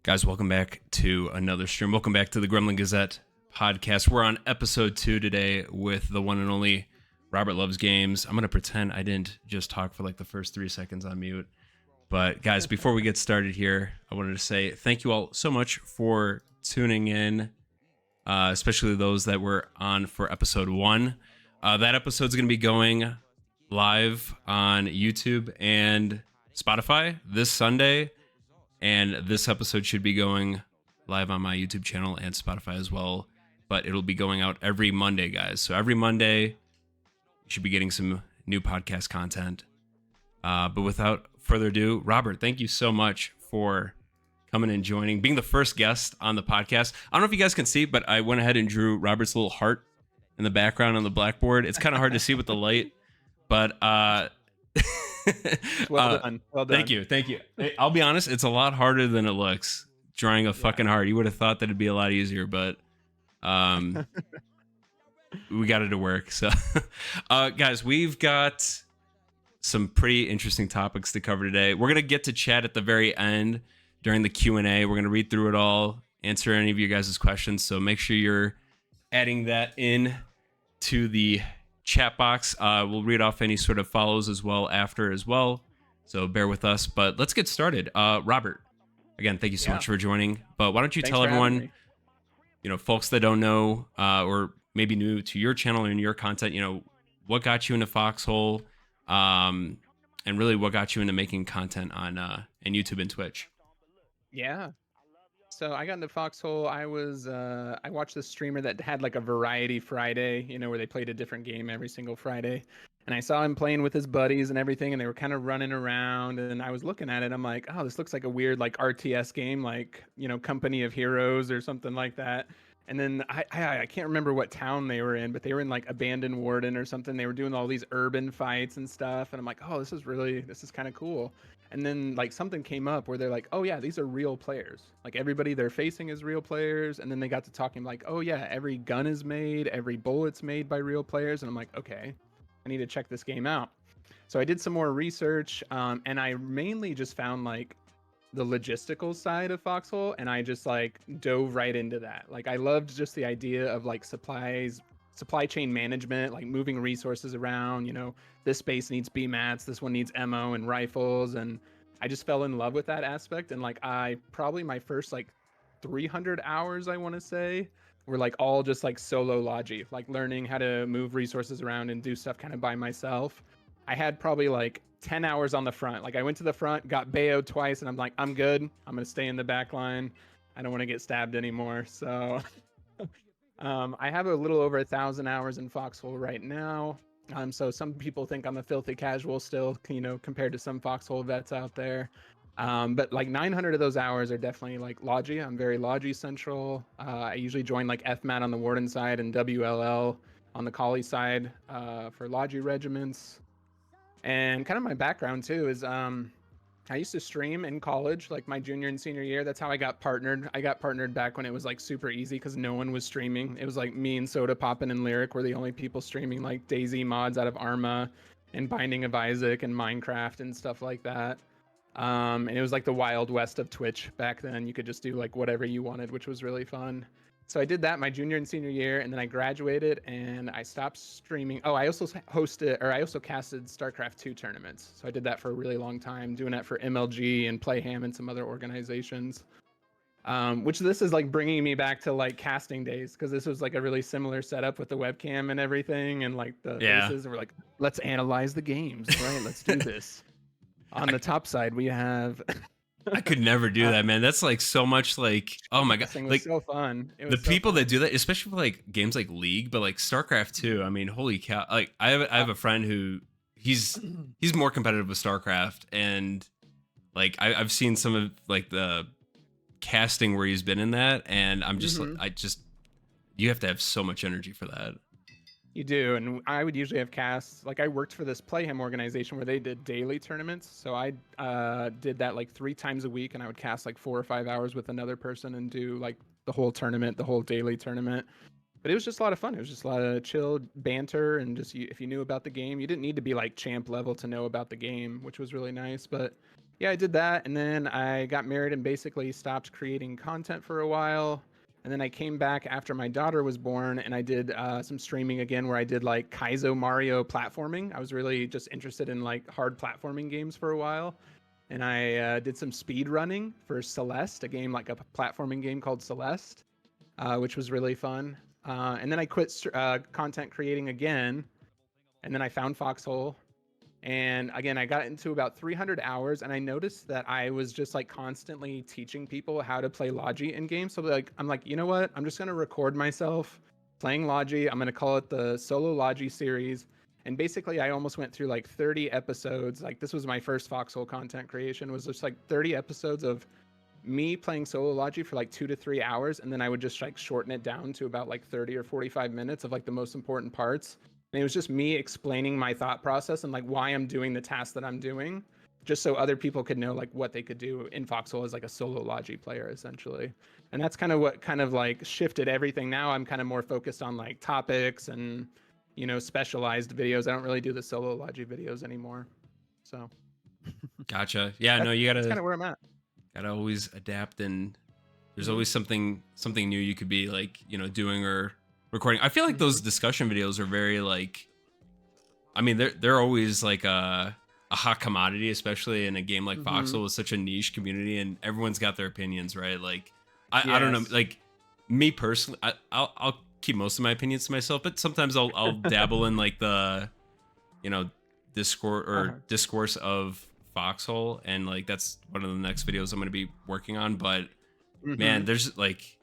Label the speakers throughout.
Speaker 1: Guys, welcome back to another stream. Welcome back to the Gremlin Gazette podcast. We're on episode 2 today with the one and only Robert LuvsGames. I'm going to pretend I didn't just talk for like the first 3 seconds on mute. But guys, before we get started here, I wanted to say thank you all so much for tuning in, especially those that were on for episode 1. That episode's going to be going live on YouTube and Spotify this Sunday. And this episode should be going live on my YouTube channel and Spotify as well. But it'll be going out every Monday, guys. So every Monday, you should be getting some new podcast content. But without further ado, Robert, thank you so much for coming and joining, being the first guest on the podcast. I don't know if you guys can see, but I went ahead and drew Robert's little heart in the background on the blackboard. It's kind of hard to see with the light, but...
Speaker 2: Well done.
Speaker 1: Thank you. I'll be honest, it's a lot harder than it looks. Drawing a fucking heart. You would have thought that it'd be a lot easier, but we got it to work. So, guys, we've got some pretty interesting topics to cover today. We're gonna get to chat at the very end during the Q&A. We're gonna read through it all, answer any of you guys' questions. So make sure you're adding that in to the chat box. We'll read off any sort of follows as well after as well, so bear with us, but let's get started. Robert, again, thank you so much for joining, but why don't you tell everyone, folks that don't know or maybe new to your channel and your content, what got you into Foxhole, and really what got you into making content on YouTube and Twitch.
Speaker 2: So I got into Foxhole. I watched this streamer that had like a variety Friday, where they played a different game every single Friday. And I saw him playing with his buddies and everything, and they were kind of running around. And I was looking at it. I'm like, oh, this looks like a weird like RTS game, like, Company of Heroes or something like that. And then I can't remember what town they were in, but they were in like Abandoned Warden or something. They were doing all these urban fights and stuff. And I'm like, oh, this is kind of cool. And then like something came up where they're like, oh yeah, these are real players. Like everybody they're facing is real players. And then they got to talking like, oh yeah, every gun is made, every bullet's made by real players. And I'm like, okay, I need to check this game out. So I did some more research, and I mainly just found like the logistical side of Foxhole, and I just like dove right into that. Like I loved just the idea of like supply chain management, like moving resources around. This base needs BMATs, this one needs ammo and rifles, and I just fell in love with that aspect. And like my first like 300 hours, I want to say, were like all just like solo logi, like learning how to move resources around and do stuff kind of by myself. I had probably like 10 hours on the front. Like I went to the front, got bayoed twice, and I'm like, I'm good. I'm gonna stay in the back line. I don't want to get stabbed anymore. So I have a little over 1,000 hours in Foxhole right now. So some people think I'm a filthy casual still, compared to some Foxhole vets out there. But like 900 of those hours are definitely like Logi. I'm very Logi central. I usually join like FMAT on the Warden side and WLL on the Collie side for Logi regiments. And kind of my background too is I used to stream in college, like my junior and senior year. That's how I got partnered. I got partnered back when it was like super easy because no one was streaming. It was like me and Soda Poppin' and Lyric were the only people streaming like DayZ mods out of Arma and Binding of Isaac and Minecraft and stuff like that. And it was like the Wild West of Twitch back then. You could just do like whatever you wanted, which was really fun. So I did that my junior and senior year, and then I graduated and I stopped streaming. Oh, I also casted StarCraft 2 tournaments. So I did that for a really long time, doing that for MLG and Playham and some other organizations. Which this is like bringing me back to like casting days, because this was like a really similar setup with the webcam and everything, and like the faces. And we're like, let's analyze the games, right? Let's do this. On the top side, we have.
Speaker 1: I could never do that, man. That's like so much like, oh my god,
Speaker 2: like so fun.
Speaker 1: The people that do that, especially for like games like League, but like StarCraft 2, I mean, holy cow! Like I have a friend who he's more competitive with StarCraft, and like I've seen some of like the casting where he's been in that, and I'm just you have to have so much energy for that.
Speaker 2: You do, and I would usually have casts. Like I worked for this Playham organization where they did daily tournaments, so I did that like 3 times a week, and I would cast like 4 or 5 hours with another person and do like the whole tournament, the whole daily tournament. But it was just a lot of fun. It was just a lot of chill banter, and just if you knew about the game, you didn't need to be like champ level to know about the game, which was really nice. But Yeah, I did that, and then I got married and basically stopped creating content for a while. And then I came back after my daughter was born, and I did some streaming again, where I did like Kaizo Mario platforming. I was really just interested in like hard platforming games for a while, and I did some speed running for Celeste, a game like a platforming game called Celeste, which was really fun. And then I quit content creating again, and then I found Foxhole, and again, I got into about 300 hours, and I noticed that I was just like constantly teaching people how to play Logi in games. So like, I'm like, you know what? I'm just gonna record myself playing Logi. I'm gonna call it the Solo Logi series. And basically, I almost went through like 30 episodes. Like this was my first Foxhole content creation. Was just like 30 episodes of me playing solo logi for like 2 to 3 hours, and then I would just like shorten it down to about like 30 or 45 minutes of like the most important parts. And it was just me explaining my thought process and like why I'm doing the task that I'm doing, just so other people could know like what they could do in Foxhole as like a solo logi player essentially. And that's kind of what kind of like shifted everything. Now I'm kind of more focused on like topics and specialized videos. I don't really do the solo logi videos anymore. So
Speaker 1: Gotcha. Yeah, no, you
Speaker 2: that's
Speaker 1: gotta
Speaker 2: kind of where I'm at.
Speaker 1: always adapt, and there's
Speaker 2: Mhm.
Speaker 1: always something new you could be like, doing or recording. I feel like those
Speaker 2: Mhm.
Speaker 1: discussion videos are very like, I mean, they're always like a hot commodity, especially in a game like
Speaker 2: Mhm.
Speaker 1: Foxhole with such a niche community, and everyone's got their opinions, right? Like, I don't know,
Speaker 2: Yes.
Speaker 1: like me personally, I'll keep most of my opinions to myself, but sometimes I'll dabble in like the, you know,
Speaker 2: Uh-huh.
Speaker 1: discourse of Foxhole, and like that's one of the next videos I'm going to be working on. But man,
Speaker 2: Mhm.
Speaker 1: there's like,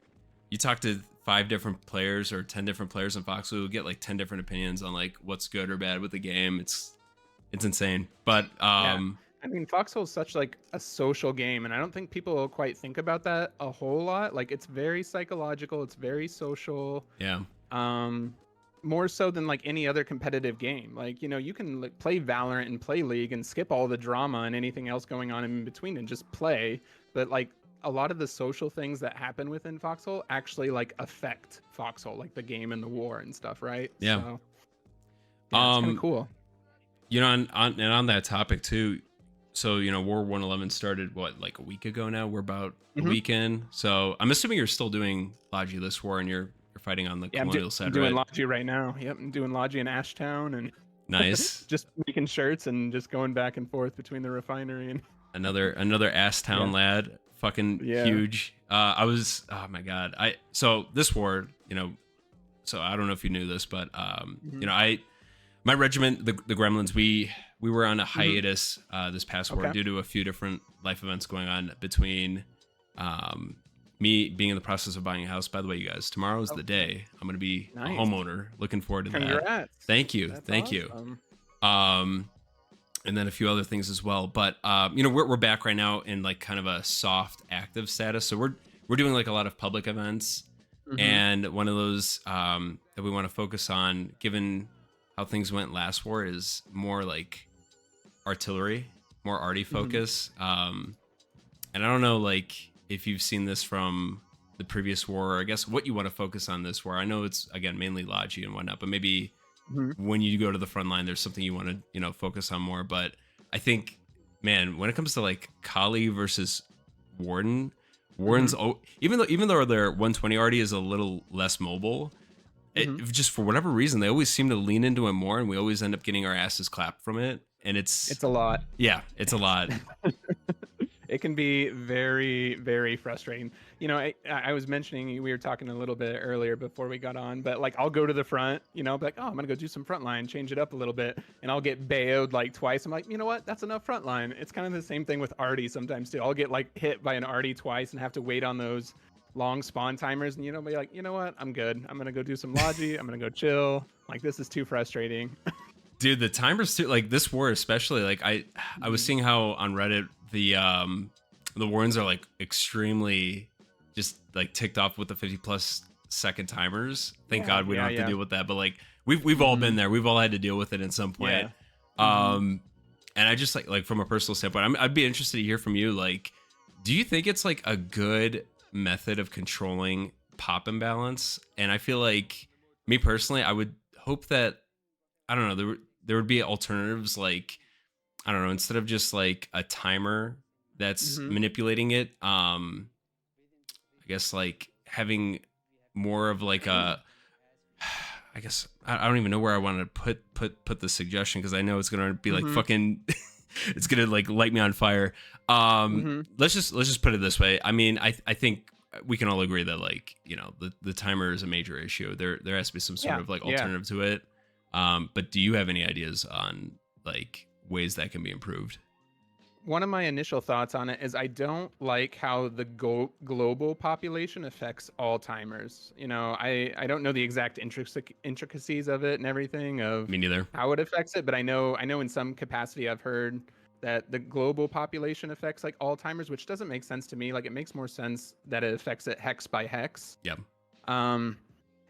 Speaker 1: you talk to 5 different players or 10 different players in Foxhole, you'll get like 10 different opinions on like what's good or bad with the game. It's insane. But
Speaker 2: Yeah. I mean, Foxhole is such like a social game, and I don't think people quite think about that a whole lot. Like it's very psychological, it's very social.
Speaker 1: yeah,
Speaker 2: Um More so than like any other competitive game. Like, you can like play Valorant and play League and skip all the drama and anything else going on in between and just play. But like a lot of the social things that happen within Foxhole actually like affect Foxhole, like the game and the war and stuff, right?
Speaker 1: yeah.
Speaker 2: So yeah, it's kind of
Speaker 1: Um,
Speaker 2: cool.
Speaker 1: on that topic too. So War 111 started what, like a week ago now. We're about a
Speaker 2: Mhm.
Speaker 1: week in. So I'm assuming you're still doing Logi this war, and you're fighting on the
Speaker 2: Yeah,
Speaker 1: colonial
Speaker 2: I'm
Speaker 1: side,
Speaker 2: doing
Speaker 1: right?
Speaker 2: Logi right now. Yep, I'm doing Logi in Ashtown and
Speaker 1: Nice.
Speaker 2: just making shirts and just going back and forth between the refinery and
Speaker 1: Another ass town
Speaker 2: yeah,
Speaker 1: lad, fucking
Speaker 2: yeah.
Speaker 1: huge. I was, oh my god. So this war, so I don't know if you knew this, but
Speaker 2: Hmm.
Speaker 1: I my regiment, the Gremlins, we were on a
Speaker 2: Hmm.
Speaker 1: hiatus this past war
Speaker 2: Okay.
Speaker 1: due to a few different life events going on between um me being in the process of buying a house. By the way, you guys, tomorrow's
Speaker 2: Oh,
Speaker 1: the day I'm going to be a
Speaker 2: nice.
Speaker 1: homeowner. Looking forward to that.
Speaker 2: Congrats.
Speaker 1: Thank you.
Speaker 2: That's
Speaker 1: Thank you.
Speaker 2: awesome.
Speaker 1: Um and then a few other things as well. But we're back right now in like kind of a soft active status. So we're doing like a lot of public events,
Speaker 2: Hmm.
Speaker 1: and one of those that we want to focus on, given how things went last war, is more like artillery, more arty
Speaker 2: Hmm.
Speaker 1: focus. And I don't know, like, if you've seen this from the previous war, or I guess what you want to focus on this war. I know it's again mainly Logi and whatnot, but maybe
Speaker 2: Hmm.
Speaker 1: when you go to the front line, there's something you want to focus on more. But I think, man, when it comes to like Kali versus Warden,
Speaker 2: Hmm.
Speaker 1: even though their 120 already is a little less mobile,
Speaker 2: Hmm.
Speaker 1: just for whatever reason they always seem to lean into it more, and we always end up getting our asses clapped from it. And it's,
Speaker 2: It's a lot.
Speaker 1: yeah, it's a lot.
Speaker 2: It can be very, very frustrating. I was mentioning, we were talking a little bit earlier before we got on, but like I'll go to the front, be like, oh, I'm gonna go do some front line, change it up a little bit, and I'll get bayoed like twice. I'm like, you know what? That's enough front line. It's kind of the same thing with Artie sometimes too. I'll get like hit by an Artie twice and have to wait on those long spawn timers, and be like, you know what? I'm good. I'm gonna go do some Logi. I'm gonna go chill. Like this is too frustrating.
Speaker 1: Dude, the timers too, like this war especially, like I was
Speaker 2: Mhm.
Speaker 1: seeing how on Reddit the Warrens are like extremely just like ticked off with the 50+ second timers. Thank
Speaker 2: Yeah,
Speaker 1: God we don't
Speaker 2: yeah,
Speaker 1: have to
Speaker 2: yeah.
Speaker 1: deal with that, but like we've all
Speaker 2: Hmm.
Speaker 1: been there. We've all had to deal with it at some point.
Speaker 2: Yeah. Hmm.
Speaker 1: Um and I just like from a personal standpoint, I'd be interested to hear from you, like, do you think it's like a good method of controlling pop imbalance? And I feel like, me personally, I would hope that, I don't know, there would be alternatives, like, I don't know, instead of just like a timer that's
Speaker 2: Mhm.
Speaker 1: manipulating it. I guess like having more of like a, I guess I don't even know where I want to put the suggestion, because I know it's gonna be like
Speaker 2: Mhm.
Speaker 1: fucking it's gonna like light me on fire.
Speaker 2: Mhm.
Speaker 1: Let's just put it this way. I mean, I think we can all agree that, like, the timer is a major issue. There has to be some sort
Speaker 2: Yeah.
Speaker 1: of like
Speaker 2: Yeah.
Speaker 1: alternative to it. But do you have any ideas on like ways that can be improved?
Speaker 2: One of my initial thoughts on it is I don't like how the global population affects all timers. I don't know the exact intricacies of it and everything of
Speaker 1: Me neither.
Speaker 2: how it affects it, but I know in some capacity I've heard that the global population affects like all timers, which doesn't make sense to me. Like it makes more sense that it affects it hex by hex.
Speaker 1: Yeah.
Speaker 2: Um,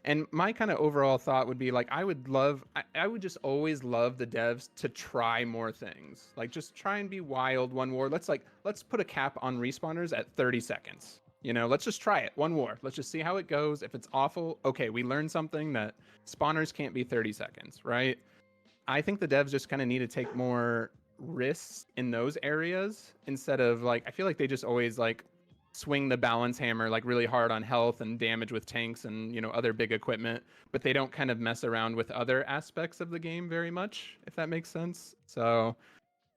Speaker 2: and my kind of overall thought would be like, I would just always love the devs to try more things. Like, just try and be wild one war. Let's put a cap on respawners at 30 seconds. Let's just try it. One war. Let's just see how it goes. If it's awful, okay, we learned something that spawners can't be 30 seconds, right? I think the devs just kind of need to take more risks in those areas instead of like, I feel like they just always like swing the balance hammer like really hard on health and damage with tanks and other big equipment, but they don't kind of mess around with other aspects of the game very much, if that makes sense. So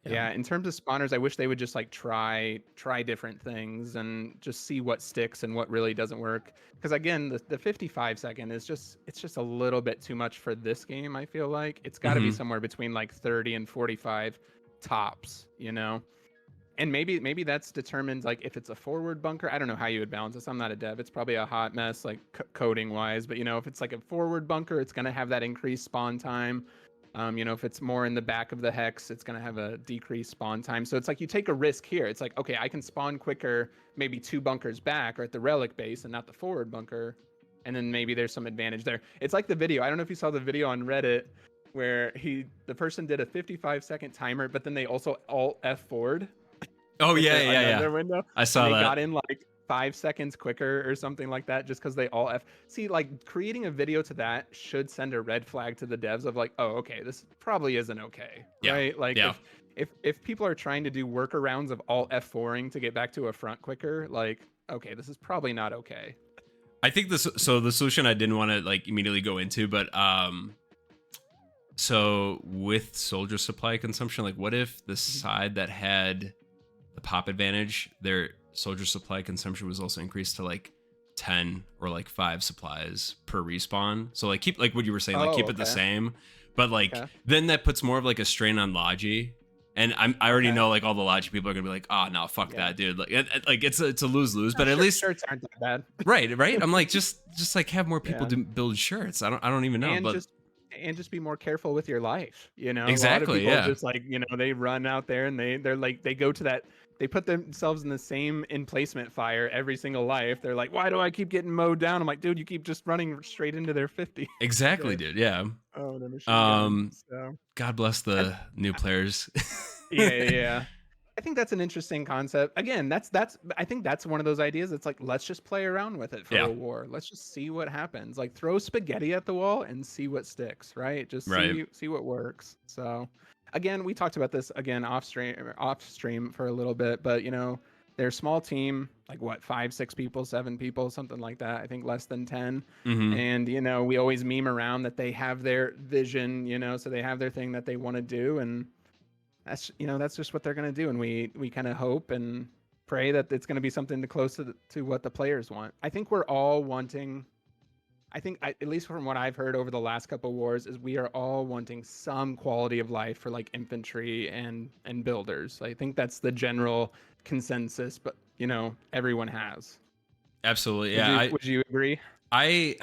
Speaker 1: Yeah.
Speaker 2: yeah, in terms of spawners, I wish they would just like try different things and just see what sticks and what really doesn't work. Because again, the 55 second is it's just a little bit too much for this game. I feel like it's got to be
Speaker 1: Hmm.
Speaker 2: somewhere between like 30 and 45 tops. And maybe that's determined like if it's a forward bunker. I don't know how you would balance this. I'm not a dev. It's probably a hot mess like coding wise. But if it's like a forward bunker, it's gonna have that increased spawn time. If it's more in the back of the hex, it's gonna have a decreased spawn time. So it's like you take a risk here. It's like, okay, I can spawn quicker, maybe 2 bunkers back or at the relic base and not the forward bunker. And then maybe there's some advantage there. It's like the video. I don't know if you saw the video on Reddit where the person did a 55-second timer, but then they also alt F forward
Speaker 1: Oh
Speaker 2: with
Speaker 1: yeah,
Speaker 2: their
Speaker 1: yeah, yeah.
Speaker 2: another window,
Speaker 1: I
Speaker 2: and
Speaker 1: saw
Speaker 2: they
Speaker 1: that.
Speaker 2: got in like 5 seconds quicker or something like that just because they all see, like, creating a video to that should send a red flag to the devs of like, oh, okay, this probably isn't okay,
Speaker 1: Yeah.
Speaker 2: right? Like
Speaker 1: Yeah.
Speaker 2: if people are trying to do workarounds of all F4ing to get back to a front quicker, like, okay, this is probably not okay.
Speaker 1: I think this. So the solution I didn't want to like immediately go into, but so with soldier supply consumption, like, what if the side that had the pop advantage, their soldier supply consumption was also increased to like 10 or like 5 supplies per respawn? So like keep like what you were saying, like
Speaker 2: Oh,
Speaker 1: keep it the
Speaker 2: okay.
Speaker 1: same, but like
Speaker 2: Okay.
Speaker 1: then that puts more of like a strain on Logi. And I already
Speaker 2: Okay.
Speaker 1: know like all the Logi people are gonna be like, oh no, fuck
Speaker 2: Yeah.
Speaker 1: that, dude. Like it's a lose-lose,
Speaker 2: No,
Speaker 1: but at least
Speaker 2: shirts aren't that bad.
Speaker 1: right. I'm like, just like have more people
Speaker 2: Yeah.
Speaker 1: build shirts. I don't even know,
Speaker 2: and
Speaker 1: but
Speaker 2: just be more careful with your life. A lot of
Speaker 1: exactly,
Speaker 2: people
Speaker 1: yeah.
Speaker 2: just like, they run out there and they're like, they go to that, they put themselves in the same emplacement fire every single life. They're like, why do I keep getting mowed down? I'm like, dude, you keep just running straight into their 50.
Speaker 1: Exactly,
Speaker 2: their
Speaker 1: dude. Yeah.
Speaker 2: their machine gun.
Speaker 1: Um,
Speaker 2: So
Speaker 1: God bless
Speaker 2: I,
Speaker 1: the new players.
Speaker 2: yeah. I think that's an interesting concept. Again, I think that's one of those ideas. It's like, let's just play around with it for
Speaker 1: Yeah.
Speaker 2: a war. Let's just see what happens. Like, throw spaghetti at the wall and see what sticks, right? Just
Speaker 1: Right.
Speaker 2: see what works. So again, we talked about this again off stream for a little bit, but they're a small team, like what, 5, 6 people, 7 people, something like that. I think less than 10.
Speaker 1: Mm-hmm.
Speaker 2: And we always meme around that they have their vision, so they have their thing that they want to do, and that's just what they're going to do, and we kind of hope and pray that it's going to be something close to what the players want. I think we're all wanting, at least from what I've heard over the last couple of wars, is we are all wanting some quality of life for like infantry and builders. I think that's the general consensus, but everyone has.
Speaker 1: Absolutely.
Speaker 2: Would
Speaker 1: Yeah.
Speaker 2: you would you agree?
Speaker 1: I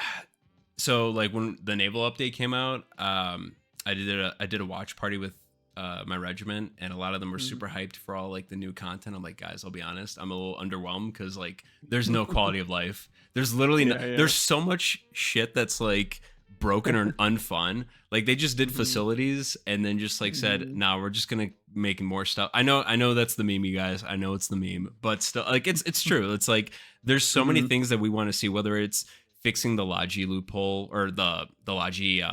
Speaker 1: so like when the naval update came out, I did a watch party with my regiment, and a lot of them were super hyped for all like the new content. I'm like, guys, I'll be honest, I'm a little underwhelmed because like there's no quality of life. There's literally
Speaker 2: Yeah.
Speaker 1: there's so much shit that's like broken or unfun. Like they just did facilities and then just like said, "No, we're just gonna make more stuff." I know that's the meme, you guys. I know it's the meme, but still, like it's true. It's like there's so many things that we want to see, whether it's fixing the Logi loophole or the Logi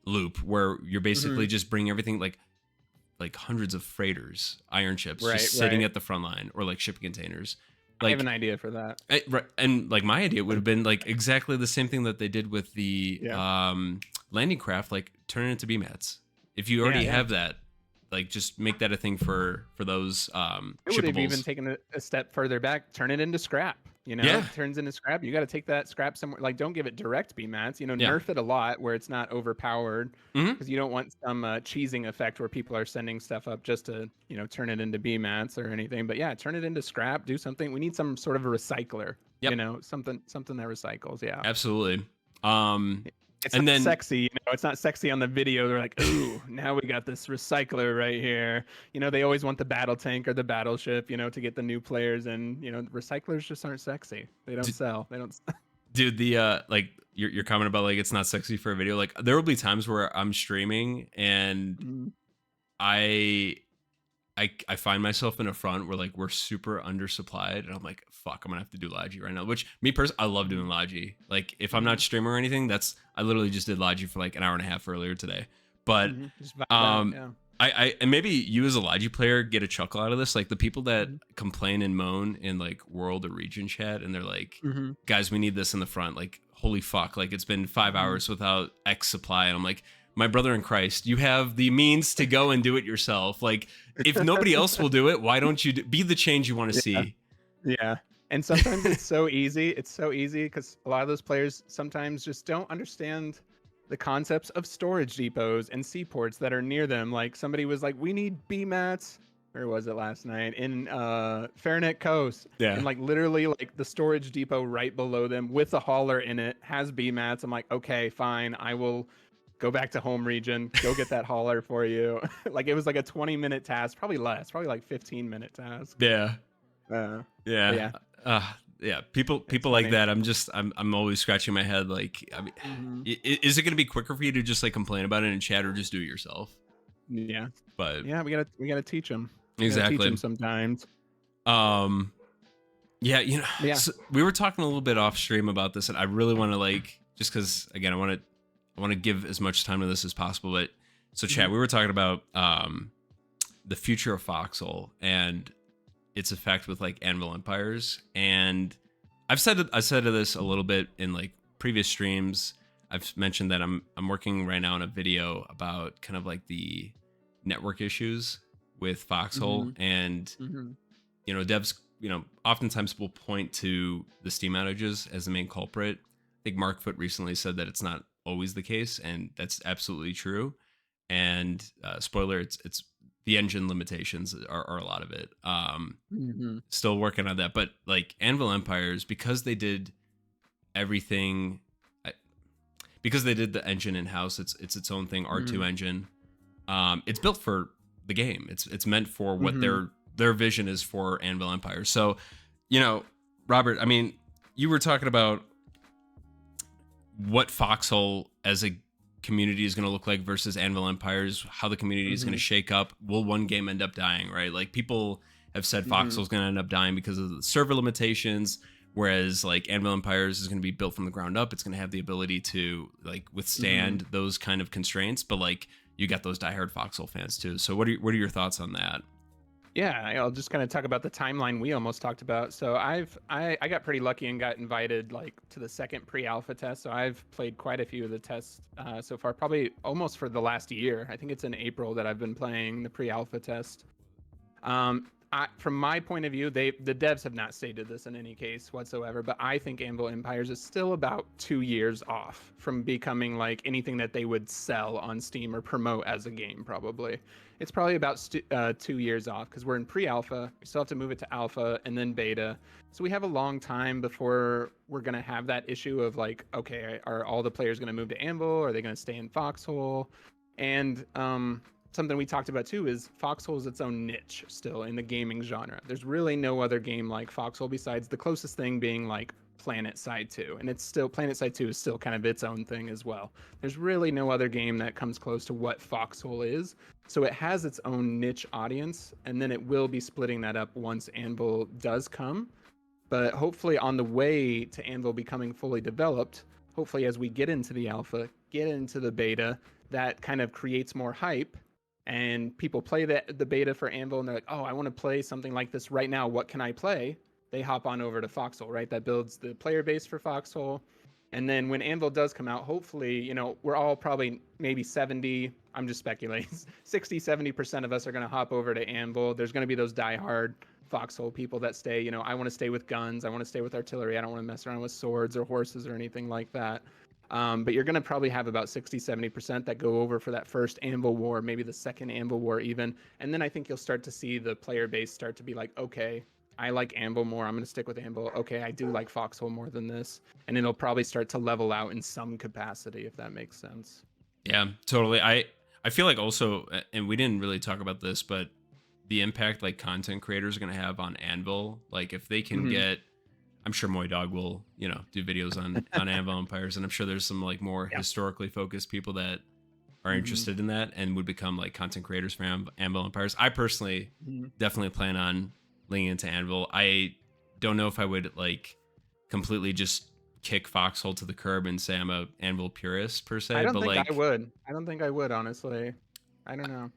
Speaker 1: loop where you're basically just bringing everything like like hundreds of freighters, iron ships,
Speaker 2: Right,
Speaker 1: just sitting
Speaker 2: right.
Speaker 1: at the front line, or like shipping containers.
Speaker 2: I have
Speaker 1: Like,
Speaker 2: an idea for that.
Speaker 1: right, and like my idea would have been like exactly the same thing that they did with the
Speaker 2: Yeah.
Speaker 1: landing craft, like turn it into BMATs. If you
Speaker 2: Yeah,
Speaker 1: already
Speaker 2: yeah.
Speaker 1: have that, like just make that a thing for those
Speaker 2: It would have even
Speaker 1: shippables.
Speaker 2: taken a step further back, turn it into scrap. You know,
Speaker 1: Yeah,
Speaker 2: it turns into scrap. You got to take that scrap somewhere. Like, don't give it direct BMATs. You know,
Speaker 1: yeah.
Speaker 2: nerf it a lot where it's not overpowered,
Speaker 1: Hmm.
Speaker 2: because you don't want some cheesing effect where people are sending stuff up just to, you know, turn it into BMATs or anything. But yeah, turn it into scrap. Do something. We need some sort of a recycler. You
Speaker 1: Yep,
Speaker 2: know, something that recycles. Yeah.
Speaker 1: absolutely. Um,
Speaker 2: It's
Speaker 1: and
Speaker 2: not
Speaker 1: then
Speaker 2: sexy, you know. It's not sexy on the video. They're like, "Ooh, now we got this recycler right here." You know, they always want the battle tank or the battleship, you know, to get the new players. And you know, recyclers just aren't sexy. They don't sell. They don't.
Speaker 1: dude, the like your comment about like it's not sexy for a video, like there will be times where I'm streaming and
Speaker 2: Mm,
Speaker 1: I I find myself in a front where like we're super undersupplied and I'm like, fuck, I'm gonna have to do Logi right now. Which me personally, I love doing Logi. Like if I'm not
Speaker 2: mhm,
Speaker 1: streaming or anything, that's I literally just did Logi for like an hour and a half earlier today. But
Speaker 2: just vibe out.
Speaker 1: um
Speaker 2: Yeah.
Speaker 1: I and maybe you as a Logi player get a chuckle out of this. Like the people that
Speaker 2: Mhm,
Speaker 1: complain and moan in like world or region chat and they're like,
Speaker 2: mhm,
Speaker 1: guys, we need this in the front. Like, holy fuck, like it's been 5 hours without X supply. And I'm like, my brother in Christ, you have the means to go and do it yourself. Like, if nobody else will do it, why don't you be the change you want to
Speaker 2: Yeah.
Speaker 1: see?
Speaker 2: Yeah. And sometimes it's so easy. It's so easy because a lot of those players sometimes just don't understand the concepts of storage depots and seaports that are near them. Like somebody was like, "We need BMATs." Where was it last night? In Faranet Coast.
Speaker 1: Yeah.
Speaker 2: And like literally like the storage depot right below them with a hauler in it has BMATs. I'm like, "Okay, fine. I will go back to home region, go get that hauler for you." Like it was like a 20-minute task, probably less, probably like 15-minute task.
Speaker 1: Yeah.
Speaker 2: Uh, but
Speaker 1: Yeah.
Speaker 2: yeah,
Speaker 1: Yeah. People
Speaker 2: it's
Speaker 1: like
Speaker 2: funny.
Speaker 1: that. I'm always scratching my head. Like, I mean,
Speaker 2: Hmm.
Speaker 1: is it going to be quicker for you to just like complain about it in chat or just do it yourself?
Speaker 2: Yeah,
Speaker 1: But
Speaker 2: yeah, we gotta teach them. We gotta teach them
Speaker 1: exactly.
Speaker 2: sometimes.
Speaker 1: Um, yeah,
Speaker 2: But yeah.
Speaker 1: so we were talking a little bit off stream about this, and I really want to like just because again, I want to give as much time to this as possible. But so, Chad,
Speaker 2: Mhm.
Speaker 1: we were talking about the future of Foxhole and its effect with like Anvil empires, and I said this a little bit in like previous streams. I've mentioned that I'm working right now on a video about kind of like the network issues with Foxhole
Speaker 2: Mhm.
Speaker 1: and
Speaker 2: Mhm.
Speaker 1: devs, oftentimes will point to the Steam outages as the main culprit. I think Mark Foot recently said that it's not always the case, and that's absolutely true. And spoiler, it's the engine limitations are a lot of it.
Speaker 2: Mhm.
Speaker 1: Still working on that, but like Anvil Empires, because they did everything, I- because they did the engine in house, it's its own thing, R2
Speaker 2: Mhm.
Speaker 1: engine. It's built for the game. It's meant for what
Speaker 2: Mhm.
Speaker 1: their vision is for Anvil Empire. So, you know, Robert, I mean, you were talking about what Foxhole as a community is going to look like versus Anvil Empires, how the community is going to
Speaker 2: Mhm.
Speaker 1: shake up. Will one game end up dying, right? Like people have said
Speaker 2: Mhm.
Speaker 1: Foxhole's going to end up dying because of the server limitations, whereas like Anvil Empires is going to be built from the ground up. It's going to have the ability to like
Speaker 2: Mhm.
Speaker 1: withstand those kind of constraints, but like you got those diehard Foxhole fans too. So what are your thoughts on that?
Speaker 2: Yeah, I'll just kind of talk about the timeline we almost talked about. So I got pretty lucky and got invited like to the second pre-alpha test. So I've played quite a few of the tests so far, probably almost for the last year. I think it's in April that I've been playing the pre-alpha test. From my point of view, the devs have not stated this in any case whatsoever, but I think Anvil Empires is still about 2 years off from becoming like anything that they would sell on Steam or promote as a game. Probably, it's probably about 2 years off because we're in pre-alpha. We still have to move it to alpha and then beta, so we have a long time before we're gonna have that issue of like, okay, are all the players gonna move to Anvil? Are they gonna stay in Foxhole? And something we talked about too is Foxhole is its own niche still in the gaming genre. There's really no other game like Foxhole besides the closest thing being like Planet Side 2. And it's still Planet Side 2 is still kind of its own thing as well. There's really no other game that comes close to what Foxhole is. So it has its own niche audience, and then it will be splitting that up once Anvil does come. But hopefully on the way to Anvil becoming fully developed, hopefully as we get into the alpha, get into the beta, that kind of creates more hype, and people play the beta for Anvil, and they're like, oh, I want to play something like this right now. What can I play? They hop on over to Foxhole, right? That builds the player base for Foxhole. And then when Anvil does come out, hopefully, we're all probably maybe 70, I'm just speculating, 60, 70% of us are going to hop over to Anvil. There's going to be those diehard Foxhole people that stay, I want to stay with guns. I want to stay with artillery. I don't want to mess around with swords or horses or anything like that. But you're going to probably have about 60, 70% that go over for that first Anvil War, maybe the second Anvil War even. And then I think you'll start to see the player base start to be like, okay, I like Anvil more. I'm going to stick with Anvil. Okay, I do like Foxhole more than this. And it'll probably start to level out in some capacity, if that makes sense.
Speaker 1: Yeah, totally. I feel like also, and we didn't really talk about this, but the impact like content creators are going to have on Anvil, like if they can get, I'm sure Moy Dog will, do videos on Anvil Empires, and I'm sure there's some like more historically focused people that are interested in that and would become like content creators for Anvil Empires. I personally definitely plan on leaning into Anvil. I don't know if I would like completely just kick Foxhole to the curb and say I'm a Anvil purist per se.
Speaker 2: I don't
Speaker 1: but
Speaker 2: think
Speaker 1: like
Speaker 2: I would. I don't think I would, honestly. I don't know.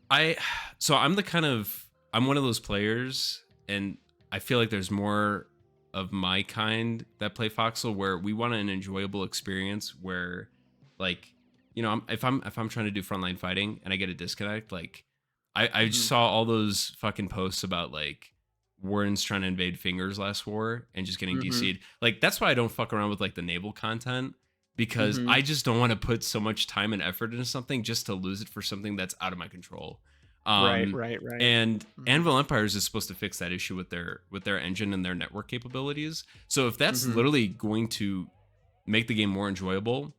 Speaker 1: I'm one of those players, and I feel like there's more of my kind that play Foxhole where we want an enjoyable experience where like, if I'm trying to do frontline fighting and I get a disconnect, like I saw all those fucking posts about like Warren's trying to invade Fingers last war and just getting DC'd. Like that's why I don't fuck around with like the naval content, because I just don't want to put so much time and effort into something just to lose it for something that's out of my control.
Speaker 2: Right.
Speaker 1: And Anvil Empires is supposed to fix that issue with their engine and their network capabilities. So if that's literally going to make the game more enjoyable,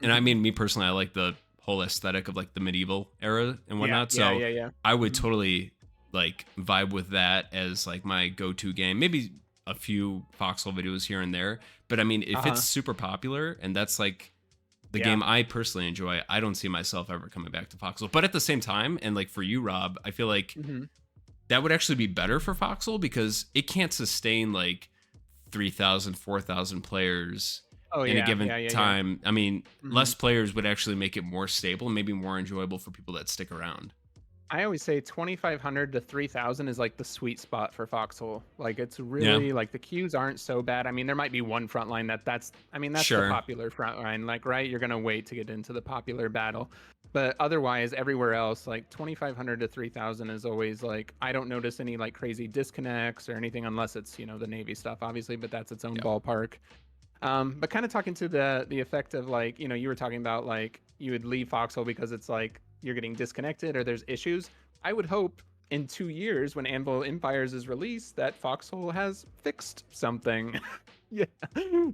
Speaker 1: and I mean, me personally, I like the whole aesthetic of like the medieval era and whatnot. I would totally like vibe with that as like my go-to game. Maybe a few Foxhole videos here and there, but I mean, if it's super popular and that's like the game I personally enjoy, I don't see myself ever coming back to Foxhole. But at the same time, and like for you, Rob, I feel like that would actually be better for Foxhole because it can't sustain like 3,000, 4,000 players in a given time. I mean, less players would actually make it more stable and maybe more enjoyable for people that stick around.
Speaker 2: I always say 2,500 to 3,000 is like the sweet spot for Foxhole. Like it's really like the queues aren't so bad. I mean, there might be one front line that's the popular front line. Like, right, you're gonna wait to get into the popular battle, but otherwise, everywhere else, like 2,500 to 3,000 is always like I don't notice any like crazy disconnects or anything unless it's the Navy stuff, obviously, but that's its own ballpark. But kind of talking to the effect of like you were talking about like you would leave Foxhole because it's like you're getting disconnected or there's issues. I would hope in 2 years when Anvil Empires is released that Foxhole has fixed something.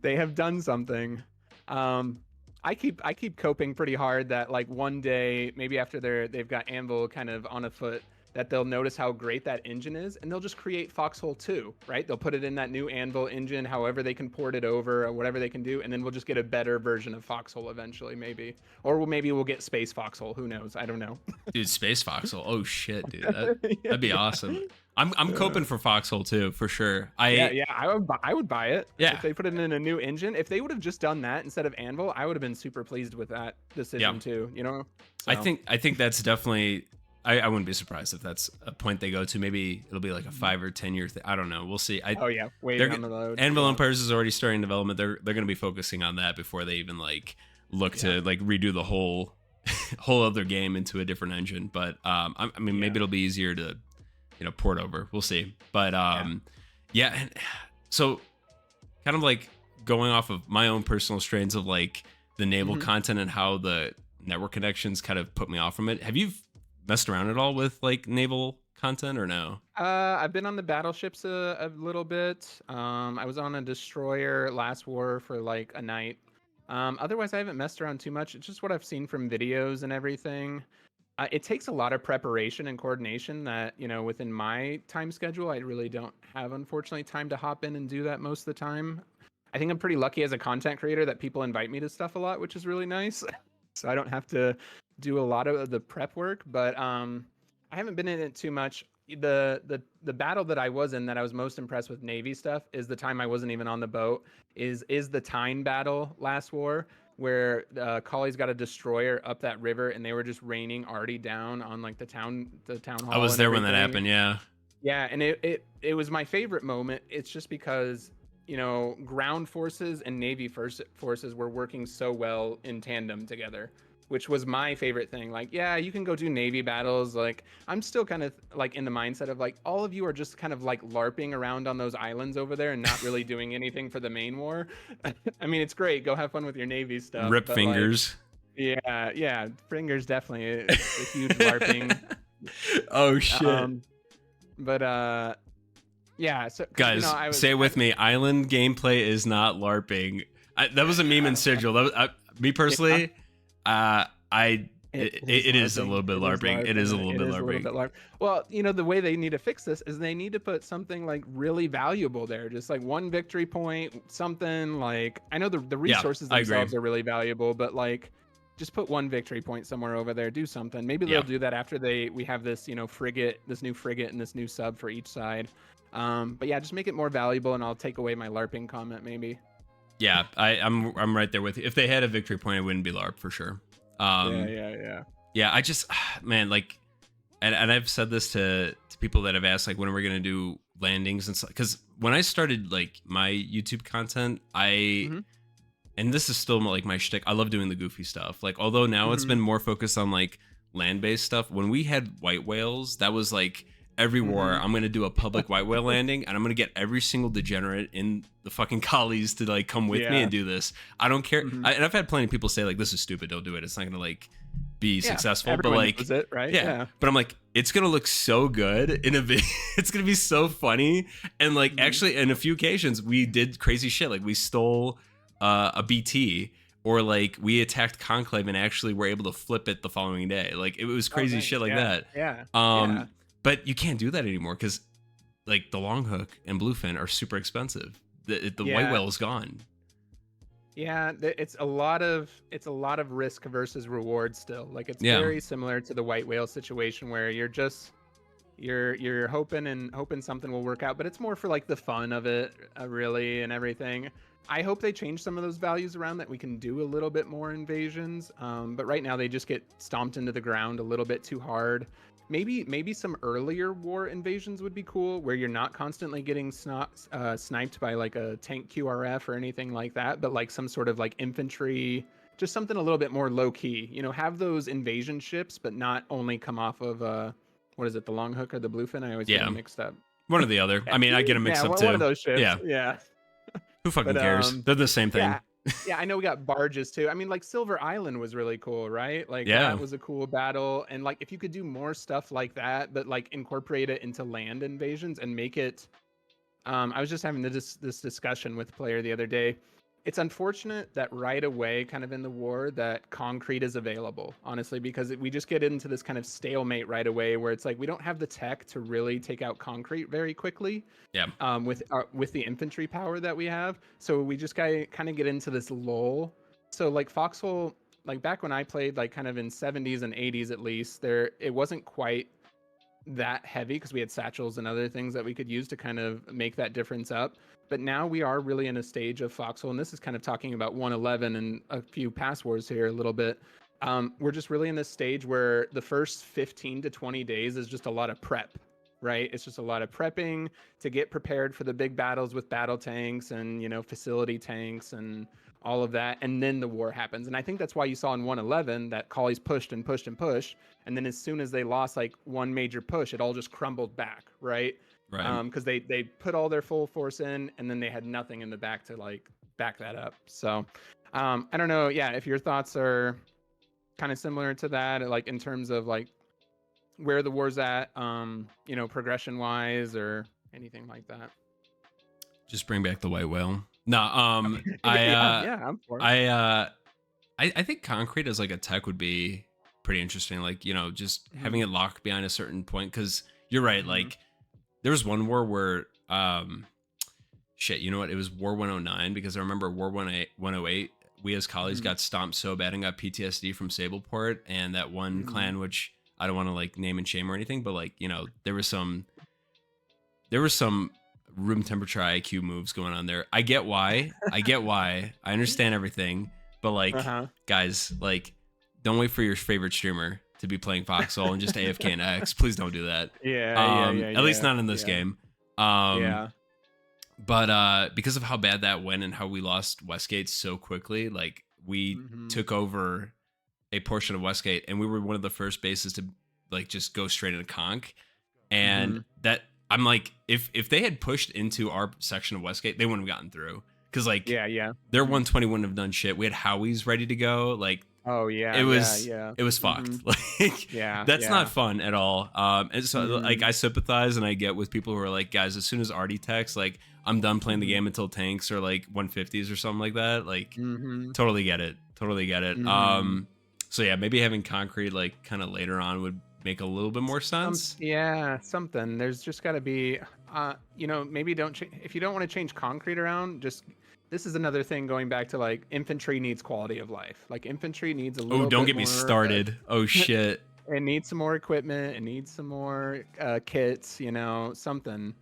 Speaker 2: They have done something. I keep coping pretty hard that like one day maybe after they've got Anvil kind of on a foot that they'll notice how great that engine is and they'll just create Foxhole 2, right? They'll put it in that new Anvil engine, however they can port it over or whatever they can do, and then we'll just get a better version of Foxhole eventually, maybe. Or maybe we'll get Space Foxhole, who knows? I don't know.
Speaker 1: Dude, Space Foxhole. Oh shit, dude. That'd be awesome. I'm coping for Foxhole too, for sure.
Speaker 2: I would buy it.
Speaker 1: Yeah.
Speaker 2: If they put it in a new engine, if they would have just done that instead of Anvil, I would have been super pleased with that decision too, So.
Speaker 1: I think that's definitely I wouldn't be surprised if that's a point they go to. Maybe it'll be like a 5 or 10 year thing. I don't know. We'll see.
Speaker 2: Way down the road.
Speaker 1: Anvil Empires is already starting development. They're going to be focusing on that before they even like look to like redo the whole other game into a different engine. But I mean, maybe it'll be easier to port over. We'll see. But so kind of like going off of my own personal strains of like the naval content and how the network connections kind of put me off from it. Have you messed around at all with like naval content or no?
Speaker 2: I've been on the battleships a little bit. I was on a destroyer last war for like a night. Otherwise, I haven't messed around too much. It's just what I've seen from videos and everything. It takes a lot of preparation and coordination that, within my time schedule, I really don't have, unfortunately, time to hop in and do that most of the time. I think I'm pretty lucky as a content creator that people invite me to stuff a lot, which is really nice. So I don't have to do a lot of the prep work, but I haven't been in it too much. The battle that I was in that I was most impressed with Navy stuff is the time I wasn't even on the boat is the Tyne battle last war. where Collies got a destroyer up that river, and they were just raining arty down on like the town
Speaker 1: I
Speaker 2: hall
Speaker 1: was
Speaker 2: and
Speaker 1: there when that
Speaker 2: everything.
Speaker 1: happened. Yeah.
Speaker 2: Yeah, and it was my favorite moment. It's just because, ground forces and Navy forces were working so well in tandem together, which was my favorite thing. Like, yeah, you can go do Navy battles. Like, I'm still kind of like in the mindset of like all of you are just kind of like LARPing around on those islands over there and not really doing anything for the main war. I mean, it's great. Go have fun with your Navy stuff,
Speaker 1: Rip
Speaker 2: but like,
Speaker 1: fingers.
Speaker 2: yeah, fingers definitely. It's a huge LARPing.
Speaker 1: Oh shit.
Speaker 2: Um, but yeah, so because
Speaker 1: Guys,
Speaker 2: I was
Speaker 1: say it with me. Island gameplay is not LARPing. That was a meme in Sigil. Me
Speaker 2: yeah,
Speaker 1: personally, I it is a
Speaker 2: LARPing.
Speaker 1: little bit
Speaker 2: It is
Speaker 1: LARPing. It
Speaker 2: LARPing.
Speaker 1: is a little
Speaker 2: It
Speaker 1: bit
Speaker 2: is a little
Speaker 1: LARPing.
Speaker 2: bit LARP. Well, the way they need to fix this is they need to put something like really valuable there, just like one victory point, something like I know the
Speaker 1: Yeah,
Speaker 2: resources
Speaker 1: I agree.
Speaker 2: themselves are really valuable, but like just put one victory point somewhere over there. Do something. Maybe they'll
Speaker 1: Yeah,
Speaker 2: do that after we have this frigate, this new frigate, and this new sub for each side. But yeah, just make it more valuable, and I'll take away my LARPing comment maybe.
Speaker 1: yeah. I'm right there with you. If they had a victory point, it wouldn't be LARP for sure.
Speaker 2: Yeah, yeah, yeah.
Speaker 1: Yeah. I just man, like, and I've said this to people that have asked like when are we gonna do landings and stuff. Because when I started like my YouTube content,
Speaker 2: Mm-hmm.
Speaker 1: and this is still like my shtick. I love doing the goofy stuff. Like, although now it's
Speaker 2: Mm-hmm.
Speaker 1: been more focused on like land-based stuff. When we had white whales, that was like every war.
Speaker 2: Mm-hmm.
Speaker 1: I'm gonna do a public white whale landing, and I'm gonna get every single degenerate in the fucking collies to like come with me
Speaker 2: Yeah.
Speaker 1: and do this. I don't care.
Speaker 2: Mm-hmm.
Speaker 1: And I've had plenty of people say like, "This is stupid. Don't do it. It's not gonna like be
Speaker 2: Yeah,
Speaker 1: successful." But
Speaker 2: everyone
Speaker 1: like,
Speaker 2: knows it, right?
Speaker 1: yeah.
Speaker 2: Yeah.
Speaker 1: But I'm like, it's gonna look so good in a video. It's gonna be so funny. And like,
Speaker 2: Mhm.
Speaker 1: actually, in a few occasions, we did crazy shit. Like, we stole a BT, or like we attacked Conclave and actually were able to flip it the following day. Like, it was
Speaker 2: Oh,
Speaker 1: crazy
Speaker 2: nice.
Speaker 1: shit like
Speaker 2: Yeah.
Speaker 1: that.
Speaker 2: Yeah.
Speaker 1: Um,
Speaker 2: Yeah.
Speaker 1: but you can't do that anymore because like the long hook and bluefin are super expensive. The white
Speaker 2: Yeah.
Speaker 1: whale is gone.
Speaker 2: Yeah. It's a lot of risk versus reward still. Like it's
Speaker 1: Yeah.
Speaker 2: very similar to the white whale situation where you're hoping something will work out, but it's more for like the fun of it, really, and everything. I hope they change some of those values around that we can do a little bit more invasions. But right now they just get stomped into the ground a little bit too hard. Maybe some earlier war invasions would be cool, where you're not constantly getting sniped by like a tank QRF or anything like that, but like some sort of like infantry, just something a little bit more low key. Have those invasion ships, but not only come off of what is it, the long hook or the bluefin? I always get
Speaker 1: Yeah.
Speaker 2: them mixed up.
Speaker 1: One or the other. I mean, I get them mixed
Speaker 2: Yeah,
Speaker 1: up
Speaker 2: one of
Speaker 1: too.
Speaker 2: those ships.
Speaker 1: Yeah.
Speaker 2: Yeah.
Speaker 1: Who fucking
Speaker 2: But
Speaker 1: cares? They're the same thing.
Speaker 2: yeah. Yeah, I know we got barges too. I mean, like Silver Island was really cool, right? Like
Speaker 1: Yeah.
Speaker 2: that was a cool battle. And like if you could do more stuff like that, but like incorporate it into land invasions and make it I was just having this discussion with a player the other day. It's unfortunate that right away, kind of in the war, that concrete is available, honestly, because we just get into this kind of stalemate right away where it's like we don't have the tech to really take out concrete very quickly.
Speaker 1: Yeah.
Speaker 2: With the infantry power that we have, so we just kind of get into this lull. So like Foxhole, like back when I played, like kind of in 70s and 80s at least, it wasn't quite that heavy because we had satchels and other things that we could use to kind of make that difference up. But now we are really in a stage of Foxhole, and this is kind of talking about 111 and a few past wars here a little bit. We're just really in this stage where the first 15 to 20 days is just a lot of prep, right? It's just a lot of prepping to get prepared for the big battles with battle tanks and, facility tanks and all of that. And then the war happens. And I think that's why you saw in 111 that Collies pushed and pushed and pushed. And then as soon as they lost like one major push, it all just crumbled back, right?
Speaker 1: Right.
Speaker 2: Because they put all their full force in, and then they had nothing in the back to like back that up. So I don't know. Yeah, if your thoughts are kind of similar to that, like in terms of like where the war's at, progression wise or anything like that.
Speaker 1: Just bring back the white whale. No,
Speaker 2: Yeah, I'm for it.
Speaker 1: I think concrete as like a tech would be pretty interesting. Like, just having it locked behind a certain point. Cause you're right.
Speaker 2: Mhm.
Speaker 1: Like there was one war where, shit, you know what? It was War 109 because I remember War 108, we as colleagues
Speaker 2: Mhm.
Speaker 1: got stomped so bad and got PTSD from Sableport and that one
Speaker 2: Mhm.
Speaker 1: clan, which I don't want to like name and shame or anything, but like, there was some room temperature IQ moves going on there. I get why. I understand everything. But like,
Speaker 2: Uh-huh.
Speaker 1: guys, like, don't wait for your favorite streamer to be playing Foxhole and just AFK and X. Please don't do that. At least not in this game.
Speaker 2: Yeah.
Speaker 1: But because of how bad that went and how we lost Westgate so quickly, like we took over a portion of Westgate, and we were one of the first bases to like just go straight into conch. And that I'm like, if they had pushed into our section of Westgate, they wouldn't have gotten through. Because like their 120 wouldn't have done shit. We had Howies ready to go. Like it was fucked. Like that's not fun at all. And so like I sympathize and I get with people who are like, guys, as soon as Artie texts, like I'm done playing the game until tanks or like 150s or something like that. Like totally get it. So yeah, maybe having concrete like kind of later on would make a little bit more sense.
Speaker 2: Something. There's just got to be, maybe if you don't want to change concrete around, just this is another thing going back to like infantry needs quality of life. Like infantry needs a little.
Speaker 1: Oh, don't
Speaker 2: bit
Speaker 1: get me
Speaker 2: more,
Speaker 1: started. Oh shit.
Speaker 2: It needs some more equipment. It needs some more kits. Something.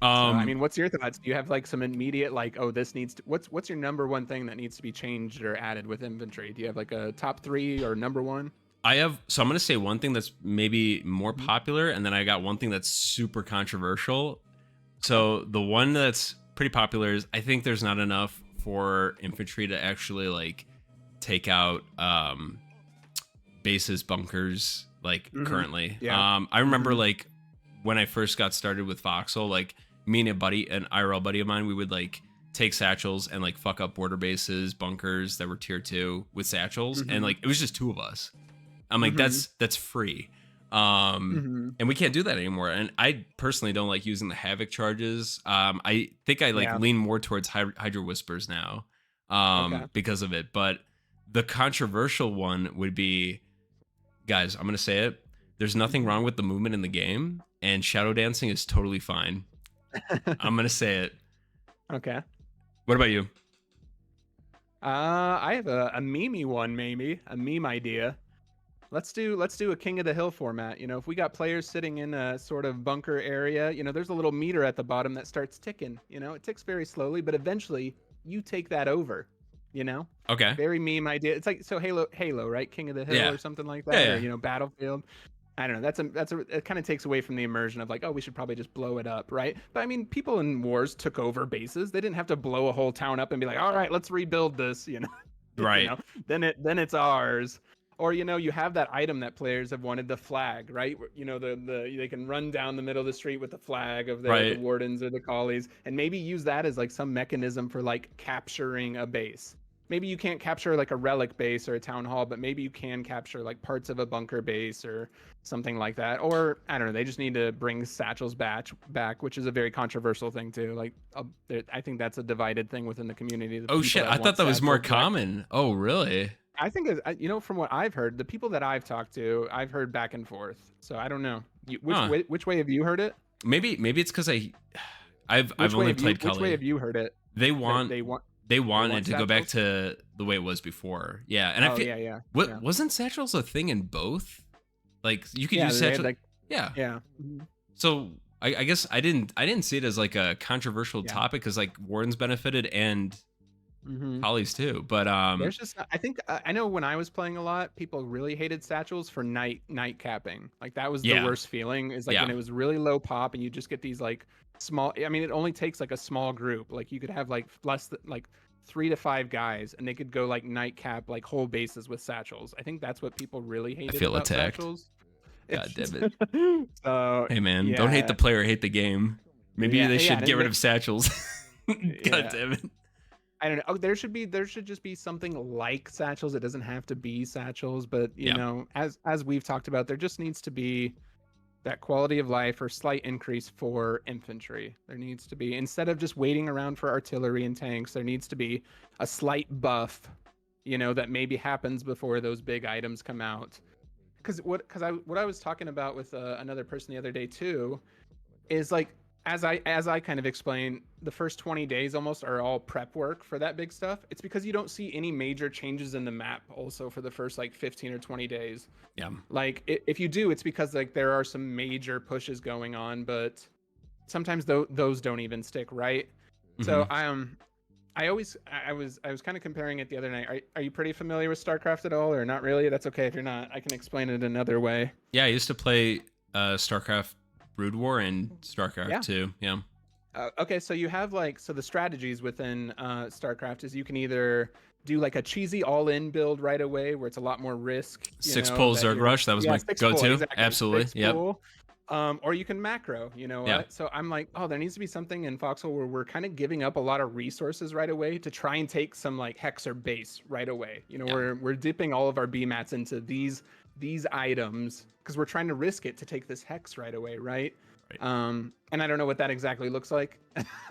Speaker 2: I mean, what's your thoughts? Do you have like some immediate like, oh, this needs to, what's your number one thing that needs to be changed or added with infantry? Do you have like a top 3 or number 1?
Speaker 1: So I'm going to say one thing that's maybe more popular, and then I got one thing that's super controversial. So the one that's pretty popular is I think there's not enough for infantry to actually like take out bases, bunkers, like currently. I remember like when I first got started with Foxhole, like me and an IRL buddy of mine, we would like take satchels and like fuck up border bases, bunkers that were tier 2 with satchels, and like it was just 2 of us. I'm like, that's free. And we can't do that anymore. And I personally don't like using the Havoc charges. I think I like lean more towards Hydra Whispers now because of it. But the controversial one would be, guys, I'm going to say it. There's nothing wrong with the movement in the game, and shadow dancing is totally fine. I'm going to say it.
Speaker 2: Okay.
Speaker 1: What about you?
Speaker 2: I have a meme one, maybe a meme idea. Let's do a King of the Hill format. If we got players sitting in a sort of bunker area, there's a little meter at the bottom that starts ticking. It ticks very slowly, but eventually you take that over.
Speaker 1: Okay.
Speaker 2: Very meme idea. It's like Halo, right? King of the Hill or something like that, or Battlefield. I don't know. It kind of takes away from the immersion of like, oh, we should probably just blow it up, right? But I mean, people in wars took over bases. They didn't have to blow a whole town up and be like, all right, let's rebuild this.
Speaker 1: Right.
Speaker 2: Then it's ours. Or you have that item that players have wanted, the flag, right? They can run down the middle of the street with the flag of the wardens or the collies, and maybe use that as like some mechanism for like capturing a base. Maybe you can't capture like a relic base or a town hall, but maybe you can capture like parts of a bunker base or something like that. Or I don't know, they just need to bring satchels back, which is a very controversial thing too. Like I think that's a divided thing within the community.
Speaker 1: Oh shit, I thought that was more common. Oh really?
Speaker 2: I think, from what I've heard, the people that I've talked to, I've heard back and forth. So I don't know. Which way have you heard it?
Speaker 1: Maybe it's because I've only played Cully.
Speaker 2: Which way have you heard it?
Speaker 1: They want it to go back to the way it was before. Yeah, and I feel wasn't satchels a thing in both? Like you could use satchels. Yeah. So I guess I didn't see it as like a controversial topic because like wardens benefited and Hollies too, but
Speaker 2: there's just I know when I was playing a lot, people really hated satchels for night capping. Like that was the worst feeling. Is like when it was really low pop and you just get these like small. I mean, it only takes like a small group. Like you could have like less than like 3 to 5 guys, and they could go like night cap like whole bases with satchels. I think that's what people really hated.
Speaker 1: I feel
Speaker 2: about
Speaker 1: attacked.
Speaker 2: Satchels.
Speaker 1: God damn it!
Speaker 2: So
Speaker 1: hey man, don't hate the player, hate the game. Maybe they should get rid of satchels. God damn it!
Speaker 2: I don't know. Oh, there should just be something like satchels. It doesn't have to be satchels, but you know, as we've talked about, there just needs to be that quality of life or slight increase for infantry. There needs to be, instead of just waiting around for artillery and tanks, there needs to be a slight buff, that maybe happens before those big items come out. Because what I was talking about with another person the other day too, is like, as I kind of explained, the first 20 days almost are all prep work for that big stuff. It's because you don't see any major changes in the map also for the first like 15 or 20 days.
Speaker 1: Yeah.
Speaker 2: Like if you do, it's because like there are some major pushes going on, but sometimes those don't even stick, right? So I was kind of comparing it the other night. Are you pretty familiar with StarCraft at all, or not really? That's okay if you're not. I can explain it another way.
Speaker 1: Yeah, I used to play StarCraft Brood War and StarCraft
Speaker 2: Yeah.
Speaker 1: 2. Yeah.
Speaker 2: Okay, so you have like the strategies within StarCraft is you can either do like a cheesy all-in build right away where it's a lot more risk.
Speaker 1: Six pull Zerg Rush. That was my
Speaker 2: Six pull,
Speaker 1: go-to.
Speaker 2: exactly.
Speaker 1: Absolutely.
Speaker 2: Six
Speaker 1: Yep.
Speaker 2: pull. Or you can macro, you know what?
Speaker 1: Yeah.
Speaker 2: So I'm like, oh, there needs to be something in Foxhole where we're kind of giving up a lot of resources right away to try and take some like hex or base right away. You know,
Speaker 1: Yeah.
Speaker 2: we're dipping all of our BMATs into these items because we're trying to risk it to take this hex right away, right?
Speaker 1: Right.
Speaker 2: And I don't know what that exactly looks like,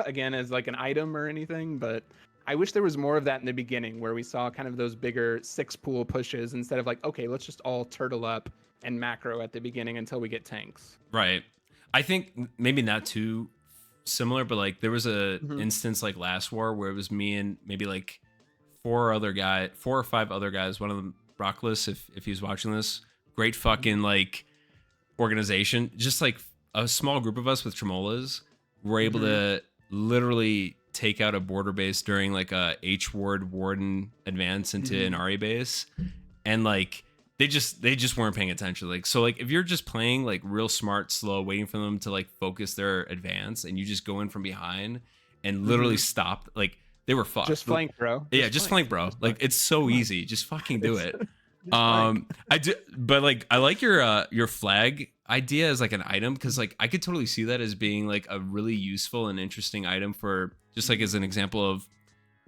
Speaker 2: again, as like an item or anything, but I wish there was more of that in the beginning where we saw kind of those bigger 6 pool pushes instead of like, okay, let's just all turtle up and macro at the beginning until we get tanks.
Speaker 1: Right. I think maybe not too similar, but like there was a
Speaker 2: Mhm.
Speaker 1: instance like last war where it was me and maybe like 4 or 5 other guys. One of them, Brockless, if he's watching this, great fucking like organization. Just like a small group of us with tremolas were able to literally take out a border base during like a H ward warden advance into an RE base, and like they just weren't paying attention. Like, so like if you're just playing like real smart, slow, waiting for them to like focus their advance, and you just go in from behind and literally stop, like they were fucked.
Speaker 2: Just flank, bro.
Speaker 1: Yeah, just flank, bro. Like it's so easy. Just fucking do it. I do, but like I like your flag idea as like an item, because like I could totally see that as being like a really useful and interesting item for just like as an example of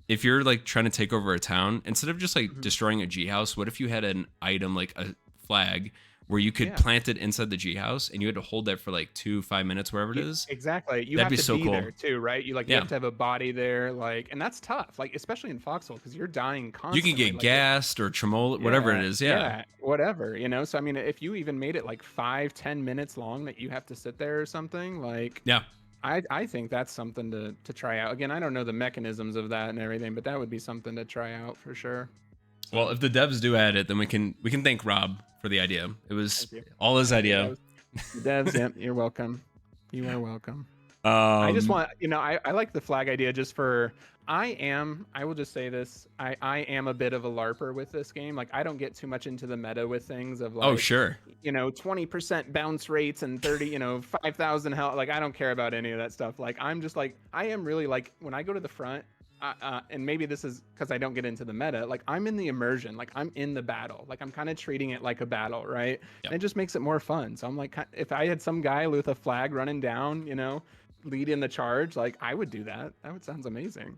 Speaker 1: if you're like trying to take over a town, instead of just like destroying a G house, what if you had an item like a flag where you could plant it inside the G house and you had to hold that for like 5 minutes, wherever it is.
Speaker 2: Exactly. You
Speaker 1: That'd
Speaker 2: have
Speaker 1: be
Speaker 2: to
Speaker 1: so
Speaker 2: be
Speaker 1: cool.
Speaker 2: there too, right? You have to have a body there, like, and that's tough, like especially in Foxhole because you're dying constantly.
Speaker 1: You can get
Speaker 2: like,
Speaker 1: gassed or tremolo, whatever it is. Yeah.
Speaker 2: Whatever, you know. So I mean, if you even made it like 5-10 minutes long that you have to sit there or something, like,
Speaker 1: Yeah.
Speaker 2: I think that's something to try out. Again, I don't know the mechanisms of that and everything, but that would be something to try out for sure.
Speaker 1: Well, if the devs do add it, then we can thank Rob for the idea. It was all his idea.
Speaker 2: Devs, yeah, you're welcome. You are welcome. I just want, I like the flag idea just for, I will just say this, I am a bit of a LARPer with this game. Like, I don't get too much into the meta with things of like,
Speaker 1: oh, sure.
Speaker 2: 20% bounce rates and 30, 5,000 health. Like, I don't care about any of that stuff. Like, I'm just like, I am really like, when I go to the front, and maybe this is because I don't get into the meta, like I'm in the immersion, like I'm in the battle, like I'm kind of treating it like a battle, right? Yep. And it just makes it more fun. So I'm like, if I had some guy with a flag running down, leading the charge, like I would do that. That would sounds amazing.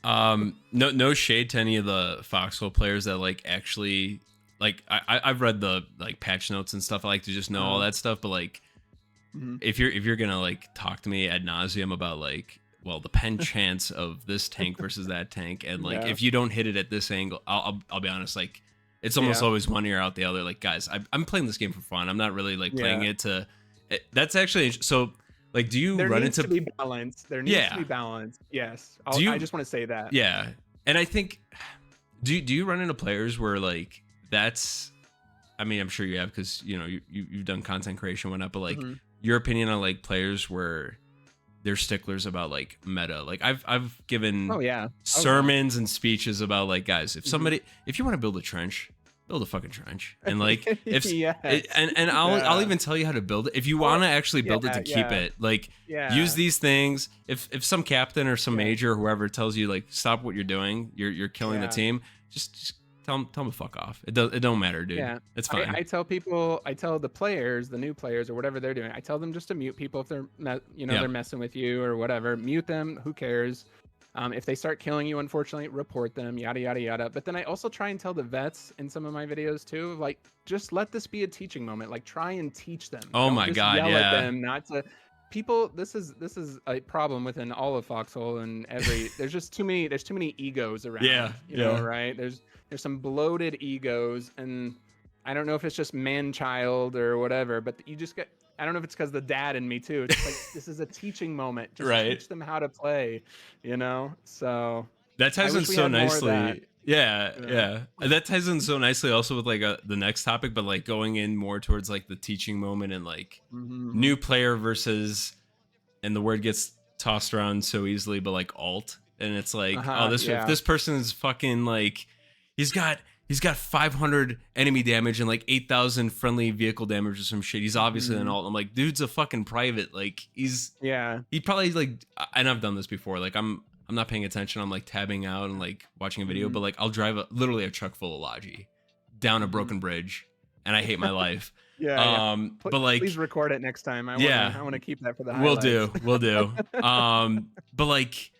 Speaker 1: No shade to any of the Foxhole players that like actually like I've read the like patch notes and stuff. I like to just know all that stuff, but like if you're gonna like talk to me ad nauseum about like, well, the pen chance of this tank versus that tank, and like if you don't hit it at this angle, I'll be honest, like it's almost always one ear out the other. Like, guys, I'm playing this game for fun. I'm not really like playing it to. That's actually so. Like, do you run into?
Speaker 2: There needs to be balance. There needs to be balance. Yes, I just want to say that.
Speaker 1: Yeah, and I think, do you run into players where like that's? I mean, I'm sure you have because you've done content creation, whatnot. But like your opinion on like players where they're sticklers about like meta. Like I've given sermons and speeches about like, guys, if somebody if you want to build a trench, build a fucking trench. And like if and I'll even tell you how to build it. If you want to actually build it to keep it, like use these things. If some captain or some major or whoever tells you like stop what you're doing, you're killing the team, just tell them to fuck off. It don't matter, dude. Yeah, it's fine.
Speaker 2: I tell the players, the new players or whatever they're doing, I tell them just to mute people if they're they're messing with you or whatever. Mute them. Who cares? If they start killing you, unfortunately, report them. Yada yada yada. But then I also try and tell the vets in some of my videos too, like just let this be a teaching moment. Like try and teach them.
Speaker 1: Oh my god,
Speaker 2: yell at them, not to. People, this is a problem within all of Foxhole and there's just too many egos around. You know, right? There's some bloated egos, and I don't know if it's just man-child or whatever, but you just get, I don't know if it's because the dad in me too. It's like, this is a teaching moment. Just teach them how to play, So
Speaker 1: that ties in so nicely. Yeah. That ties in so nicely also with like the next topic, but like going in more towards like the teaching moment and like new player versus, and the word gets tossed around so easily, but like alt. and it's like, oh, if
Speaker 2: Yeah.
Speaker 1: this person is fucking like, he's got 500 enemy damage and like 8,000 friendly vehicle damage or some shit. He's obviously an alt. I'm like, dude's a fucking private. Like he probably like, and I've done this before. Like I'm not paying attention. I'm like tabbing out and like watching a video, but like I'll drive literally a truck full of Logi down a broken bridge, and I hate my life. But like,
Speaker 2: please record it next time. I want to keep that for the
Speaker 1: highlights. We'll do. But like,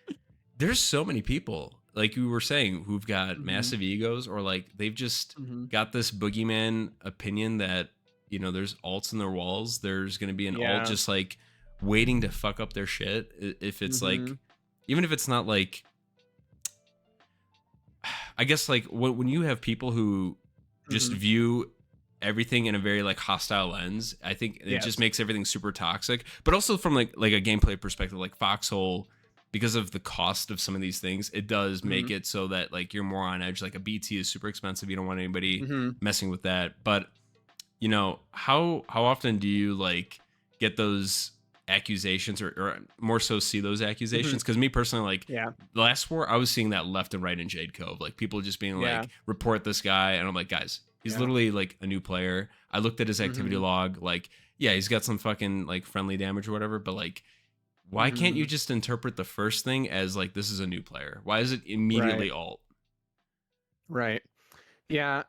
Speaker 1: there's so many people, like you were saying, who've got massive egos, or like they've just got this boogeyman opinion that, you know, there's alts in their walls. There's going to be an alt just like waiting to fuck up their shit. If it's like, even if it's not like, I guess like when you have people who just view everything in a very like hostile lens, I think it just makes everything super toxic. But also from like a gameplay perspective, like Foxhole, because of the cost of some of these things, it does make it so that like you're more on edge. Like a BT is super expensive. You don't want anybody messing with that. But you know, how often do you like get those accusations, or more so see those accusations? Because me personally, like the last war, I was seeing that left and right in Jade Cove, like people just being like, report this guy, and I'm like, guys, he's literally like a new player. I looked at his activity log, like, yeah, he's got some fucking like friendly damage or whatever, but like, why can't you just interpret the first thing as like, this is a new player? Why is it immediately alt?
Speaker 2: Right. Yeah.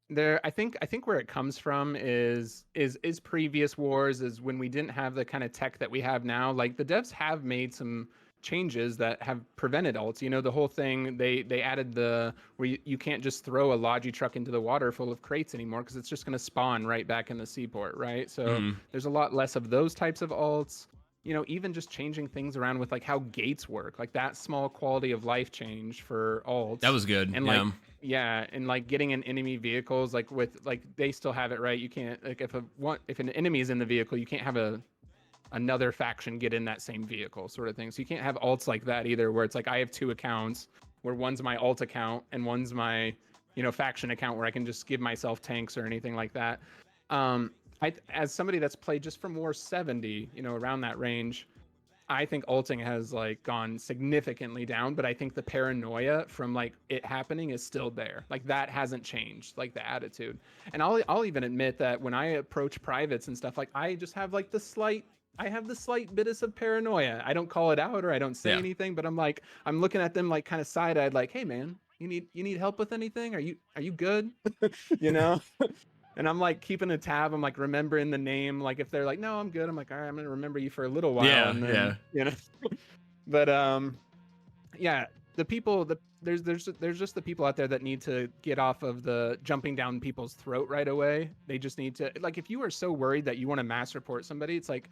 Speaker 2: I think where it comes from is previous wars, is when we didn't have the kind of tech that we have now. Like the devs have made some changes that have prevented alts. You know, the whole thing, they added where you can't just throw a Logi truck into the water full of crates anymore, because it's just going to spawn right back in the seaport, right? So there's a lot less of those types of alts. You know, even just changing things around with like how gates work, like that small quality of life change for alts.
Speaker 1: That was good.
Speaker 2: And like, and like getting in enemy vehicles, like with like, they still have it, right? You can't, like if an enemy is in the vehicle, you can't have another faction get in that same vehicle, sort of thing. So you can't have alts like that either, where it's like I have two accounts, where one's my alt account and one's my, you know, faction account, where I can just give myself tanks or anything like that. As somebody that's played just from War 70, you know, around that range, I think alting has like gone significantly down, but I think the paranoia from like it happening is still there. Like that hasn't changed, like the attitude. And I'll even admit that when I approach privates and stuff, like I just have like the slight bit of paranoia. I don't call it out or I don't say anything, but I'm looking at them like kind of side-eyed, like, hey man, you need help with anything? Are you good? You know? And I'm like keeping a tab. I'm like remembering the name. Like if they're like, no, I'm good. I'm like, all right, I'm gonna remember you for a little while.
Speaker 1: Yeah,
Speaker 2: and then, you know. But the people, there's just the people out there that need to get off of the jumping down people's throat right away. They just need to, like, if you are so worried that you want to mass report somebody, it's like,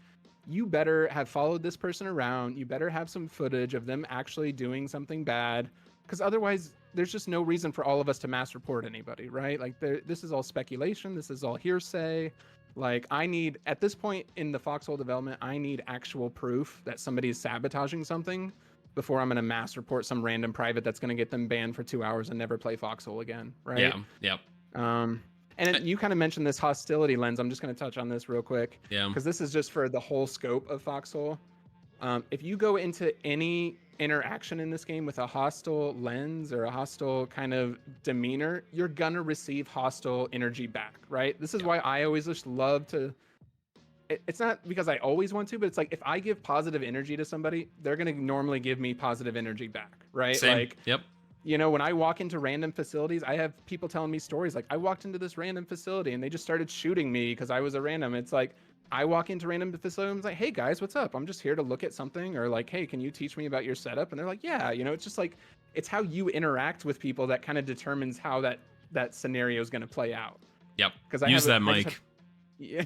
Speaker 2: you better have followed this person around. You better have some footage of them actually doing something bad, because otherwise there's just no reason for all of us to mass report anybody, right? Like this is all speculation. This is all hearsay. Like at this point in the Foxhole development, I need actual proof that somebody is sabotaging something before I'm going to mass report some random private that's going to get them banned for 2 hours and never play Foxhole again, right?
Speaker 1: Yeah.
Speaker 2: And you kind of mentioned this hostility lens. I'm just going to touch on this real quick.
Speaker 1: Yeah.
Speaker 2: Because this is just for the whole scope of Foxhole. If you go into any interaction in this game with a hostile lens or a hostile kind of demeanor, you're going to receive hostile energy back, right? This is why I always just love to... It's not because I always want to, but it's like if I give positive energy to somebody, they're going to normally give me positive energy back, right?
Speaker 1: Same.
Speaker 2: Like,
Speaker 1: yep.
Speaker 2: You know, when I walk into random facilities, I have people telling me stories like, I walked into this random facility and they just started shooting me because I was a random. It's like, I walk into random facilities, like, hey guys, what's up? I'm just here to look at something, or like, hey, can you teach me about your setup? And they're like, yeah, you know, it's just like, it's how you interact with people that kind of determines how that scenario is going to play out.
Speaker 1: Yep. Because use that mic.
Speaker 2: Yeah.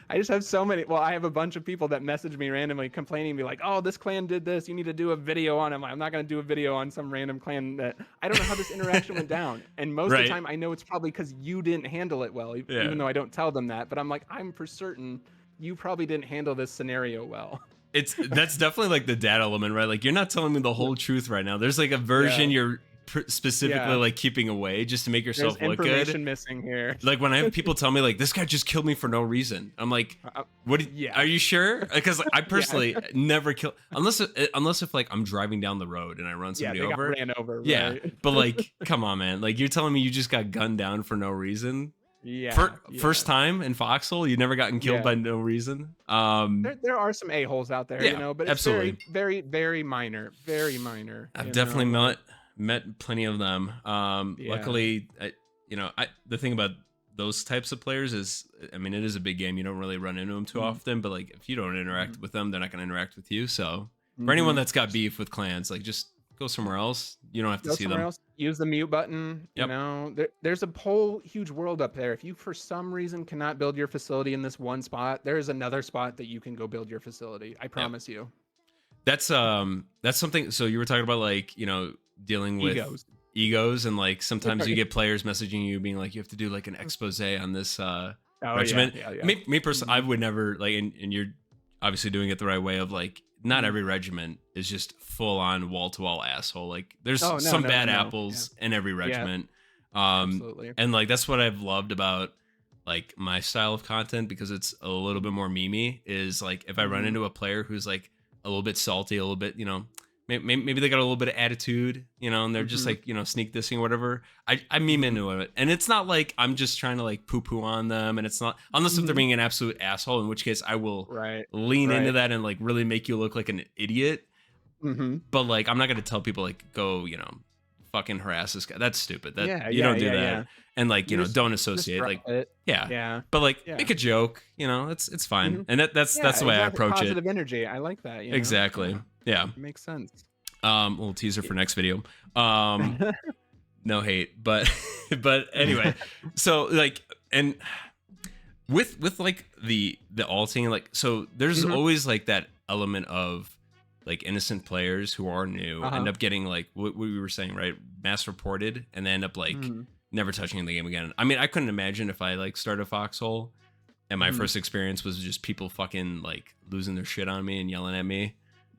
Speaker 2: I just have so many. Well, I have a bunch of people that message me randomly complaining, be like, oh, this clan did this, you need to do a video on him. I'm not going to do a video on some random clan that I don't know how this interaction went down. And most of the time I know it's probably because you didn't handle it well, even though I don't tell them that. But I'm like, I'm for certain you probably didn't handle this scenario well.
Speaker 1: That's definitely like the dad element, right? Like, you're not telling me the whole truth right now. There's like a version you're specifically like keeping away just to make yourself
Speaker 2: There's
Speaker 1: look
Speaker 2: information
Speaker 1: good.
Speaker 2: missing here.
Speaker 1: Like when I have people tell me like this guy just killed me for no reason, I'm like, what? Are you sure? Because I personally never kill unless if like I'm driving down the road and I run somebody over.
Speaker 2: Ran over.
Speaker 1: Yeah,
Speaker 2: right?
Speaker 1: but like, come on, man. Like you're telling me you just got gunned down for no reason.
Speaker 2: Yeah.
Speaker 1: First time in Foxhole, you never gotten killed by no reason.
Speaker 2: There are some a-holes out there, but it's
Speaker 1: absolutely.
Speaker 2: very, very, very minor. Very minor.
Speaker 1: I've definitely met plenty of them. Luckily, the thing about those types of players is, I mean, it is a big game. You don't really run into them too often, but like if you don't interact with them, they're not going to interact with you. So for anyone that's got beef with clans, like just go somewhere else. You don't have to see them.
Speaker 2: Else. Use the mute button. There's a whole huge world up there. If you for some reason cannot build your facility in this one spot, there's another spot that you can go build your facility. I promise you.
Speaker 1: That's something. So you were talking about like, dealing with egos and like sometimes you get players messaging you being like, you have to do like an expose on this regiment. Me personally, I would never like, and you're obviously doing it the right way of like, not every regiment is just full on wall to wall asshole. Like there's some bad apples in every regiment.
Speaker 2: Absolutely.
Speaker 1: And like, that's what I've loved about like my style of content, because it's a little bit more memey, is like, if I run into a player who's like a little bit salty, a little bit, maybe they got a little bit of attitude, and they're just like, sneak dissing or whatever. I meme into it. And it's not like I'm just trying to like poo poo on them. And it's not, unless if they're being an absolute asshole, in which case I will lean into that and like really make you look like an idiot. But like, I'm not going to tell people like, go, fucking harass this guy. That's stupid. You don't do that. Yeah. And like, don't associate like, but like make a joke, it's fine. And that's the way I approach it.
Speaker 2: Positive energy. I like that.
Speaker 1: Exactly. Yeah.
Speaker 2: It makes sense.
Speaker 1: Little teaser for next video. No hate, but anyway, so like, and with like the alting, like, so there's always like that element of like innocent players who are new end up getting like what we were saying, right? Mass reported and they end up like never touching the game again. I mean, I couldn't imagine if I like started Foxhole and my first experience was just people fucking like losing their shit on me and yelling at me.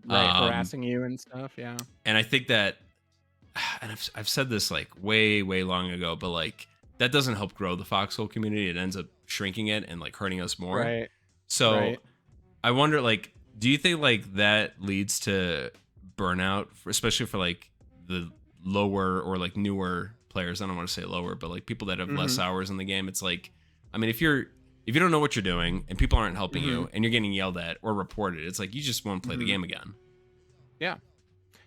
Speaker 2: Harassing you and stuff. Yeah.
Speaker 1: And I think that, and I've said this like way long ago, but like that doesn't help grow the Foxhole community. It ends up shrinking it and like hurting us more.
Speaker 2: Right.
Speaker 1: So I wonder, like, do you think like that leads to burnout, especially for like the lower or like newer players? I don't want to say lower, but like people that have less hours in the game. It's like, I mean, if you don't know what you're doing and people aren't helping you and you're getting yelled at or reported, it's like you just won't play the game again.
Speaker 2: Yeah.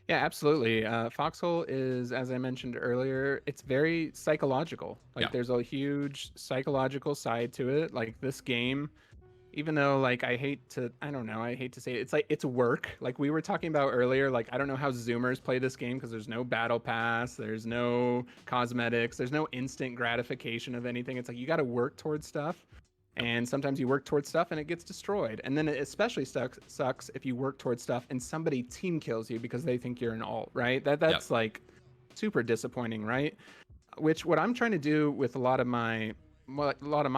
Speaker 2: Yeah, absolutely. Foxhole is, as I mentioned earlier, it's very psychological. Like there's a huge psychological side to it. Like this game, even though like I hate to say it, it's like it's work. Like we were talking about earlier, like I don't know how Zoomers play this game because there's no battle pass, there's no cosmetics, there's no instant gratification of anything. It's like you got to work towards stuff. And sometimes you work towards stuff and it gets destroyed. And then it especially sucks if you work towards stuff and somebody team kills you because they think you're an alt, right? That's like super disappointing, right? Which what I'm trying to do with a lot of my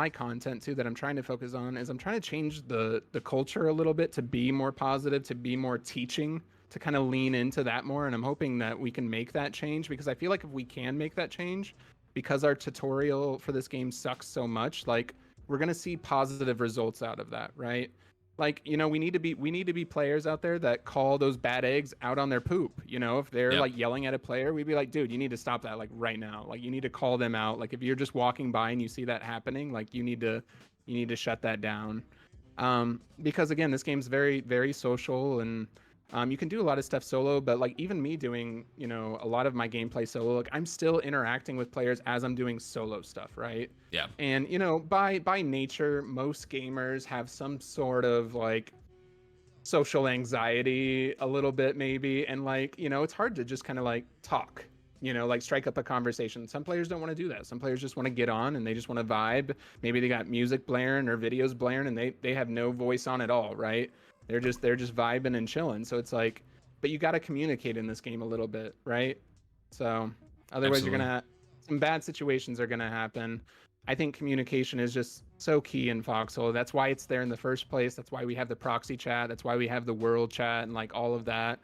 Speaker 2: content too that I'm trying to focus on is I'm trying to change the culture a little bit to be more positive, to be more teaching, to kind of lean into that more. And I'm hoping that we can make that change, because I feel like if we can make that change, because our tutorial for this game sucks so much, like we're going to see positive results out of that, right? Like, we need to be players out there that call those bad eggs out on their poop. If they're like yelling at a player, we'd be like, dude, you need to stop that like right now. Like you need to call them out. Like if you're just walking by and you see that happening, like you need to shut that down. Because again, this game's very, very social, and you can do a lot of stuff solo, but like even me doing, a lot of my gameplay solo, like I'm still interacting with players as I'm doing solo stuff, right?
Speaker 1: Yeah.
Speaker 2: And by nature, most gamers have some sort of like social anxiety a little bit maybe, and like, it's hard to just kind of like talk, like strike up a conversation. Some players don't want to do that. Some players just want to get on and they just want to vibe. Maybe they got music blaring or videos blaring and they have no voice on at all, right? They're just vibing and chilling. So it's like, but you got to communicate in this game a little bit, right? So otherwise some bad situations are going to happen. I think communication is just so key in Foxhole. That's why it's there in the first place. That's why we have the proxy chat. That's why we have the world chat and like all of that.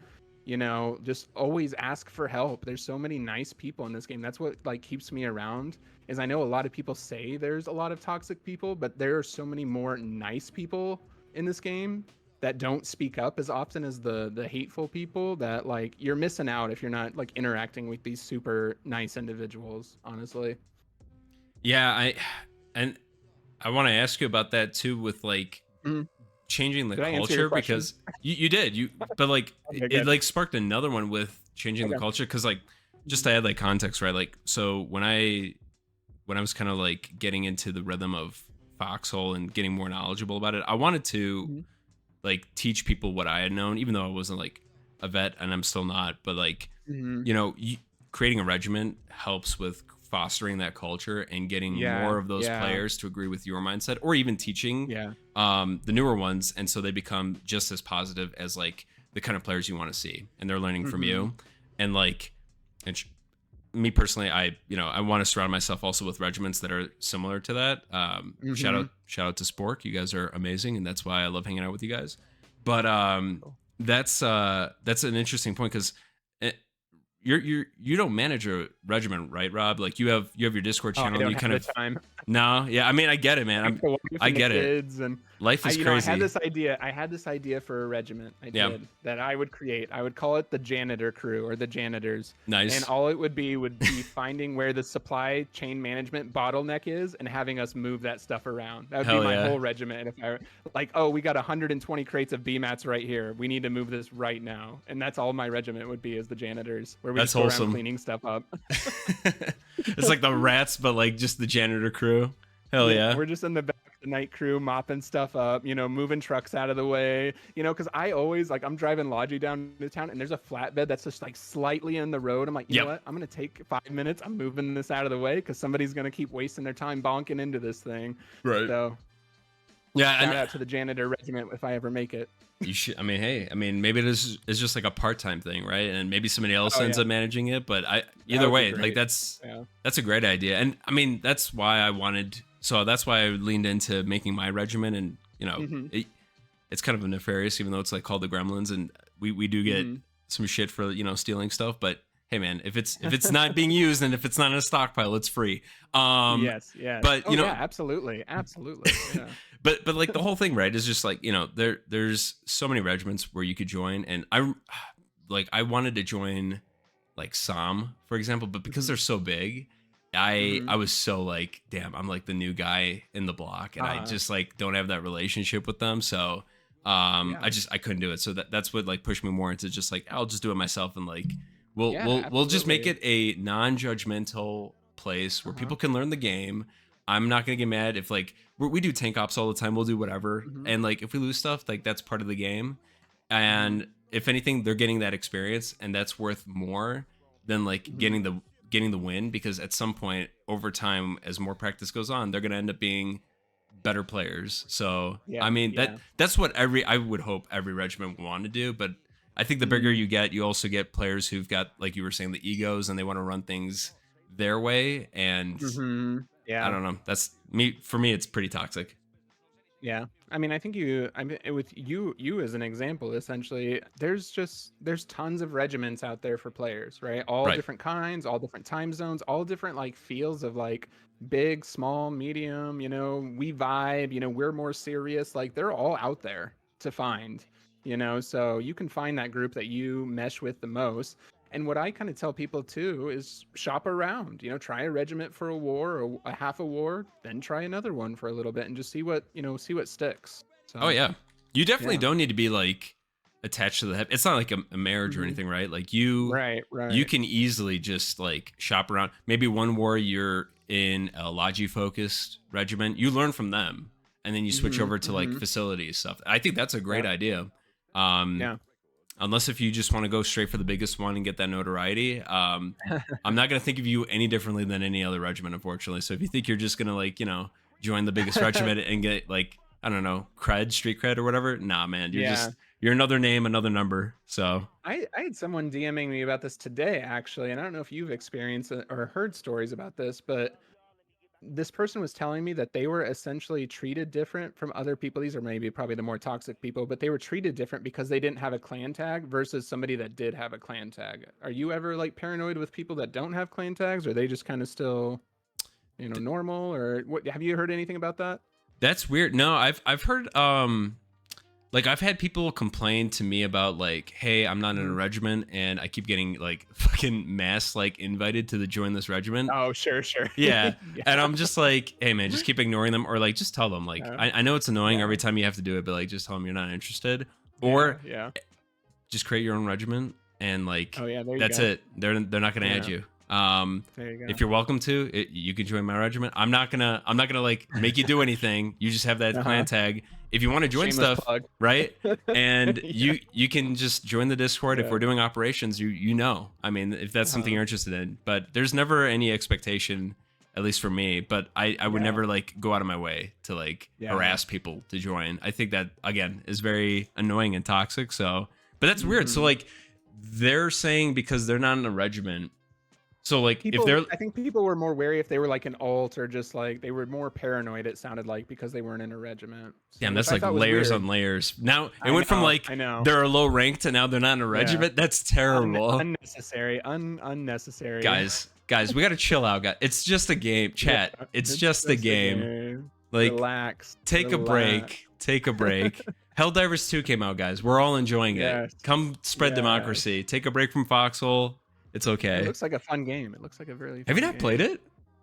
Speaker 2: just always ask for help. There's so many nice people in this game. That's what like keeps me around. Is I know a lot of people say there's a lot of toxic people, but there are so many more nice people in this game that don't speak up as often as the hateful people, that like you're missing out if you're not like interacting with these super nice individuals, honestly.
Speaker 1: Yeah, and I want to ask you about that too, with like
Speaker 2: Mhm.
Speaker 1: changing the
Speaker 2: Did I answer your
Speaker 1: culture,
Speaker 2: question?
Speaker 1: because you did, but like
Speaker 2: Okay,
Speaker 1: it
Speaker 2: good.
Speaker 1: like sparked another one with changing the
Speaker 2: Okay.
Speaker 1: culture, because like just
Speaker 2: Mhm.
Speaker 1: to add like context, right? Like, so when I was kind of like getting into the rhythm of Foxhole and getting more knowledgeable about it, I wanted to
Speaker 2: Mhm.
Speaker 1: like teach people what I had known, even though I wasn't like a vet, and I'm still not. But like,
Speaker 2: Mhm.
Speaker 1: creating a regiment helps with fostering that culture and getting more
Speaker 2: Yeah,
Speaker 1: of those
Speaker 2: yeah,
Speaker 1: players to agree with your mindset, or even teaching
Speaker 2: yeah.
Speaker 1: the newer ones, and so they become just as positive as like the kind of players you want to see, and they're learning from
Speaker 2: Mhm.
Speaker 1: you. And like, and me personally, I want to surround myself also with regiments that are similar to that.
Speaker 2: Mhm.
Speaker 1: Shout out to Spork. You guys are amazing, and that's why I love hanging out with you guys. But
Speaker 2: Cool.
Speaker 1: that's an interesting point, because you don't manage a regiment, right, Rob? Like you have your Discord
Speaker 2: Oh, I
Speaker 1: channel, and
Speaker 2: don't
Speaker 1: you
Speaker 2: have
Speaker 1: kind
Speaker 2: the
Speaker 1: of.
Speaker 2: time.
Speaker 1: No, yeah, I mean, I get it, man.
Speaker 2: Like the wife
Speaker 1: I
Speaker 2: and the
Speaker 1: get it.
Speaker 2: kids, and
Speaker 1: Life is
Speaker 2: I had
Speaker 1: crazy.
Speaker 2: this idea. I had this idea for a regiment. I
Speaker 1: Yeah,
Speaker 2: did that I would create. I would call it the janitor crew or the janitors, and
Speaker 1: nice.
Speaker 2: all it would be finding where the supply chain management bottleneck is and having us move that stuff around. That would be
Speaker 1: Hell
Speaker 2: my
Speaker 1: yeah,
Speaker 2: whole regiment. If I like, oh, we got 120 crates of BMATs right here. We need to move this right now, and that's all my regiment would be, is the janitors, where we
Speaker 1: that's
Speaker 2: just go around
Speaker 1: wholesome.
Speaker 2: cleaning stuff up.
Speaker 1: It's like the rats, but like just the janitor crew. Hell
Speaker 2: Yep,
Speaker 1: yeah.
Speaker 2: we're just in the back of the night crew mopping stuff up, moving trucks out of the way, because I always like I'm driving Logi down to town and there's a flatbed that's just like slightly in the road. I'm like, you know
Speaker 1: Yep.
Speaker 2: what? I'm gonna take 5 minutes. I'm moving this out of the way because somebody's gonna keep wasting their time bonking into this thing.
Speaker 1: Right.
Speaker 2: So
Speaker 1: Yeah,
Speaker 2: shout
Speaker 1: and
Speaker 2: out to the janitor regiment if I ever make it.
Speaker 1: you should. I mean, hey, I mean, maybe this is just like a part-time thing, right? And maybe somebody else
Speaker 2: Oh
Speaker 1: ends
Speaker 2: yeah,
Speaker 1: up managing it. But
Speaker 2: that
Speaker 1: either
Speaker 2: would be
Speaker 1: way, like
Speaker 2: great.
Speaker 1: that's
Speaker 2: Yeah.
Speaker 1: that's a great idea. And I mean, that's why I wanted. So that's why I leaned into making my regiment, and
Speaker 2: Mm-hmm.
Speaker 1: it's kind of a nefarious, even though it's like called the Gremlins, and we do get
Speaker 2: Mm-hmm.
Speaker 1: some shit for stealing stuff. But hey, man, if it's not being used, and if it's not in a stockpile, it's free. Um,
Speaker 2: Yes, yes.
Speaker 1: but
Speaker 2: Oh yeah, absolutely. Absolutely. Yeah.
Speaker 1: but like the whole thing, right, is just like there's so many regiments where you could join, and I wanted to join like Sam, for example, but because
Speaker 2: Mm-hmm.
Speaker 1: they're so big, I
Speaker 2: Mm-hmm.
Speaker 1: I was so like, damn, I'm like the new guy in the block, and I
Speaker 2: Uh-huh.
Speaker 1: just like don't have that relationship with them. So
Speaker 2: Yeah.
Speaker 1: I couldn't do it. So that's what like pushed me more into just like, I'll just do it myself, and like we'll
Speaker 2: Yeah,
Speaker 1: we'll we'll just make
Speaker 2: absolutely.
Speaker 1: it a non-judgmental place where
Speaker 2: Uh-huh.
Speaker 1: people can learn the game. I'm not gonna get mad if like we do tank ops all the time. We'll do whatever,
Speaker 2: Mm-hmm.
Speaker 1: and like if we lose stuff, like that's part of the game.
Speaker 2: Mm-hmm.
Speaker 1: And if anything, they're getting that experience, and that's worth more than like
Speaker 2: Mm-hmm.
Speaker 1: getting the win, because at some point over time, as more practice goes on, they're going to end up being better players. So I
Speaker 2: Yeah,
Speaker 1: mean,
Speaker 2: yeah.
Speaker 1: that's what I would hope every regiment would want to do. But I think the bigger
Speaker 2: Mhm,
Speaker 1: you get, you also get players who've got, like you were saying, the egos, and they want to run things their way. And
Speaker 2: mhm.
Speaker 1: I
Speaker 2: Yeah,
Speaker 1: don't know, that's me. For me, it's pretty toxic.
Speaker 2: yeah. I mean, I mean, with you as an example, essentially, there's tons of regiments out there for players, right? All
Speaker 1: Right.
Speaker 2: different kinds, all different time zones, all different like fields of like big, small, medium. We vibe. We're more serious. Like they're all out there to find. So you can find that group that you mesh with the most. And what I kind of tell people too is shop around, try a regiment for a war or a half a war, then try another one for a little bit and just see what sticks.
Speaker 1: Oh
Speaker 2: So,
Speaker 1: yeah, you definitely
Speaker 2: yeah.
Speaker 1: don't need to be like attached to the hip. It's not like a marriage or
Speaker 2: Hmm.
Speaker 1: anything, right? Like you
Speaker 2: Right.
Speaker 1: can easily just like shop around. Maybe one war you're in a Logi focused regiment, you learn from them, and then you switch over to like
Speaker 2: Hmm.
Speaker 1: facilities stuff. I think that's a great
Speaker 2: Yep.
Speaker 1: idea. Um,
Speaker 2: Yeah.
Speaker 1: unless if you just want to go straight for the biggest one and get that notoriety. I'm not gonna think of you any differently than any other regiment, unfortunately. So if you think you're just gonna like join the biggest regiment and get like, I don't know, street cred or whatever, nah, man,
Speaker 2: Yeah.
Speaker 1: you're another name, another number. So
Speaker 2: I had someone DMing me about this today, actually, and I don't know if you've experienced it or heard stories about this, but this person was telling me that they were essentially treated different from other people. These are maybe probably the more toxic people, but they were treated different because they didn't have a clan tag versus somebody that did have a clan tag. Are you ever like paranoid with people that don't have clan tags? Or are they just kind of still, normal? Or what? Have you heard anything about that?
Speaker 1: That's weird. No, I've heard like I've had people complain to me about like, hey, I'm not in a regiment and I keep getting like fucking mass like invited to the join this regiment.
Speaker 2: Oh, sure.
Speaker 1: Yeah.
Speaker 2: Yeah.
Speaker 1: And I'm just like, hey man, just keep ignoring them, or like just tell them like I know it's annoying every time you have to do it, but like just tell them you're not interested. Or
Speaker 2: yeah.
Speaker 1: just create your own regiment and like
Speaker 2: Oh yeah, there you
Speaker 1: that's
Speaker 2: go.
Speaker 1: it. They're not gonna add you.
Speaker 2: There you go.
Speaker 1: If you're welcome to it, you can join my regiment. I'm not gonna like make you do anything. You just have that clan tag. If you want to join
Speaker 2: Shameless
Speaker 1: stuff,
Speaker 2: plug.
Speaker 1: right? And
Speaker 2: Yeah.
Speaker 1: you can just join the Discord. If we're doing operations, you know. I mean, if that's something you're interested in. But there's never any expectation, at least for me. But I would never like go out of my way to like harass people to join. I think that again is very annoying and toxic. So, but that's weird. So like they're saying because they're not in a regiment. So like
Speaker 2: People,
Speaker 1: if they're,
Speaker 2: I think people were more wary if they were like an alt or just like they were more paranoid. It sounded like because they weren't in a regiment. So,
Speaker 1: damn, that's like layers on layers. Now it went from like they're a low rank to now they're not in a regiment. That's terrible.
Speaker 2: Unnecessary. Unnecessary.
Speaker 1: Guys, we gotta chill out, guys. It's just a game, chat. It's just a game. Like,
Speaker 2: relax.
Speaker 1: Take a break. Take a break. Helldivers 2 came out, guys. We're all enjoying it. Come spread democracy. Take a break from Foxhole. It's okay.
Speaker 2: It looks like a fun game. It looks like a really fun
Speaker 1: Have you not
Speaker 2: game.
Speaker 1: played it?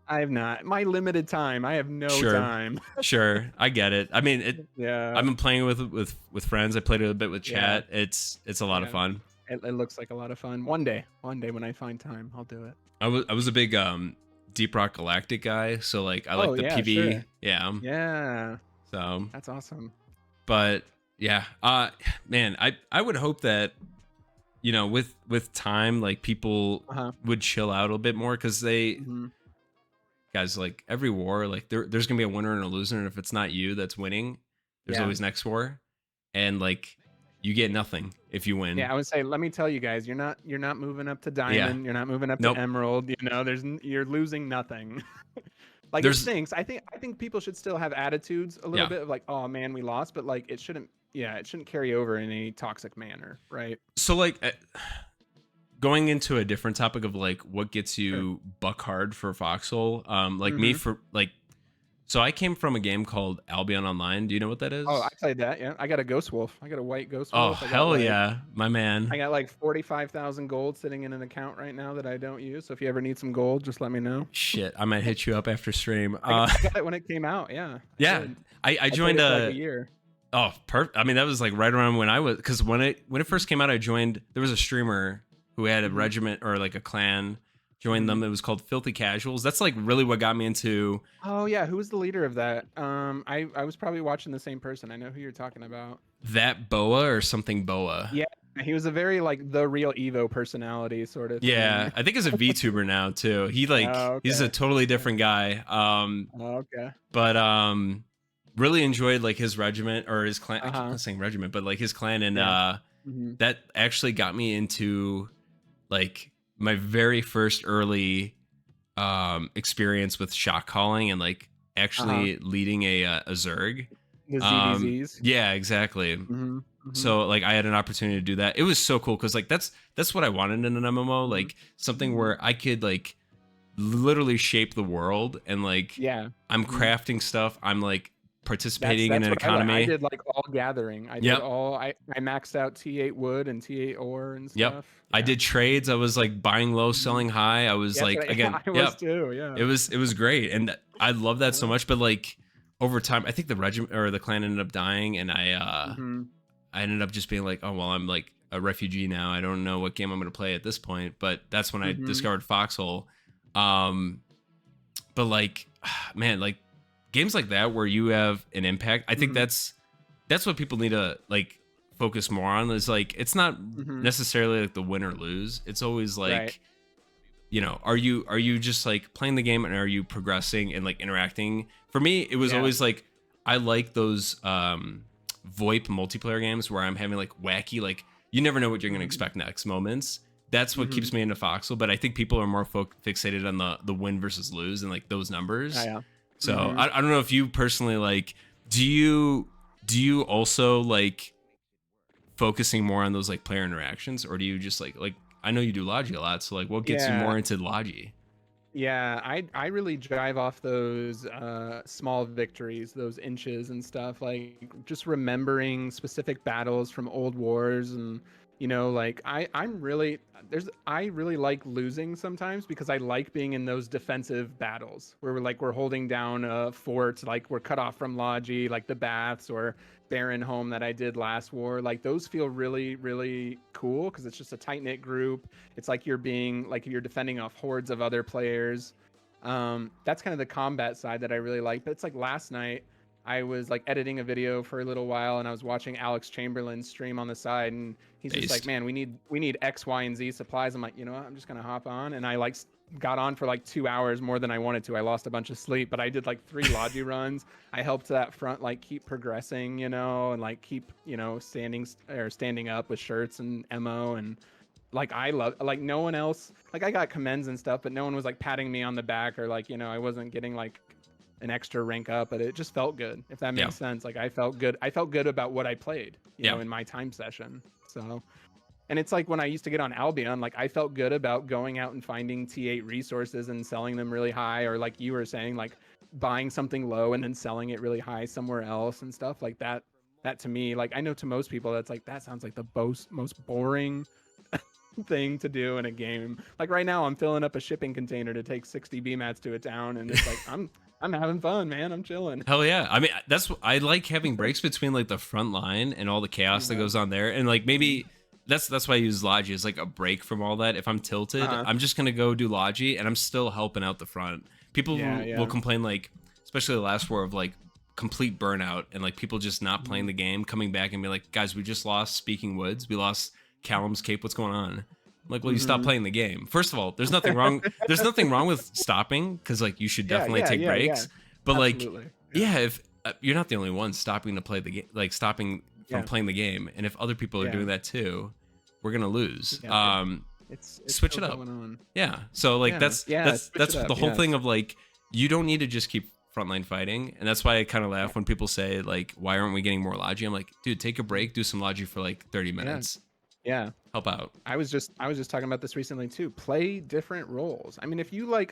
Speaker 2: I have not. My limited time. I have no time.
Speaker 1: Sure, I get it. I mean, I've been playing with friends. I played it a bit with chat. It's a lot of fun.
Speaker 2: It looks like a lot of fun. One day when I find time, I'll do it.
Speaker 1: I was a big Deep Rock Galactic guy, so like I like the PB.
Speaker 2: Sure.
Speaker 1: Yeah. So
Speaker 2: that's awesome.
Speaker 1: But yeah, man, I would hope that with time, like people would chill out a little bit more because they guys, like every war, like there's gonna be a winner and a loser, and if it's not you that's winning, there's always next war, and like you get nothing if you win.
Speaker 2: Yeah, I would say, let me tell you guys, you're not moving up to diamond, you're not moving up to emerald. You're losing nothing. Like it stinks. I think people should still have attitudes a little bit of like, oh man, we lost, but like it shouldn't carry over in a toxic manner, right?
Speaker 1: So like going into a different topic of like what gets you buck hard for Foxhole, like me for like, so I came from a game called Albion Online. Do you know what that is?
Speaker 2: Oh, I played that. Yeah, I got a Ghost Wolf. I got a white Ghost
Speaker 1: Wolf.
Speaker 2: Wolf.
Speaker 1: Oh hell yeah, my man.
Speaker 2: I got like 45,000 gold sitting in an account right now that I don't use. So if you ever need some gold, just let me know.
Speaker 1: Shit, I might hit you up after stream.
Speaker 2: I got it when it came out. Yeah.
Speaker 1: I joined
Speaker 2: like a year.
Speaker 1: Oh, perfect. I mean, that was like right around when I was, because when it first came out, I joined. There was a streamer who had a regiment or like a clan. Joined them. It was called Filthy Casuals. That's like really what got me into.
Speaker 2: Oh yeah, who was the leader of that? I was probably watching the same person. I know who you're talking about.
Speaker 1: That Boa or something Boa.
Speaker 2: Yeah, he was a very like the real Evo personality sort of thing.
Speaker 1: Yeah, I think he's a VTuber now too. He like he's a totally different guy. But really enjoyed like his regiment or his clan. I keep on saying regiment, but like his clan, and that actually got me into like my very first early experience with shot calling and like actually leading a Zerg.
Speaker 2: The ZDZs.
Speaker 1: Yeah, exactly. So like I had an opportunity to do that. It was so cool because like that's what I wanted in an MMO, like something where I could like literally shape the world and like I'm crafting stuff. I'm like participating in an economy.
Speaker 2: I did like all gathering. I did all. I maxed out T8 wood and T8 ore and stuff.
Speaker 1: Yeah. I did trades. I was like buying low, selling high. I was like again.
Speaker 2: I was too. Yeah.
Speaker 1: It was great, and I love that so much. But like over time, I think the regiment or the clan ended up dying, and I ended up just being like, oh well, I'm like a refugee now. I don't know what game I'm gonna play at this point. But that's when I discovered Foxhole. But like, man, like games like that where you have an impact, I think that's what people need to like focus more on. Is like it's not necessarily like the win or lose. It's always like are you just like playing the game and are you progressing and like interacting? For me, it was always like I like those VoIP multiplayer games where I'm having like wacky, like you never know what you're gonna expect next moments. that's what keeps me into Foxhole. But I think people are more fixated on the win versus lose and like those numbers.
Speaker 2: Yeah.
Speaker 1: So I don't know if you personally like, do you also like focusing more on those like player interactions, or do you just like I know you do Logi a lot, so like what gets you
Speaker 2: Yeah.
Speaker 1: more into Logi?
Speaker 2: Yeah, I really drive off those small victories, those inches and stuff, like just remembering specific battles from old wars. And like I really like losing sometimes because I like being in those defensive battles where we're holding down a fort, like we're cut off from Logi, like the Baths or Baron Home that I did last war. Like those feel really, really cool because it's just a tight knit group. It's like you're defending off hordes of other players. That's kind of the combat side that I really like. But it's like last night I was like editing a video for a little while and I was watching Alex Chamberlain stream on the side, and he's just like, man, we need X, Y, and Z supplies. I'm like, you know what? I'm just gonna hop on, and I like got on for like 2 hours more than I wanted to. I lost a bunch of sleep, but I did like 3 Logi runs. I helped that front like keep progressing, and like keep standing up with shirts and ammo. And like I love, like no one else, like I got commends and stuff, but no one was like patting me on the back, or like I wasn't getting like an extra rank up, but it just felt good, if that makes sense. Like I felt good about what I played, in my time session. So, and it's like when I used to get on Albion, like I felt good about going out and finding T8 resources and selling them really high, or like you were saying, like buying something low and then selling it really high somewhere else and stuff like that. That to me, like I know to most people that's like, that sounds like the most boring thing to do in a game. Like right now I'm filling up a shipping container to take 60 BMATs to a town, and it's like I'm having fun, man. I'm chilling.
Speaker 1: Hell yeah. I mean, I like having breaks between like the front line and all the chaos that goes on there. And like maybe that's why I use Logi as like a break from all that. If I'm tilted, I'm just gonna go do Logi and I'm still helping out the front. People will complain, like, especially the last war, of like complete burnout and like people just not playing the game, coming back and be like, guys, we just lost Speaking Woods, we lost Callum's Cape, what's going on? I'm like, well, you stop playing the game. First of all, there's nothing wrong. There's nothing wrong with stopping, because like you should definitely take breaks. But
Speaker 2: absolutely.
Speaker 1: like, if you're not the only one stopping to play the game, like stopping from playing the game, and if other people are doing that too, we're gonna lose.
Speaker 2: It's
Speaker 1: switch it up. Yeah. So like that's the whole thing of like, you don't need to just keep frontline fighting, and that's why I kind of laugh when people say like, why aren't we getting more Logi? I'm like, dude, take a break, do some Logi for like 30 minutes.
Speaker 2: Yeah.
Speaker 1: Help out.
Speaker 2: I was just talking about this recently too. Play different roles. I mean, if you're a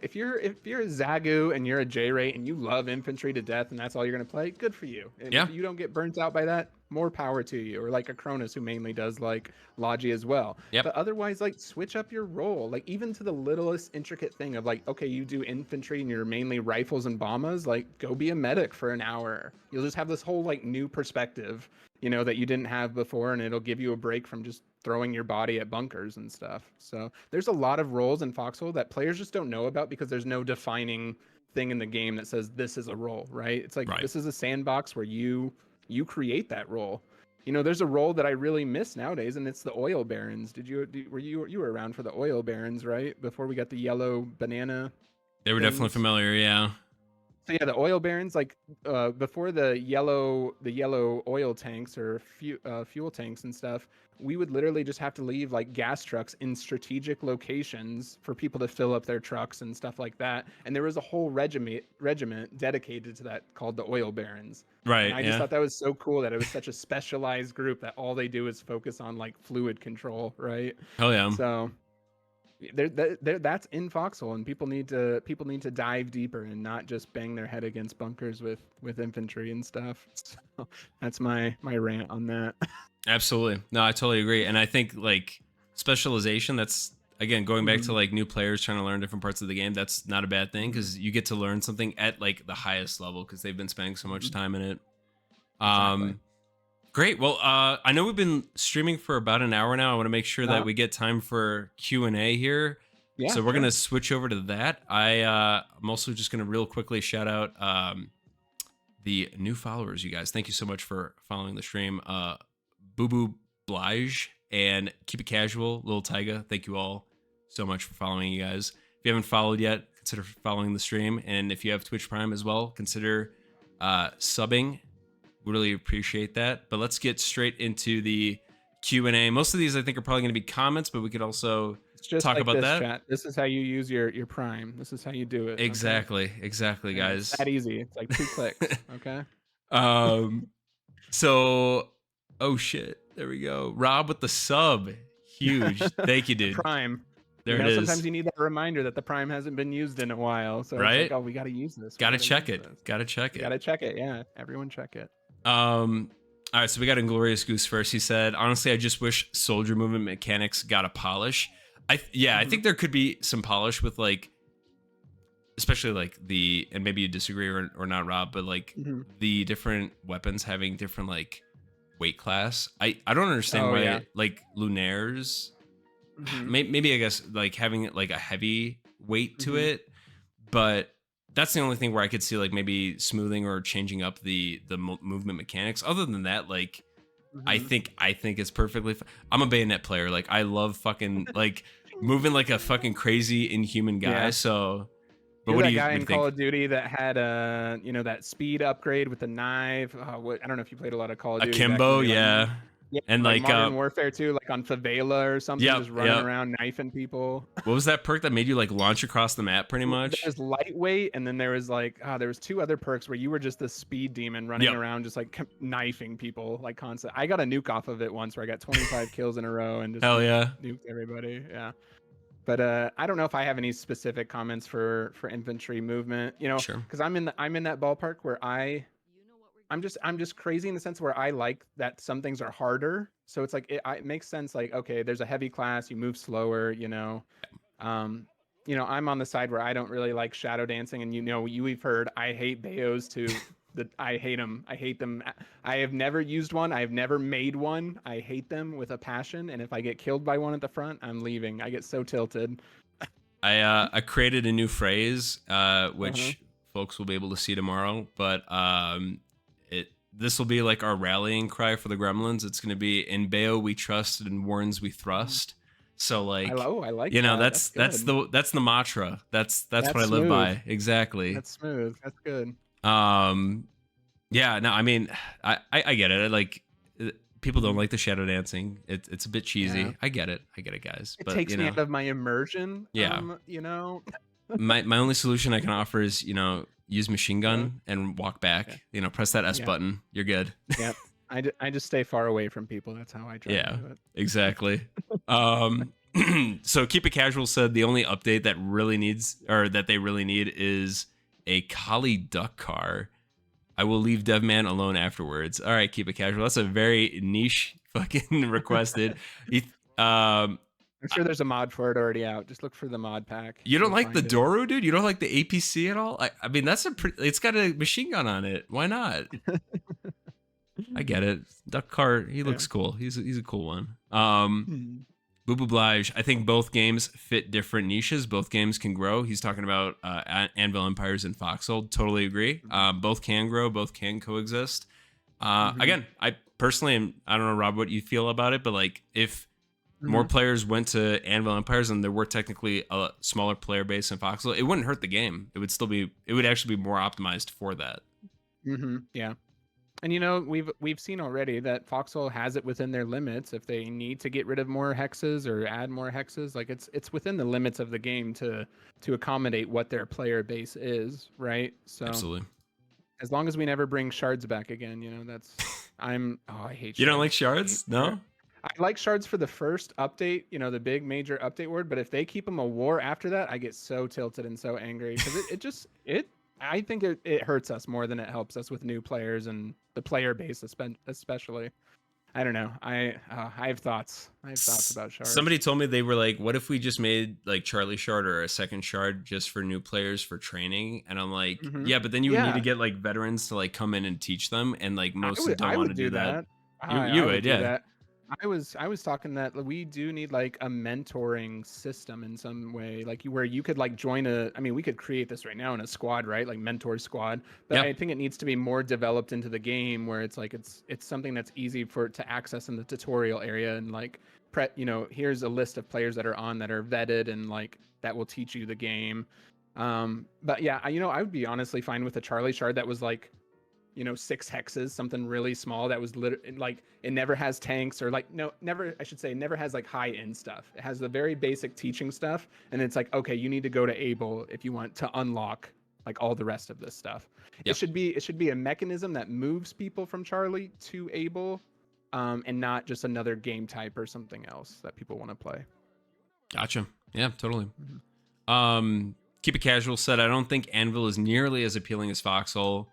Speaker 2: Zagu and you're a J-Rate and you love infantry to death and that's all you're gonna play, good for you. And if you don't get burnt out by that, more power to you. Or like a Cronus who mainly does like Logi as well. But otherwise, like switch up your role. Like even to the littlest intricate thing of like, okay, you do infantry and you're mainly rifles and bombas, like go be a medic for an hour. You'll just have this whole like new perspective, that you didn't have before, and it'll give you a break from just throwing your body at bunkers and stuff. So there's a lot of roles in Foxhole that players just don't know about because there's no defining thing in the game that says this is a role, right? It's like this is a sandbox where you create that role. There's a role that I really miss nowadays, and it's the oil barons. You were around for the oil barons, right? Before we got the yellow banana.
Speaker 1: They were definitely familiar, yeah.
Speaker 2: So yeah, the oil barons, like before the yellow oil tanks or fuel tanks and stuff, we would literally just have to leave like gas trucks in strategic locations for people to fill up their trucks and stuff like that. And there was a whole regiment dedicated to that called the oil barons.
Speaker 1: Right.
Speaker 2: And I just thought that was so cool that it was such a specialized group that all they do is focus on like fluid control, right?
Speaker 1: Hell yeah.
Speaker 2: So that's in Foxhole, and people need to dive deeper and not just bang their head against bunkers with infantry and stuff. So that's my rant on that.
Speaker 1: Absolutely. No, I totally agree. And I think like specialization, that's again going back to like new players trying to learn different parts of the game. That's not a bad thing, because you get to learn something at like the highest level because they've been spending so much time in it. Exactly. Great. Well, I know we've been streaming for about an hour now. I want to make sure that we get time for Q&A here. Yeah, so we're going to switch over to that. I'm also just going to real quickly shout out the new followers, you guys. Thank you so much for following the stream. Boo Boo Blige and Keep It Casual, Little Tyga. Thank you all so much for following, you guys. If you haven't followed yet, consider following the stream. And if you have Twitch Prime as well, consider subbing. Really appreciate that. But let's get straight into the Q&A. Most of these I think are probably going to be comments, but we could also
Speaker 2: It's just
Speaker 1: talk
Speaker 2: like
Speaker 1: about
Speaker 2: this,
Speaker 1: that?
Speaker 2: chat. This is how you use your prime. This is how you do it. Okay.
Speaker 1: Exactly,
Speaker 2: Yeah, it's
Speaker 1: guys.
Speaker 2: that easy. It's like 2 clicks. Okay.
Speaker 1: um, so, oh shit, there we go. Rob with the sub, huge. Thank you,
Speaker 2: The
Speaker 1: dude.
Speaker 2: prime.
Speaker 1: There it
Speaker 2: Sometimes
Speaker 1: is.
Speaker 2: you need that reminder that the prime hasn't been used in a while. So it's like,
Speaker 1: Right?
Speaker 2: oh, we got to use this. We
Speaker 1: Gotta
Speaker 2: got to
Speaker 1: check
Speaker 2: use
Speaker 1: it.
Speaker 2: this.
Speaker 1: Gotta check
Speaker 2: We
Speaker 1: it.
Speaker 2: got to check it. Yeah. Everyone check it.
Speaker 1: All right, so we got Inglorious Goose first. He said, honestly, I just wish soldier movement mechanics got a polish. I think there could be some polish with like, especially like and maybe you disagree or not, Rob, but like the different weapons having different like weight class. I don't understand why like lunaires, maybe I guess like having like a heavy weight to it, but that's the only thing where I could see like maybe smoothing or changing up the movement mechanics. Other than that, like I think it's perfectly I'm a bayonet player. Like I love fucking like moving like a fucking crazy inhuman guy.
Speaker 2: Yeah.
Speaker 1: So but
Speaker 2: You're
Speaker 1: what do
Speaker 2: that
Speaker 1: you
Speaker 2: guy in Call
Speaker 1: think?
Speaker 2: of Duty that had that speed upgrade with the knife. I don't know if you played a lot of Call of Duty back in the
Speaker 1: Akimbo,
Speaker 2: day.
Speaker 1: yeah.
Speaker 2: Yeah,
Speaker 1: And
Speaker 2: like
Speaker 1: like
Speaker 2: Modern Warfare 2, like on Favela or something, just running around knifing people.
Speaker 1: What was that perk that made you like launch across the map pretty much?
Speaker 2: There's lightweight, and then there was like there was 2 other perks where you were just this speed demon running around just like knifing people like constant. I got a nuke off of it once where I got 25 kills in a row and just
Speaker 1: Hell yeah.
Speaker 2: nuked everybody. Yeah. But I don't know if I have any specific comments for infantry movement,
Speaker 1: Sure.
Speaker 2: because I'm in that ballpark where I'm just crazy in the sense where I like that some things are harder. So it's like it makes sense. Like, okay, there's a heavy class, you move slower. I'm on the side where I don't really like shadow dancing, and you've heard I hate Bayos too. I hate them. I hate them. I have never used one. I have never made one. I hate them with a passion. And if I get killed by one at the front, I'm leaving. I get so tilted.
Speaker 1: I created a new phrase, which folks will be able to see tomorrow. But this will be like our rallying cry for the Gremlins. It's going to be in Bayo we trust and Warrens we thrust. So like,
Speaker 2: I like
Speaker 1: that's the mantra. That's what I live by. Exactly.
Speaker 2: That's smooth. That's good.
Speaker 1: Yeah, no, I mean, I get it. Like, people don't like the shadow dancing. It's a bit cheesy.
Speaker 2: Yeah.
Speaker 1: I get it, guys.
Speaker 2: It takes me out of my immersion.
Speaker 1: Yeah. my only solution I can offer is use machine gun and walk back. Press that S button. You're good.
Speaker 2: Yeah. I just stay far away from people. That's how I try to do it.
Speaker 1: Exactly. So Keep It Casual said the only update that they really need is a Collie duck car. I will leave Devman alone afterwards. All right, Keep It Casual. That's a very niche fucking requested.
Speaker 2: I'm sure there's a mod for it already out. Just look for the mod pack.
Speaker 1: You don't like the Doru, dude? You don't like the APC at all? I mean, it's got a machine gun on it. Why not? I get it. Duck car, he looks cool. He's a cool one. Boo Boo Blige, I think both games fit different niches. Both games can grow. He's talking about Anvil Empires and Foxhole. Totally agree. Both can grow. Both can coexist. Again, I personally, I don't know, Rob, what you feel about it, but like if more players went to Anvil Empires and there were technically a smaller player base in Foxhole, it wouldn't hurt the game. It would actually be more optimized for that.
Speaker 2: Yeah. And we've seen already that Foxhole has it within their limits. If they need to get rid of more hexes or add more hexes, like it's within the limits of the game to accommodate what their player base is, right? So
Speaker 1: absolutely.
Speaker 2: As long as we never bring shards back again, that's I hate shards.
Speaker 1: You don't like shards? No?
Speaker 2: I like shards for the first update, the big major update word, but if they keep them a war after that, I get so tilted and so angry because I think it hurts us more than it helps us with new players and the player base especially. I don't know. I have thoughts. I have thoughts about shards.
Speaker 1: Somebody told me they were like, what if we just made like Charlie Shard or a second shard just for new players for training? And I'm like, yeah, but then you would need to get like veterans to like come in and teach them, and like most don't want to do that. You would, yeah.
Speaker 2: That. I was talking that we do need like a mentoring system in some way, like where you could like join we could create this right now in a squad, right? Like mentor squad. But I think it needs to be more developed into the game where it's like it's something that's easy to access in the tutorial area and like here's a list of players that are vetted and like that will teach you the game. But yeah, I would be honestly fine with a Charlie Shard that was like 6 hexes, something really small that was like it never has tanks or like no never I should say never has like high end stuff. It has the very basic teaching stuff, and it's like, okay, you need to go to Able if you want to unlock like all the rest of this stuff.
Speaker 1: Yep.
Speaker 2: It should be a mechanism that moves people from Charlie to Able, and not just another game type or something else that people want to play.
Speaker 1: Gotcha. Yeah, totally.
Speaker 2: Mm-hmm.
Speaker 1: Keep it casual said, I don't think Anvil is nearly as appealing as Foxhole.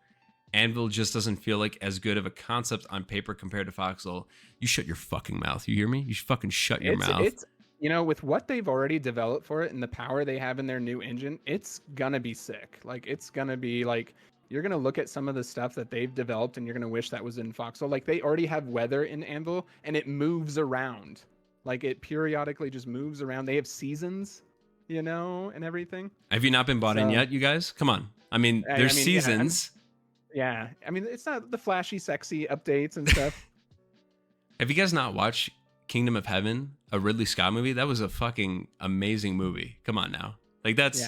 Speaker 1: Anvil just doesn't feel like as good of a concept on paper compared to Foxhole. You shut your fucking mouth. You hear me? You fucking shut your mouth.
Speaker 2: It's with what they've already developed for it and the power they have in their new engine, it's gonna be sick. Like it's gonna be like you're gonna look at some of the stuff that they've developed and you're gonna wish that was in Foxhole. Like they already have weather in Anvil and it moves around. Like it periodically just moves around. They have seasons, and everything.
Speaker 1: Have you not been bought in yet, you guys? Come on. I mean, there's seasons.
Speaker 2: Yeah, I mean, it's not the flashy, sexy updates and stuff.
Speaker 1: Have you guys not watched Kingdom of Heaven, a Ridley Scott movie? That was a fucking amazing movie. Come on now. Like that's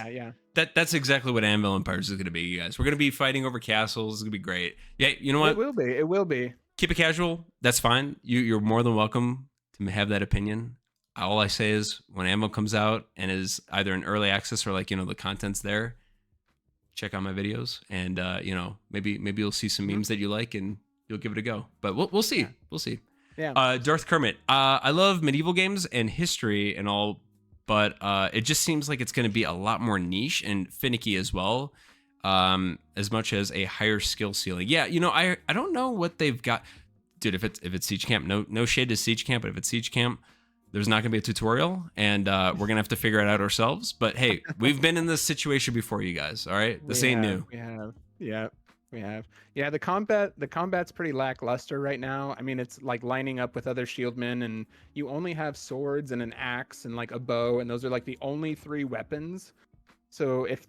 Speaker 1: that's exactly what Anvil Empires is going to be, you guys. We're going to be fighting over castles. It's going to be great. Yeah, you know what?
Speaker 2: It will be.
Speaker 1: Keep it casual. That's fine. You're more than welcome to have that opinion. All I say is when Anvil comes out and is either in early access or like, the content's there, check out my videos and maybe you'll see some memes that you like and you'll give it a go. But we'll see. Yeah. We'll see.
Speaker 2: Yeah.
Speaker 1: Darth Kermit. I love medieval games and history and all, but it just seems like it's going to be a lot more niche and finicky as well, as much as a higher skill ceiling. Yeah, I don't know what they've got. Dude, if it's Siege Camp, no shade to Siege Camp, but if it's Siege Camp, there's not going to be a tutorial, and we're going to have to figure it out ourselves. But hey, we've been in this situation before, you guys. All right, this ain't new.
Speaker 2: We have. Yeah, we have. Yeah, the combat's pretty lackluster right now. I mean, it's like lining up with other shieldmen, and you only have swords and an axe and like a bow, and those are like the only 3 weapons. So if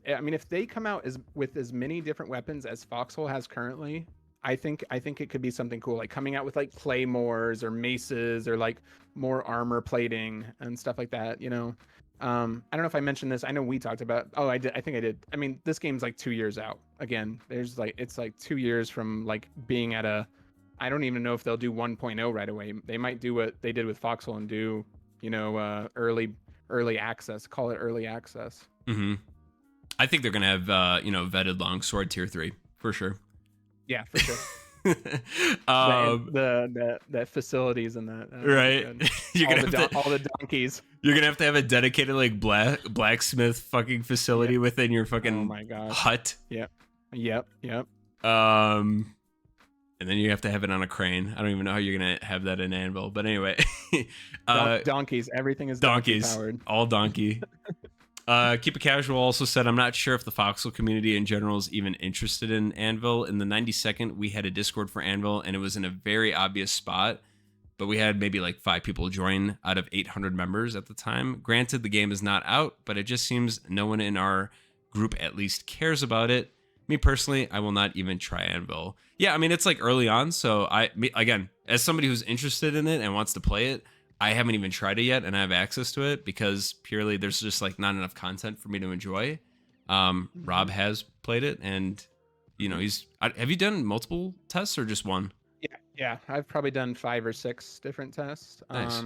Speaker 2: they come out with as many different weapons as Foxhole has currently, I think it could be something cool, like coming out with like claymores or maces or like more armor plating and stuff like that. I don't know if I mentioned this. I know we talked about. Oh, I did. I think I did. I mean, this game's like 2 years out. Again, it's like 2 years from like being at a. I don't even know if they'll do 1.0 right away. They might do what they did with Foxhole and do early access. Call it early access.
Speaker 1: Mm-hmm. I think they're gonna have vetted longsword tier 3 for sure.
Speaker 2: Yeah, for sure. The facilities and that.
Speaker 1: Right. You're gonna
Speaker 2: all the donkeys.
Speaker 1: You're gonna have to have a dedicated like blacksmith fucking facility within your fucking
Speaker 2: oh my gosh.
Speaker 1: hut.
Speaker 2: Yep.
Speaker 1: And then you have to have it on a crane. I don't even know how you're gonna have that in Anvil, but anyway.
Speaker 2: Donkeys. Everything is
Speaker 1: donkeys.
Speaker 2: Donkey powered.
Speaker 1: All donkey. Keep It Casual also said, I'm not sure if the Foxhole community in general is even interested in Anvil. In the 92nd, we had a Discord for Anvil, and it was in a very obvious spot, but we had maybe like 5 people join out of 800 members at the time. Granted, the game is not out, but it just seems no one in our group at least cares about it. Me personally, I will not even try Anvil. Yeah, I mean, it's like early on, so again, as somebody who's interested in it and wants to play it, I haven't even tried it yet, and I have access to it because purely there's just like not enough content for me to enjoy. Rob has played it, and have you done multiple tests or just one?
Speaker 2: Yeah, I've probably done 5 or 6 different tests.
Speaker 1: Nice.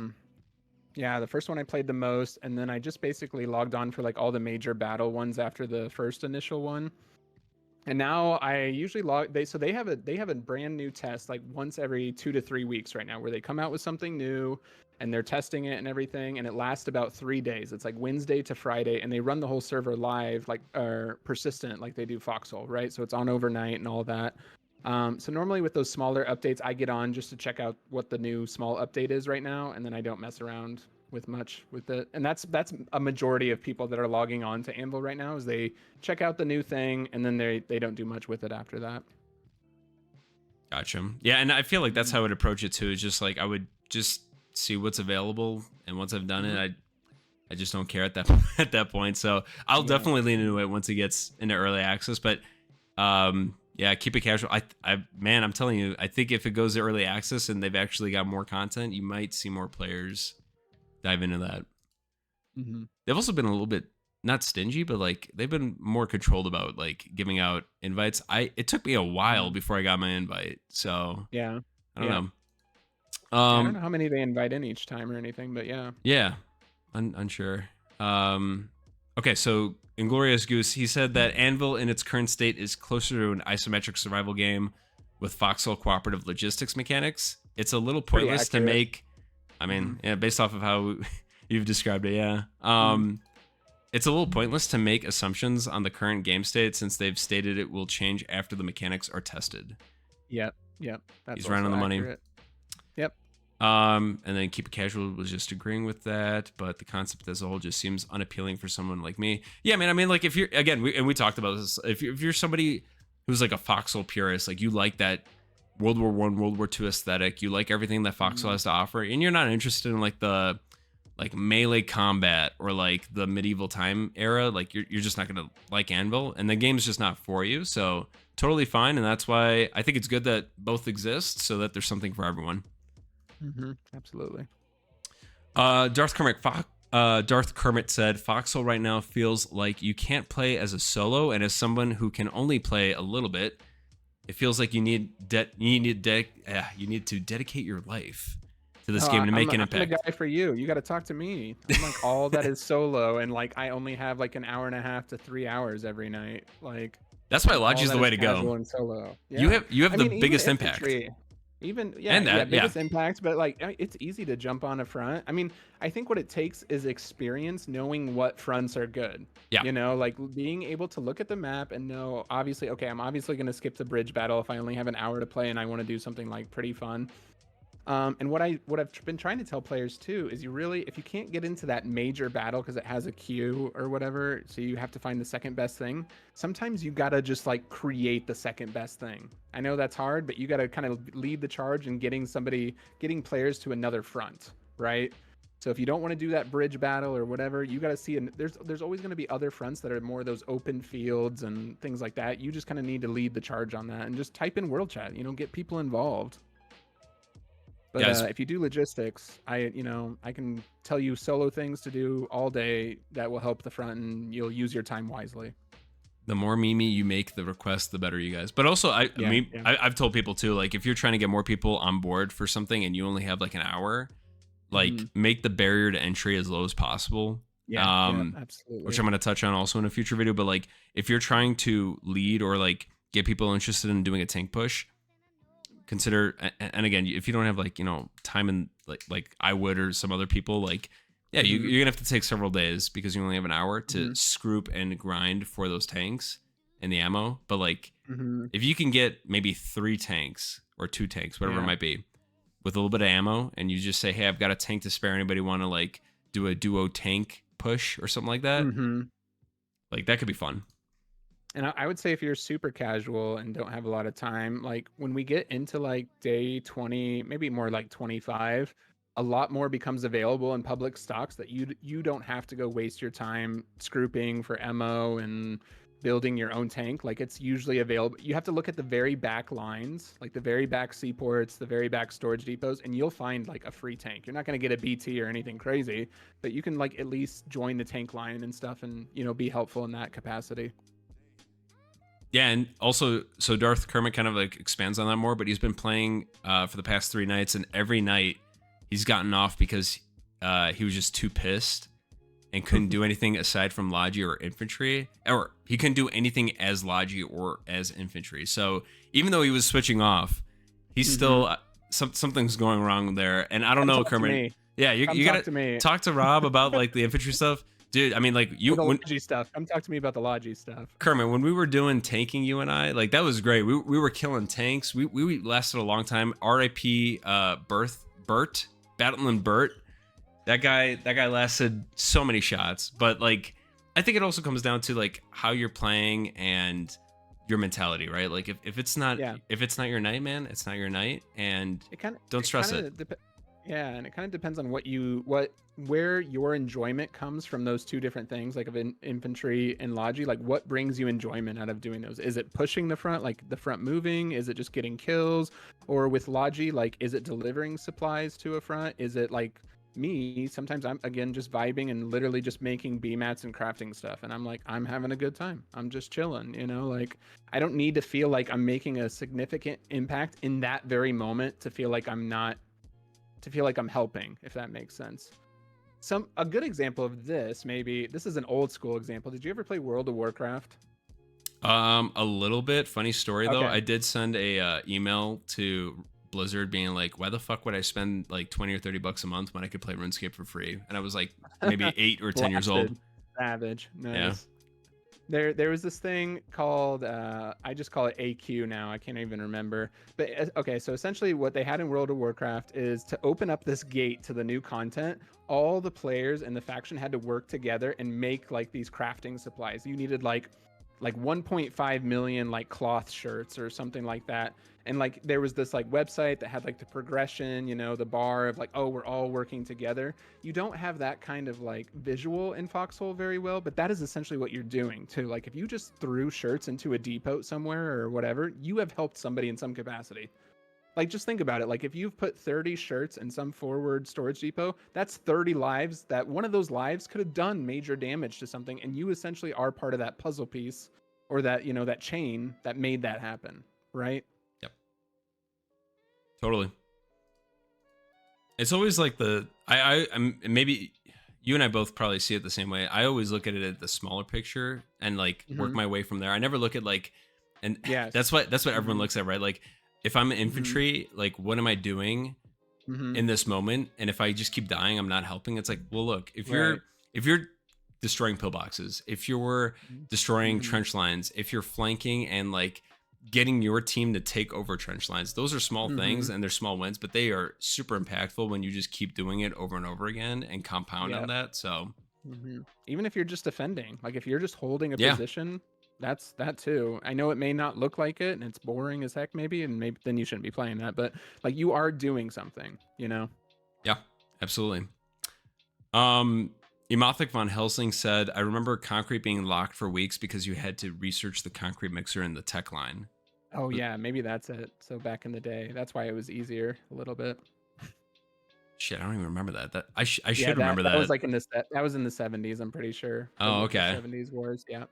Speaker 2: Yeah, the first one I played the most, and then I just basically logged on for like all the major battle ones after the first initial one. And now I usually they have a brand new test like once every 2 to 3 weeks right now, where they come out with something new and they're testing it and everything, and it lasts about 3 days. It's like Wednesday to Friday, and they run the whole server live, like persistent, like they do Foxhole, right? So it's on overnight and all that. So normally with those smaller updates, I get on just to check out what the new small update is right now, and then I don't mess around with much with it. And that's a majority of people that are logging on to Anvil right now, is they check out the new thing and then they don't do much with it after that.
Speaker 1: Gotcha. Yeah, and I feel like that's how I would approach it too. Is just like I would just see what's available, and once I've done it, I just don't care at that point. So I'll definitely lean into it once it gets into early access. But yeah, keep it casual. I'm telling you, I think if it goes to early access and they've actually got more content, you might see more players dive into that.
Speaker 2: Mm-hmm.
Speaker 1: They've also been a little bit not stingy, but like they've been more controlled about like giving out invites. It took me a while
Speaker 2: Mhm.
Speaker 1: before I got my invite, so
Speaker 2: Yeah.
Speaker 1: I don't
Speaker 2: Yeah.
Speaker 1: know.
Speaker 2: Yeah, I don't know how many they invite in each time or anything, but yeah.
Speaker 1: Yeah, unsure. Um, okay, so Inglorious Goose, he said that Anvil in its current state is closer to an isometric survival game with Foxhole cooperative logistics mechanics. It's a little
Speaker 2: Pretty
Speaker 1: pointless to
Speaker 2: accurate.
Speaker 1: make. I
Speaker 2: Hmm.
Speaker 1: mean, yeah, based off of how you've described it, yeah.
Speaker 2: Hmm.
Speaker 1: It's a little pointless to make assumptions on the current game state since they've stated it will change after the mechanics are tested.
Speaker 2: Yep. Yep. That's
Speaker 1: He's right on
Speaker 2: also
Speaker 1: the money.
Speaker 2: accurate. Yep.
Speaker 1: And then Keep It Casual was just agreeing with that, but the concept as a whole just seems unappealing for someone like me. Yeah, man. I mean, like if you're again, we talked about this. If you're somebody who's like a Foxhole purist, like you like that World War One, World War Two aesthetic, you like everything that Foxhole
Speaker 2: Mhm.
Speaker 1: has to offer, and you're not interested in like the like melee combat or like the medieval time era, like you're just not gonna like Anvil, and the game's just not for you. So totally fine, and that's why I think it's good that both exist, so that there's something for everyone.
Speaker 2: Mhm. Absolutely.
Speaker 1: Darth Kermit said, "Foxhole right now feels like you can't play as a solo, and as someone who can only play a little bit, it feels like you need to dedicate your life to this
Speaker 2: Oh,
Speaker 1: game to make an
Speaker 2: I'm the
Speaker 1: impact."
Speaker 2: guy for you. You got to talk to me. I'm like all that is solo, and like I only have like an hour and a half to 3 hours every night. Like
Speaker 1: That's why
Speaker 2: I'm all
Speaker 1: Logi's the
Speaker 2: that
Speaker 1: way
Speaker 2: is
Speaker 1: to go.
Speaker 2: casual and solo.
Speaker 1: You
Speaker 2: Yeah.
Speaker 1: have
Speaker 2: I
Speaker 1: the
Speaker 2: mean, even
Speaker 1: biggest impact,
Speaker 2: infantry, even yeah,
Speaker 1: and
Speaker 2: yeah,
Speaker 1: that yeah,
Speaker 2: biggest impact. But like it's easy to jump on a front. I mean, I think what it takes is experience, knowing what fronts are good.
Speaker 1: yeah.
Speaker 2: Like being able to look at the map and know, obviously, okay, I'm obviously going to skip the bridge battle if I only have an hour to play and I want to do something like pretty fun. And what I've been trying to tell players too is you really, if you can't get into that major battle because it has a queue or whatever, so you have to find the second best thing. Sometimes you gotta just like create the second best thing. I know that's hard, but you gotta kind of lead the charge in getting players to another front, right? So if you don't want to do that bridge battle or whatever, you got to see. And there's always going to be other fronts that are more those open fields and things like that. You just kind of need to lead the charge on that and just type in world chat. Get people involved. But
Speaker 1: Guys,
Speaker 2: if you do logistics, I can tell you solo things to do all day that will help the front, and you'll use your time wisely.
Speaker 1: the more Mimi you make the request, the better, you guys. But also,
Speaker 2: Yeah, yeah.
Speaker 1: I've told people too, like if you're trying to get more people on board for something and you only have like an hour, like
Speaker 2: Hmm.
Speaker 1: make the barrier to entry as low as possible.
Speaker 2: Yeah, yeah,
Speaker 1: Which
Speaker 2: absolutely.
Speaker 1: I'm going to touch on also in a future video. But like if you're trying to lead or like get people interested in doing a tank push, consider, and again, if you don't have like time and like I would or some other people, like yeah,
Speaker 2: Hmm.
Speaker 1: you're gonna have to take several days because you only have an hour to
Speaker 2: Hmm.
Speaker 1: scroop and grind for those tanks and the ammo. But like
Speaker 2: Hmm.
Speaker 1: if you can get maybe 3 tanks or 2 tanks, whatever it
Speaker 2: Yeah.
Speaker 1: might be, with a little bit of ammo, and you just say, hey, I've got a tank to spare, anybody want to like do a duo tank push or something like that,
Speaker 2: Hmm.
Speaker 1: like that could be fun.
Speaker 2: And I would say if you're super casual and don't have a lot of time, like when we get into like day 20, maybe more like 25, a lot more becomes available in public stocks that you don't have to go waste your time scrooping for ammo and building your own tank. Like it's usually available. You have to look at the very back lines, like the very back seaports, the very back storage depots, and you'll find like a free tank. You're not going to get a BT or anything crazy, but you can like at least join the tank line and stuff and, be helpful in that capacity.
Speaker 1: Yeah, and also, so Darth Kermit kind of like expands on that more, but he's been playing for the past 3 nights, and every night he's gotten off because he was just too pissed and couldn't do anything aside from Logi or infantry, or he couldn't do anything as Logi or as infantry. So even though he was switching off, he's still something's going wrong there, and I don't
Speaker 2: Come
Speaker 1: know,
Speaker 2: talk to
Speaker 1: Kermit.
Speaker 2: me.
Speaker 1: Yeah,
Speaker 2: Come
Speaker 1: you
Speaker 2: talk
Speaker 1: gotta
Speaker 2: to me.
Speaker 1: talk to Rob about like the infantry stuff, dude. I mean, like
Speaker 2: Or
Speaker 1: you
Speaker 2: the
Speaker 1: when
Speaker 2: Logi stuff. Come talk to me about the Logi stuff.
Speaker 1: Kermit, when we were doing tanking, you and I, like that was great. We were killing tanks. We lasted a long time. R.I.P. Bert, Battling Bert. That guy lasted so many shots. But like, I think it also comes down to like how you're playing and your mentality, right? Like if it's not
Speaker 2: Yeah.
Speaker 1: your night, man, it's not your night, and
Speaker 2: It kind of
Speaker 1: don't stress it.
Speaker 2: yeah, and it kind of depends on where your enjoyment comes from those two different things, like of infantry and Logi. Like what brings you enjoyment out of doing those? Is it pushing the front, like the front moving? Is it just getting kills? Or with Logi, like is it delivering supplies to a front? Is it like me, sometimes I'm again just vibing and literally just making B mats and crafting stuff, and I'm like, I'm having a good time. I'm just chilling, like I don't need to feel like I'm making a significant impact in that very moment to feel like I'm not to feel like I'm helping, if that makes sense. A good example of this, maybe this is an old school example. Did you ever play World of Warcraft?
Speaker 1: A little bit. Funny story though.
Speaker 2: Okay.
Speaker 1: I did send a email to Blizzard being like, why the fuck would I spend like 20 or 30 bucks a month when I could play RuneScape for free? And I was like maybe 8 or 10 years old.
Speaker 2: Blasted. Savage.
Speaker 1: Yeah.
Speaker 2: Nice. There was this thing called I just call it AQ now. I can't even remember. But okay, so essentially what they had in World of Warcraft is to open up this gate to the new content, all the players in the faction had to work together and make like these crafting supplies. You needed like 1.5 million like cloth shirts or something like that. And like there was this like website that had like the progression, the bar of like, oh, we're all working together. You don't have that kind of like visual in Foxhole very well, but that is essentially what you're doing too. Like if you just threw shirts into a depot somewhere or whatever, you have helped somebody in some capacity. Like just think about it. Like if you've put 30 shirts in some forward storage depot, that's 30 lives. That one of those lives could have done major damage to something, and you essentially are part of that puzzle piece or that, that chain that made that happen, right?
Speaker 1: Yep. Totally. It's always like I'm maybe you and I both probably see it the same way. I always look at it at the smaller picture and like work my way from there. I never look at like, and
Speaker 2: Yes.
Speaker 1: that's what everyone looks at, right? Like if I'm infantry, like what am I doing in this moment? And if I just keep dying, I'm not helping. It's like, well, look, if you're destroying pillboxes, if you're destroying trench lines, if you're flanking and like getting your team to take over trench lines, those are small things and they're small wins, but they are super impactful when you just keep doing it over and over again and compound on that. So
Speaker 2: even if you're just defending, like if you're just holding a position, that's that too. I know it may not look like it and it's boring as heck maybe, and maybe then you shouldn't be playing that, but like you are doing something,
Speaker 1: Yeah, absolutely. Imothic von Helsing said, I remember concrete being locked for weeks because you had to research the concrete mixer in the tech line.
Speaker 2: Oh yeah, maybe that's it. So back in the day, that's why it was easier a little bit.
Speaker 1: Shit, I don't even remember that. I should
Speaker 2: Yeah,
Speaker 1: remember that.
Speaker 2: That was like that was in the 70s, I'm pretty sure.
Speaker 1: Oh, okay.
Speaker 2: 70s wars, yeah.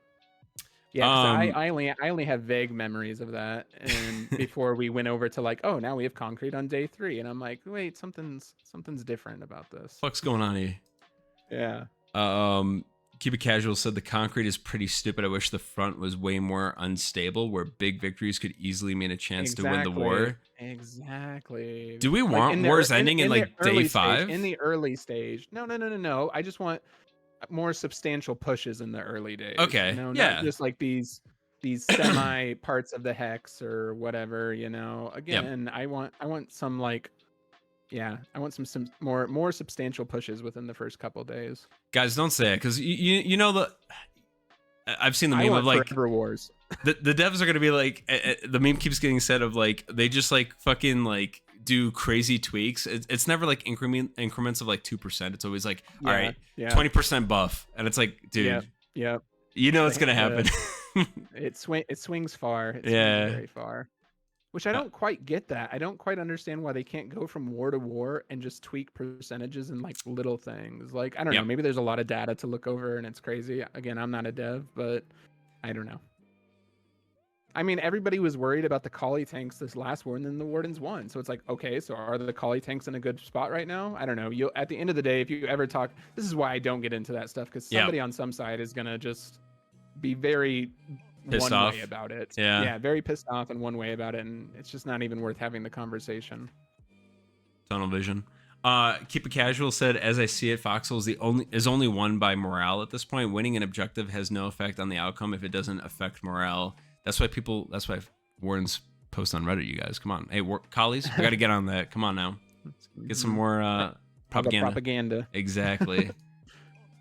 Speaker 2: Yeah, because I only have vague memories of that, and before we went over to like, oh, now we have concrete on day 3, and I'm like, wait, something's different about this.
Speaker 1: What's going on here?
Speaker 2: Yeah.
Speaker 1: Keep It Casual said the concrete is pretty stupid. I wish the front was way more unstable, where big victories could easily mean a chance to win the war.
Speaker 2: Exactly.
Speaker 1: Do we want wars ending in like day 5?
Speaker 2: In the early stage. No. I just want more substantial pushes in the early days.
Speaker 1: Okay.
Speaker 2: Not just like these semi parts of the hex or whatever. Again, I want some like. Yeah, I want some more substantial pushes within the first couple days.
Speaker 1: Guys, don't say it, because you know I've seen the meme of like
Speaker 2: forever wars.
Speaker 1: the devs are gonna be like the meme keeps getting said of like they just like fucking like do crazy tweaks. It's never like increments of like 2%. It's always like all right, 20% buff, and it's like dude, you know it's gonna happen.
Speaker 2: It swings far. It swings very far. Which I don't quite get that. I don't quite understand why they can't go from war to war and just tweak percentages and like little things. Like, I don't know, maybe there's a lot of data to look over and it's crazy. Again, I'm not a dev, but I don't know. I mean, everybody was worried about the collie tanks this last war, and then the Wardens won. So it's like, okay, so are the collie tanks in a good spot right now? I don't know. At the end of the day, if you ever talk, this is why I don't get into that stuff, because somebody on some side is gonna just be very
Speaker 1: pissed off
Speaker 2: way about it.
Speaker 1: Yeah,
Speaker 2: very pissed off in one way about it, and it's just not even worth having the conversation.
Speaker 1: Tunnel vision. Keep It Casual said, as I see it, Foxhole is only won by morale at this point. Winning an objective has no effect on the outcome if it doesn't affect morale. That's why Wardens post on Reddit, you guys. Come on. Hey, collies, we got to get on that. Come on now. Get some more propaganda. Exactly.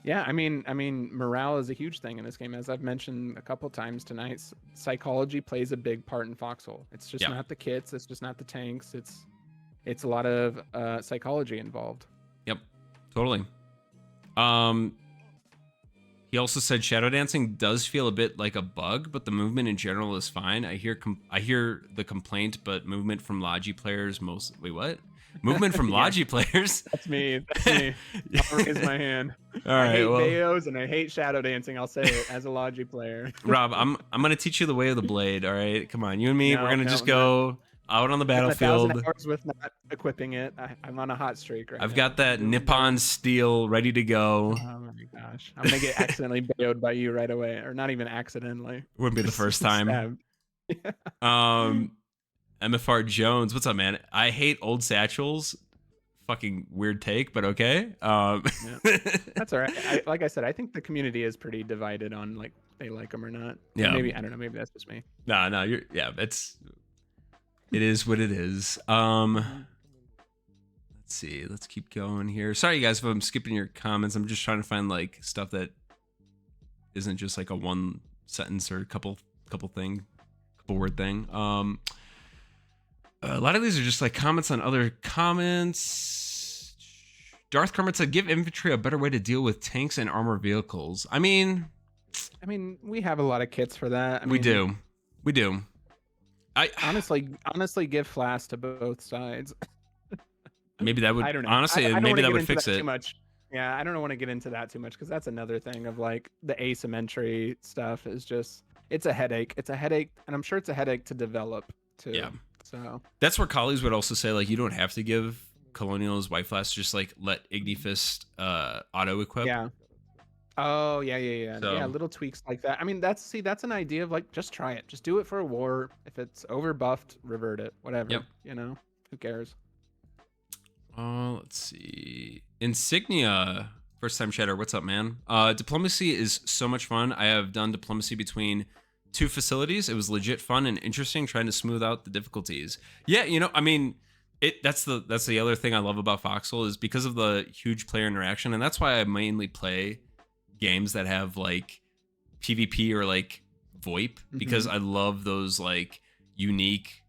Speaker 2: Yeah, I mean, morale is a huge thing in this game, as I've mentioned a couple times tonight. Psychology plays a big part in Foxhole. It's just not the kits. It's just not the tanks. It's a lot of psychology involved.
Speaker 1: Yep, totally. He also said shadow dancing does feel a bit like a bug, but the movement in general is fine. I hear the complaint, but movement from Logi players most. Wait, what? Movement from
Speaker 2: Yeah.
Speaker 1: Logi players.
Speaker 2: That's me. That's me. I'll raise my hand.
Speaker 1: All
Speaker 2: I
Speaker 1: right,
Speaker 2: hate
Speaker 1: well,
Speaker 2: Bayos and I hate shadow dancing. I'll say it as a Logi player.
Speaker 1: Rob, I'm gonna teach you the way of the blade. All right, come on, you and me, we're gonna just go out on the
Speaker 2: Got 1,000
Speaker 1: battlefield.
Speaker 2: hours with not equipping it. I'm on a hot streak right now.
Speaker 1: I've got that
Speaker 2: Doing
Speaker 1: Nippon
Speaker 2: great.
Speaker 1: steel ready to go.
Speaker 2: Oh my gosh. I'm gonna get accidentally Bayoed by you right away, or not even accidentally.
Speaker 1: Wouldn't be the first time.
Speaker 2: Stabbed.
Speaker 1: MFR Jones, what's up, man? I hate old satchels. Fucking weird take, but okay.
Speaker 2: Yeah. That's all right. Like I said, I think the community is pretty divided on like they like them or not.
Speaker 1: Yeah.
Speaker 2: Maybe I don't know. Maybe that's just me.
Speaker 1: No, it is what it is. Let's see. Let's keep going here. Sorry, you guys, if I'm skipping your comments. I'm just trying to find like stuff that isn't just like a one sentence or couple word thing. A lot of these are just like comments on other comments. Darth Kermit said, "Give infantry a better way to deal with tanks and armored vehicles." I mean,
Speaker 2: we have a lot of kits for that.
Speaker 1: we do. I
Speaker 2: honestly give flasks to both sides.
Speaker 1: Maybe that would,
Speaker 2: I don't know.
Speaker 1: honestly, maybe that would fix it.
Speaker 2: Too much. Yeah, I don't want to get into that too much because that's another thing of like the asymmetry stuff is just it's a headache. It's a headache, and I'm sure it's a headache to develop too.
Speaker 1: Yeah.
Speaker 2: So
Speaker 1: that's where colleagues would also say like you don't have to give Colonials White Flask, just like let Ignifist auto equip.
Speaker 2: Yeah. Oh yeah.
Speaker 1: So,
Speaker 2: yeah, little tweaks like that. I mean, that's an idea of like just try it. Just do it for a war. If it's over buffed, revert it. Whatever.
Speaker 1: Yep.
Speaker 2: You know, who cares?
Speaker 1: Let's see. Insignia, first time chatter. What's up, man? Diplomacy is so much fun. I have done diplomacy between 2 facilities. It was legit fun and interesting trying to smooth out the difficulties. Yeah, you know, I mean, that's the other thing I love about Foxhole is because of the huge player interaction, and that's why I mainly play games that have like PvP or like VoIP because I love those like unique.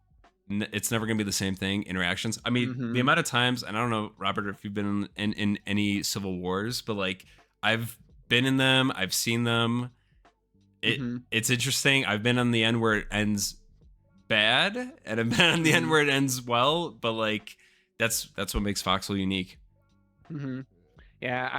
Speaker 1: It's never gonna be the same thing. Interactions. I mean, the amount of times, and I don't know, Robert, if you've been in any civil wars, but like I've been in them, I've seen them. It's interesting. I've been on the end where it ends bad, and I've been on the end where it ends well. But like that's what makes Foxhole unique.
Speaker 2: Yeah,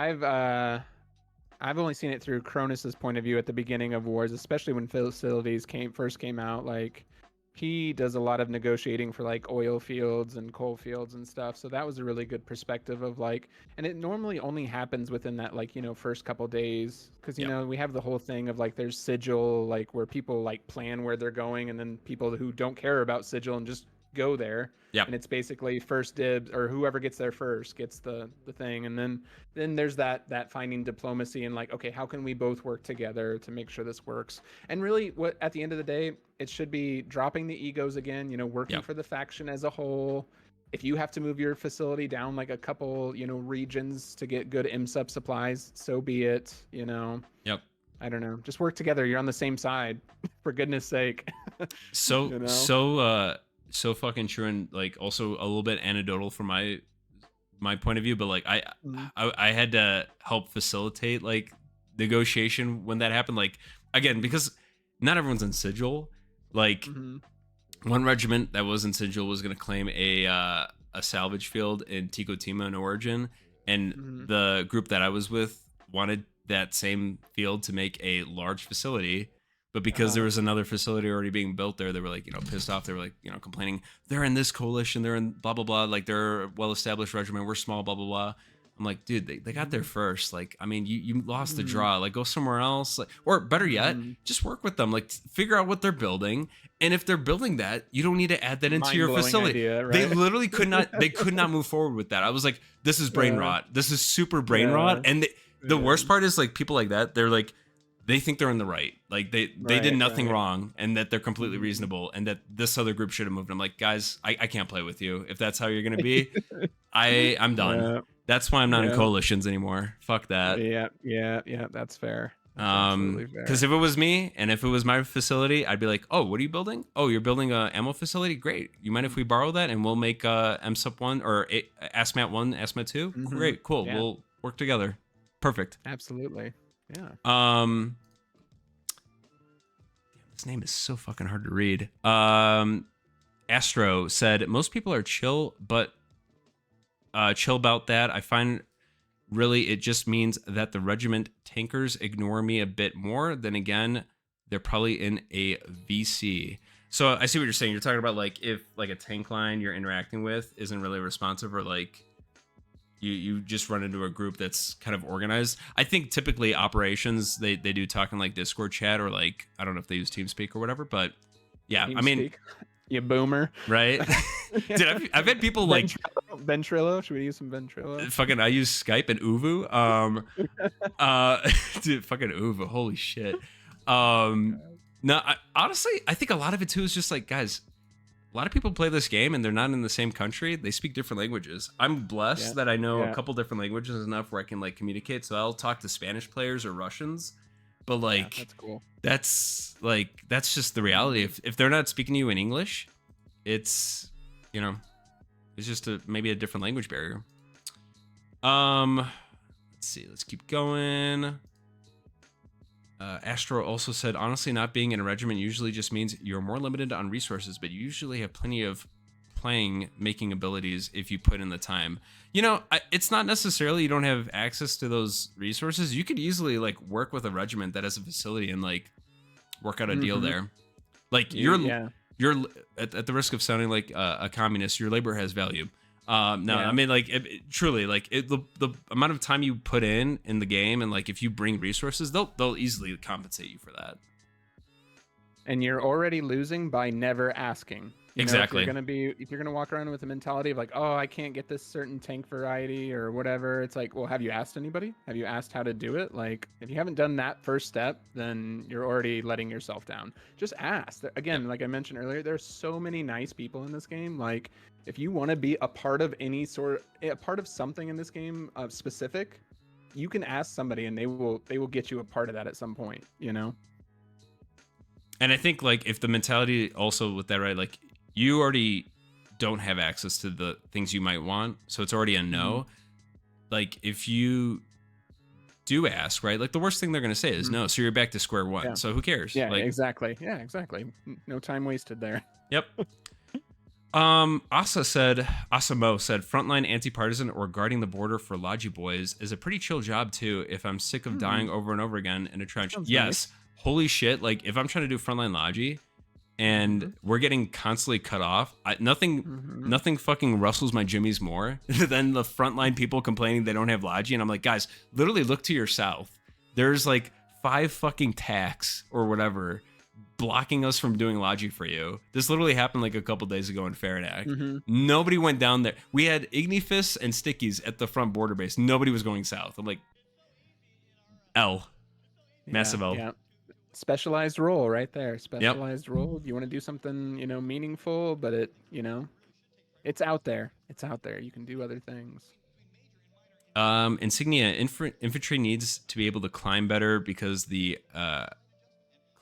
Speaker 2: I've only seen it through Cronus's point of view at the beginning of wars, especially when facilities first came out. Like he does a lot of negotiating for like oil fields and coal fields and stuff. So that was a really good perspective of like, and it normally only happens within that like, you know, first couple days. Cause you know, we have the whole thing of like, there's sigil, like where people like plan where they're going. And then people who don't care about sigil and just go there.
Speaker 1: Yeah.
Speaker 2: And it's basically first dibs or whoever gets there first gets the thing. And then there's that finding diplomacy and like, okay, how can we both work together to make sure this works? And really what at the end of the day, it should be dropping the egos again, you know, working for the faction as a whole. If you have to move your facility down like a couple, you know, regions to get good IMSUP supplies, so be it, you know.
Speaker 1: Yep.
Speaker 2: I don't know. Just work together. You're on the same side, for goodness sake.
Speaker 1: So,
Speaker 2: you know?
Speaker 1: So fucking true, and like also a little bit anecdotal from my point of view, but like I had to help facilitate like negotiation when that happened. Like again, because not everyone's in sigil. Like one regiment that was in sigil was going to claim a salvage field in Tico Tima in Origin, and the group that I was with wanted that same field to make a large facility. But because there was another facility already being built there, they were like, you know, pissed off. They were like, you know, complaining, they're in this coalition, they're in blah, blah, blah. Like, they're a well-established regiment. We're small, blah, blah, blah. I'm like, dude, they got there first. Like, I mean, you lost the draw. Like, go somewhere else. Like, or better yet, just work with them. Like, figure out what they're building. And if they're building that, you don't need to add that into your facility.
Speaker 2: Idea, right?
Speaker 1: They literally could not move forward with that. I was like, this is brain rot. This is super brain rot. And the worst part is, like, people like that, they're like, they think they're in the right. Like they did nothing wrong, and that they're completely reasonable, and that this other group should have moved. I'm like, guys, I can't play with you if that's how you're gonna be. I'm done.
Speaker 2: Yeah.
Speaker 1: That's why I'm not in coalitions anymore. Fuck that.
Speaker 2: Yeah. That's fair.
Speaker 1: Because if it was me and if it was my facility, I'd be like, oh, what are you building? Oh, you're building a ammo facility? Great. You mind if we borrow that and we'll make MSUP 1 or ASMAT 1, ASMAT 2? Great, cool. Yeah. We'll work together. Perfect.
Speaker 2: Absolutely. Yeah.
Speaker 1: This name is so fucking hard to read. Astro said most people are chill, but chill about that. I find really it just means that the regiment tankers ignore me a bit more. Then again, they're probably in a VC. So I see what you're saying. You're talking about like if like a tank line you're interacting with isn't really responsive, or like you just run into a group that's kind of organized. I think typically operations they do talk in like Discord chat, or like I don't know if they use TeamSpeak or whatever, but yeah, I mean,
Speaker 2: TeamSpeak. You boomer.
Speaker 1: right? Dude, I've had people like
Speaker 2: Ventrilo. Should we use some Ventrilo?
Speaker 1: fucking I use Skype and Uvu. Dude, fucking Uvu. Holy shit. No, honestly, I think a lot of it too is just like, guys, a lot of people play this game and they're not in the same country. They speak different languages. I'm blessed that I know a couple different languages enough where I can like communicate. So I'll talk to Spanish players or Russians, but like
Speaker 2: that's cool.
Speaker 1: That's just the reality. If they're not speaking to you in English, it's, you know, it's just maybe a different language barrier. Let's see. Let's keep going. Astro also said, honestly, not being in a regiment usually just means you're more limited on resources, but you usually have plenty of making abilities if you put in the time. You know, it's not necessarily you don't have access to those resources. You could easily like work with a regiment that has a facility and like work out a deal there. Like you're at the risk of sounding like a communist, your labor has value. I mean, like truly, like the amount of time you put in the game, and like if you bring resources, they'll easily compensate you for that.
Speaker 2: And you're already losing by never asking.
Speaker 1: Exactly.
Speaker 2: If you're gonna walk around with a mentality of like, oh, I can't get this certain tank variety or whatever, it's like, well, have you asked anybody? Have you asked how to do it? Like, if you haven't done that first step, then you're already letting yourself down. Just ask. Again, like I mentioned earlier, there's so many nice people in this game. Like, if you want to be a part of a part of something in this game specific, you can ask somebody and they will get you a part of that at some point, you know?
Speaker 1: And I think like if the mentality also with that, right, like you already don't have access to the things you might want, so it's already a no. Like if you do ask, right, like the worst thing they're going to say is no, so you're back to square one. So who cares?
Speaker 2: Yeah,
Speaker 1: like,
Speaker 2: exactly. No time wasted there.
Speaker 1: Yep. Asamo said frontline anti-partisan or guarding the border for Logi boys is a pretty chill job too if I'm sick of dying over and over again in a trench. Sounds nice. Holy shit, like if I'm trying to do frontline Logi and we're getting constantly cut off, nothing fucking rustles my jimmies more than the frontline people complaining they don't have Logi. And I'm like, guys, literally look to your south. There's like 5 fucking tacks or whatever blocking us from doing Logi for you. This literally happened like a couple days ago in Farinac. Nobody went down there. We had Ignifists and Stickies at the front border base. Nobody was going south. I'm like, massive L.
Speaker 2: Yeah. Specialized role right there. Specialized role. You want to do something, you know, meaningful, but it, you know, it's out there. It's out there. You can do other things.
Speaker 1: Insignia infantry needs to be able to climb better because the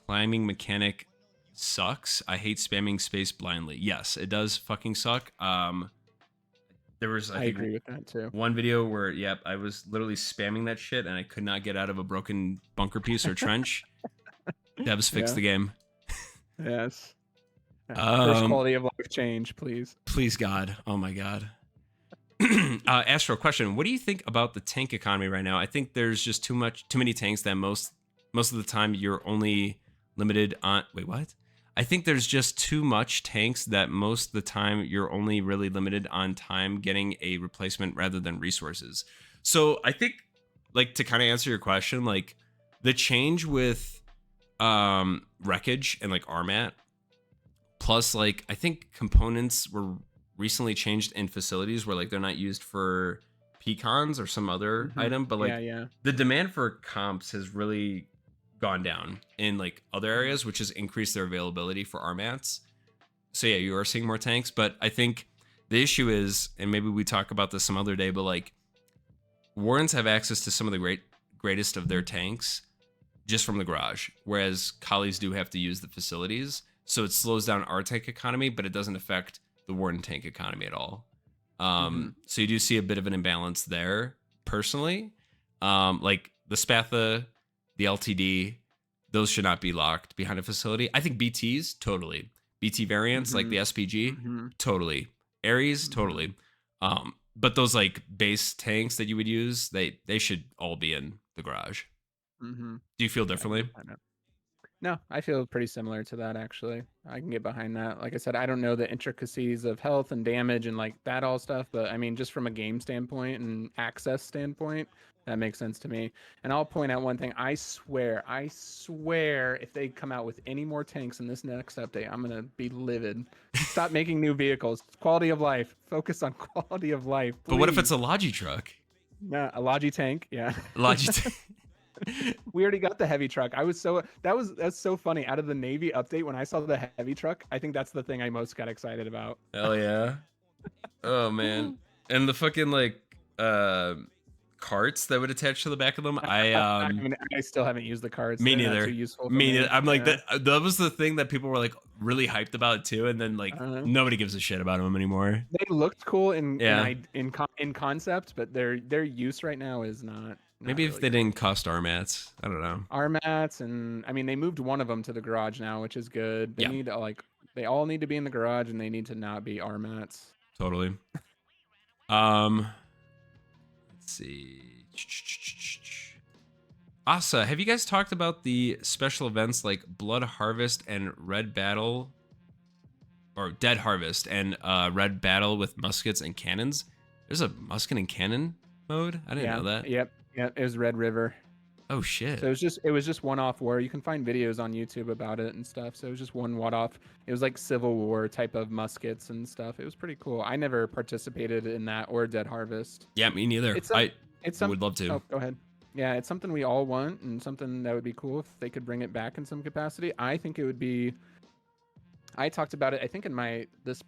Speaker 1: climbing mechanic sucks. I hate spamming space blindly. Yes, it does fucking suck. There was I
Speaker 2: agree with that too.
Speaker 1: One video where I was literally spamming that shit and I could not get out of a broken bunker piece or trench. Devs fix the game.
Speaker 2: Yes. First quality of life change, please.
Speaker 1: Please God. Oh my God. Astro, question. What do you think about the tank economy right now? I think there's just too many tanks that most of the time you're only limited on. Wait, what? I think there's just too much tanks that most of the time you're only really limited on time getting a replacement rather than resources. So I think, like, to kind of answer your question, like the change with wreckage and like RMAT, plus like I think components were recently changed in facilities where like they're not used for pecans or some other item, but like the demand for comps has really gone down in like other areas, which has increased their availability for RMATs. So yeah, you are seeing more tanks, but I think the issue is, and maybe we talk about this some other day, but like Warrens have access to some of the greatest of their tanks just from the garage, whereas collies do have to use the facilities. So it slows down our tank economy, but it doesn't affect the Warden tank economy at all. So you do see a bit of an imbalance there, personally. Like the Spatha, the LTD, those should not be locked behind a facility. I think BTs, totally. BT variants, like the SPG, totally. Ares, totally. but those like base tanks that you would use, they should all be in the garage.
Speaker 2: Mm-hmm.
Speaker 1: Do you feel
Speaker 2: I can get
Speaker 1: differently?
Speaker 2: behind that. No, I feel pretty similar to that actually. I can get behind that. Like I said, I don't know the intricacies of health and damage and like that all stuff, but I mean, just from a game standpoint and access standpoint, that makes sense to me. And I'll point out one thing. I swear, if they come out with any more tanks in this next update, I'm gonna be livid. Stop making new vehicles. Quality of life. Focus on quality of life,
Speaker 1: But what if it's
Speaker 2: please.
Speaker 1: a Logi truck?
Speaker 2: Nah, a Logi tank. Yeah.
Speaker 1: Logi.
Speaker 2: We already got the heavy truck. That's so funny. Out of the Navy update, when I saw the heavy truck, I think that's the thing I most got excited about.
Speaker 1: Hell yeah. Oh man. And the fucking like carts that would attach to the back of them.
Speaker 2: I mean, I still haven't used the cards.
Speaker 1: Me
Speaker 2: They're not too
Speaker 1: neither.
Speaker 2: useful for
Speaker 1: Me
Speaker 2: me.
Speaker 1: neither. I'm like
Speaker 2: Yeah.
Speaker 1: that was the thing that people were like really hyped about too, and then like nobody gives a shit about them anymore.
Speaker 2: They looked cool
Speaker 1: Yeah.
Speaker 2: in concept, but their use right now is not
Speaker 1: Maybe if
Speaker 2: really
Speaker 1: they
Speaker 2: cool.
Speaker 1: didn't cost RMATs. I don't know.
Speaker 2: Armats, and I mean they moved one of them to the garage now, which is good. They
Speaker 1: Yeah.
Speaker 2: need to, like, they all need to be in the garage, and they need to not be Armats.
Speaker 1: Totally. Let's see. Asa, have you guys talked about the special events like Blood Harvest and Red Battle, or Dead Harvest and Red Battle with muskets and cannons? There's a musket and cannon mode. I didn't know that.
Speaker 2: Yep. It was Red River.
Speaker 1: Oh shit.
Speaker 2: So it was just one-off war. You can find videos on YouTube about it and stuff. So it was just one one-off. It was like Civil War type of muskets and stuff. It was pretty cool. I never participated in that or Dead Harvest.
Speaker 1: Yeah, me neither. I would love to.
Speaker 2: Oh, go ahead. Yeah, it's something we all want and something that would be cool if they could bring it back in some capacity. I think it would be. I talked about it, I think, in my this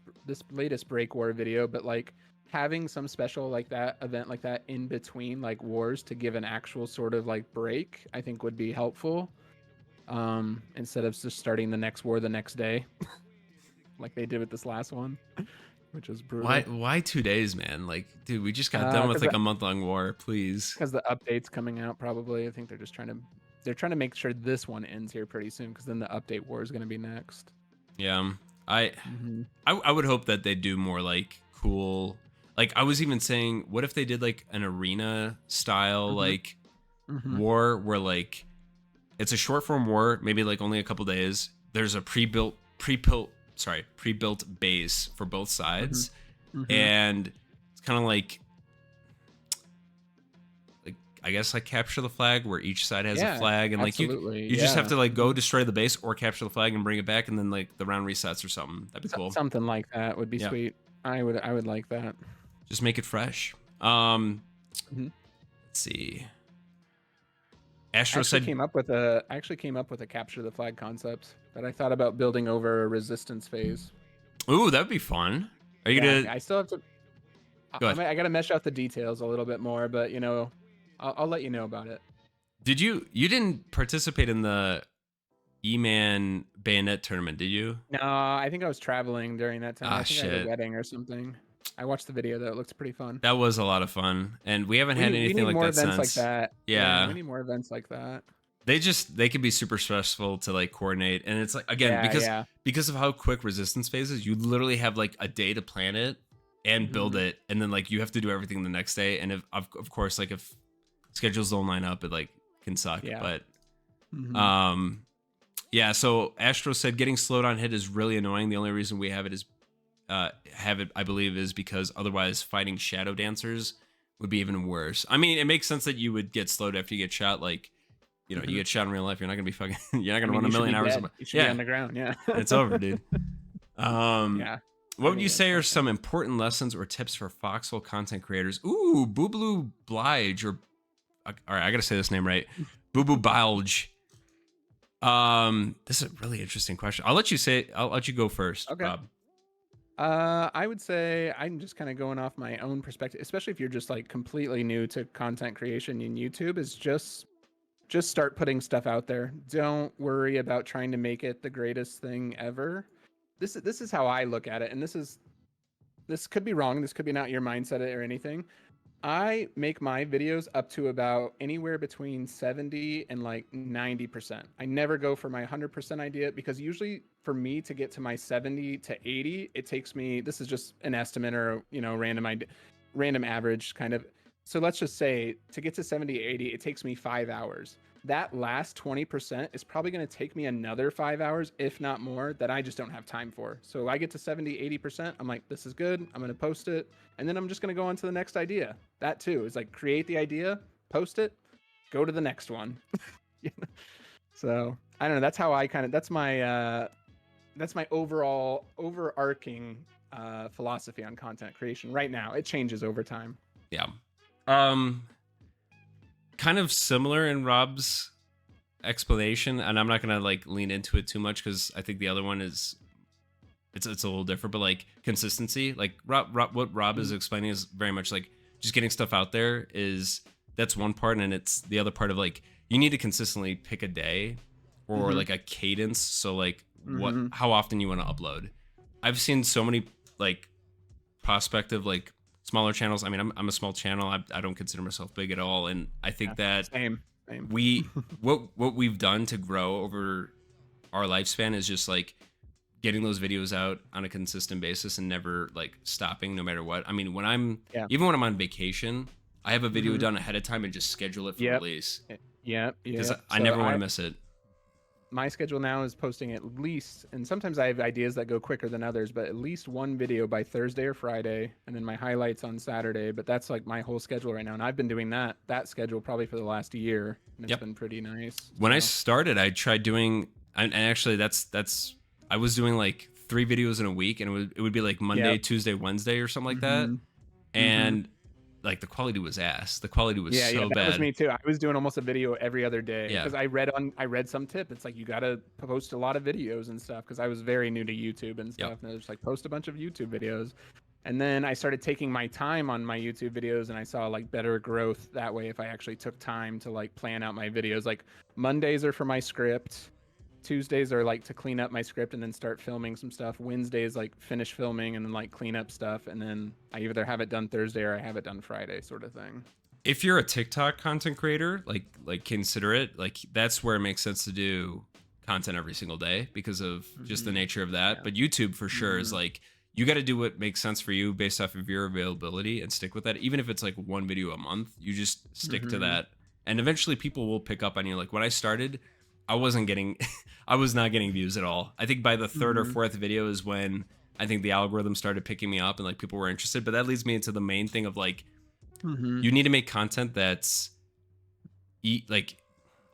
Speaker 2: latest Break War video, but like having some special like that event like that in between like wars to give an actual sort of like break, I think would be helpful. Instead of just starting the next war the next day, like they did with this last one, which was brutal.
Speaker 1: Why 2 days, man? Like, dude, we just got done with like a month-long war. Please.
Speaker 2: Because the update's coming out, probably. I think they're just trying to make sure this one ends here pretty soon, because then the update war is going to be next.
Speaker 1: Yeah, I would hope that they do more like cool. Like I was even saying, what if they did like an arena style like war where like it's a short form war, maybe like only a couple days. There's a pre-built base for both sides, and it's kind of like I guess like capture the flag where each side has a flag, and like you just have to like go destroy the base or capture the flag and bring it back, and then like the round resets or something. That'd be cool.
Speaker 2: Something like that would be sweet. I would like that.
Speaker 1: Just make it fresh. Let's see. Astro said
Speaker 2: I actually came up with a capture the flag concept that I thought about building over a resistance phase.
Speaker 1: Ooh, that'd be fun. Are you gonna?
Speaker 2: I still have to. I gotta mesh out the details a little bit more, but you know, I'll let you know about it.
Speaker 1: Did you didn't participate in the E-Man Bayonet tournament, did you?
Speaker 2: No, I think I was traveling during that time. I think I had
Speaker 1: shit.
Speaker 2: a wedding or something. I watched the video though; it looks pretty fun.
Speaker 1: That was a lot of fun, and we haven't had anything like that since.
Speaker 2: We need more events like that.
Speaker 1: Yeah,
Speaker 2: we need more events like that.
Speaker 1: They can be super stressful to like coordinate, and it's like again because of how quick resistance phases, you literally have like a day to plan it and build it, and then like you have to do everything the next day, and if of course like if schedules don't line up, it like can suck. But so Astro said getting slowed on hit is really annoying. The only reason we have it I believe is because otherwise fighting shadow dancers would be even worse. I mean, it makes sense that you would get slowed after you get shot. Like, you know, you get shot in real life, you're not gonna be fucking you're not gonna run a million hours.
Speaker 2: You should be on the ground.
Speaker 1: It's over, dude. What would you say are some important lessons or tips for Foxhole content creators? Ooh, Boobloo Blige, or all right, I gotta say this name right. Booboo Bilge. This is a really interesting question. I'll let you go first,
Speaker 2: Okay.
Speaker 1: Rob.
Speaker 2: I would say I'm just kind of going off my own perspective, especially if you're just like completely new to content creation in YouTube, is just start putting stuff out there. Don't worry about trying to make it the greatest thing ever. This is how I look at it, and this could be wrong. This could be not your mindset or anything. I make my videos up to about anywhere between 70 and like 90%. I never go for my 100% idea, because usually for me to get to my 70 to 80, it takes me, this is just an estimate or, you know, random idea. random average kind of. So let's just say to get to 70, 80, it takes me 5 hours. That last 20% is probably going to take me another 5 hours, if not more, that I just don't have time for. So I get to 70, 80%. I'm like, this is good. I'm going to post it. And then I'm just going to go on to the next idea. That too is like create the idea, post it, go to the next one. So I don't know. That's how I kind of, that's my overall overarching philosophy on content creation right now. It changes over time.
Speaker 1: Yeah. Kind of similar in Rob's explanation, and I'm not gonna like lean into it too much because I think the other one is it's a little different, but like consistency, like what Rob is explaining is very much like just getting stuff out there that's one part, and it's the other part of like you need to consistently pick a day or like a cadence. So like how often you want to upload. I've seen so many like prospective like smaller channels. I mean, I'm a small channel. I don't consider myself big at all, and I think that
Speaker 2: same.
Speaker 1: we what we've done to grow over our lifespan is just like getting those videos out on a consistent basis and never like stopping no matter what. I mean, when I'm even when I'm on vacation, I have a video done ahead of time and just schedule it for release.
Speaker 2: Yeah,
Speaker 1: because I never want to miss it.
Speaker 2: My schedule now is posting at least, and sometimes I have ideas that go quicker than others, but at least one video by Thursday or Friday, and then my highlights on Saturday. But that's like my whole schedule right now, and I've been doing that schedule probably for the last year, and it's been pretty nice.
Speaker 1: When I started, I tried doing, and actually that's I was doing like 3 videos in a week, and it would be like Monday, Tuesday, Wednesday, or something like that, and like the quality was ass. The quality was so bad.
Speaker 2: That was me too. I was doing almost a video every other day because I read some tip. It's like you gotta post a lot of videos and stuff because I was very new to YouTube and stuff. And I was like, post a bunch of YouTube videos. And then I started taking my time on my YouTube videos, and I saw like better growth that way if I actually took time to like plan out my videos. Like Mondays are for my script. Tuesdays are like to clean up my script and then start filming some stuff. Wednesdays like finish filming and then like clean up stuff, and then I either have it done Thursday or I have it done Friday, sort of thing.
Speaker 1: If you're a TikTok content creator, like consider it. Like that's where it makes sense to do content every single day because of just the nature of that. But YouTube for sure is like you got to do what makes sense for you based off of your availability and stick with that. Even if it's like one video a month, you just stick to that, and eventually people will pick up on you. Like when I started, I was not getting views at all. I think by the third or fourth video is when I think the algorithm started picking me up and like people were interested. But that leads me into the main thing of like, you need to make content that's like,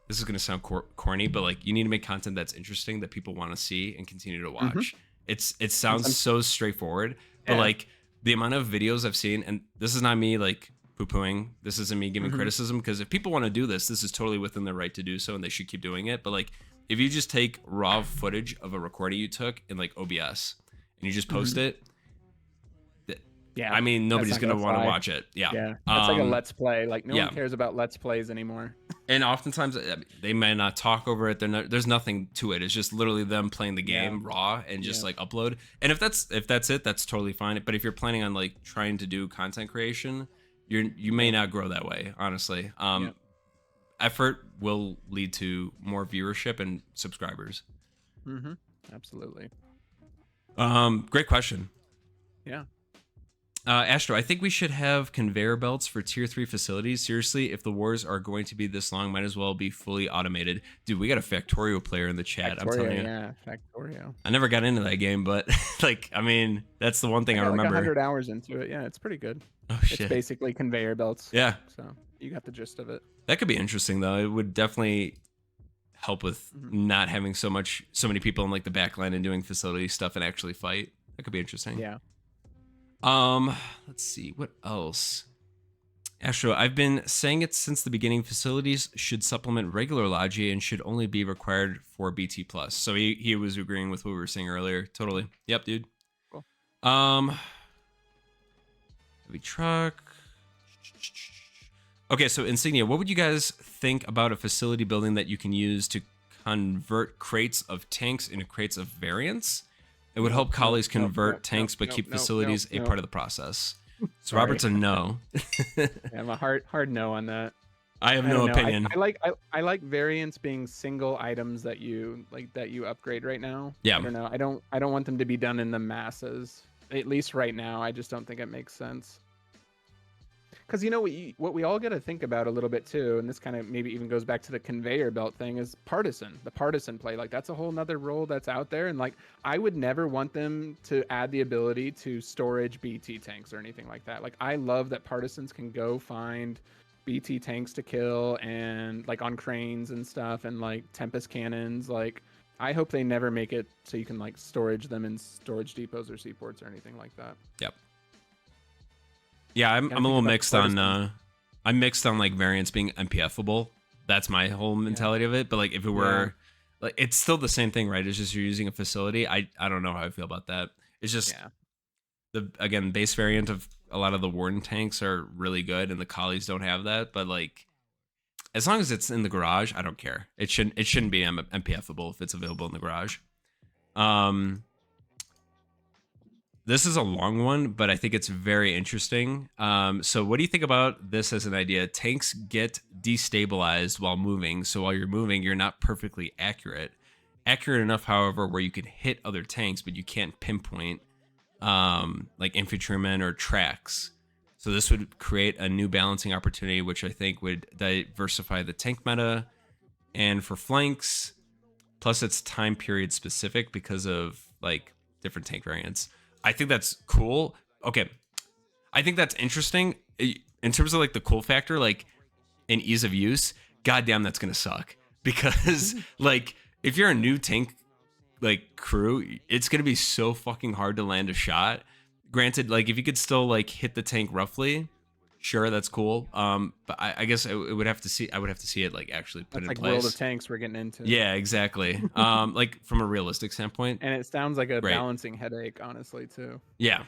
Speaker 1: this is going to sound corny, but like you need to make content that's interesting that people want to see and continue to watch. It sounds so straightforward, but like the amount of videos I've seen, and this is not me like poo-pooing, this isn't me giving criticism, because if people want to do this is totally within their right to do so and they should keep doing it. But like if you just take raw footage of a recording you took in like OBS and you just post it, I mean nobody's gonna want to watch it.
Speaker 2: That's like a let's play. Like no one cares about let's plays anymore.
Speaker 1: And oftentimes they may not talk over it. There's nothing to it. It's just literally them playing the game raw and just like upload. And if that's it, that's totally fine. But if you're planning on like trying to do content creation, you may not grow that way, honestly. Effort will lead to more viewership and subscribers.
Speaker 2: Absolutely.
Speaker 1: Great question.
Speaker 2: Yeah.
Speaker 1: Astro, I think we should have conveyor belts for tier 3 facilities. Seriously, if the wars are going to be this long, might as well be fully automated. Dude, we got a Factorio player in the chat. I'm telling you.
Speaker 2: Yeah, Factorio.
Speaker 1: I never got into that game, but like, I mean, that's the one thing I remember.
Speaker 2: Like 100 hours into it. Yeah, it's pretty good.
Speaker 1: Oh shit.
Speaker 2: It's basically conveyor belts.
Speaker 1: Yeah.
Speaker 2: So you got the gist of it.
Speaker 1: That could be interesting though. It would definitely help with not having so many people in like the back line and doing facility stuff and actually fight. That could be interesting.
Speaker 2: Yeah.
Speaker 1: Let's see what else. Astro, I've been saying it since the beginning. Facilities should supplement regular Logi and should only be required for BT plus. So he was agreeing with what we were saying earlier. Totally. Yep, dude.
Speaker 2: Cool.
Speaker 1: Heavy truck. Okay, so Insignia, what would you guys think about a facility building that you can use to convert crates of tanks into crates of variants? It would help colleagues convert tanks, but keep facilities a part of the process. So Robert's a no.
Speaker 2: I'm a hard no on that.
Speaker 1: I have no opinion.
Speaker 2: I like variants being single items that you upgrade right now.
Speaker 1: Yeah.
Speaker 2: I don't know. I don't want them to be done in the masses. At least right now, I just don't think it makes sense. because what we all got to think about a little bit too, and this kind of maybe even goes back to the conveyor belt thing, is the partisan play. Like that's a whole nother role that's out there, and like I would never want them to add the ability to storage BT tanks or anything like that. Like I love that partisans can go find BT tanks to kill, and like on cranes and stuff, and like Tempest cannons. Like I hope they never make it so you can like storage them in storage depots or seaports or anything like that.
Speaker 1: Yep. Yeah, I'm a little mixed on I'm mixed on like variants being MPFable. That's my whole mentality of it. But like if it were like it's still the same thing, right? It's just you're using a facility. I don't know how I feel about that. It's just the base variant of a lot of the Warden tanks are really good and the Collies don't have that, but like as long as it's in the garage, I don't care. It shouldn't be MPFable if it's available in the garage. This is a long one, but I think it's very interesting. So what do you think about this as an idea? Tanks get destabilized while moving. So while you're moving, you're not perfectly accurate. Accurate enough, however, where you can hit other tanks, but you can't pinpoint like infantrymen or tracks. So this would create a new balancing opportunity, which I think would diversify the tank meta. And for flanks, plus it's time period specific because of like different tank variants. I think that's cool. Okay. I think that's interesting in terms of like the cool factor, like in ease of use. Goddamn, that's going to suck because like if you're a new tank like crew, it's going to be so fucking hard to land a shot. Granted, like if you could still like hit the tank roughly, sure, that's cool. But I guess I would have to see it like actually put in
Speaker 2: like
Speaker 1: place.
Speaker 2: World of Tanks we're getting into.
Speaker 1: Yeah, exactly. Like from a realistic standpoint.
Speaker 2: And it sounds like a balancing headache, honestly, too.
Speaker 1: Yeah.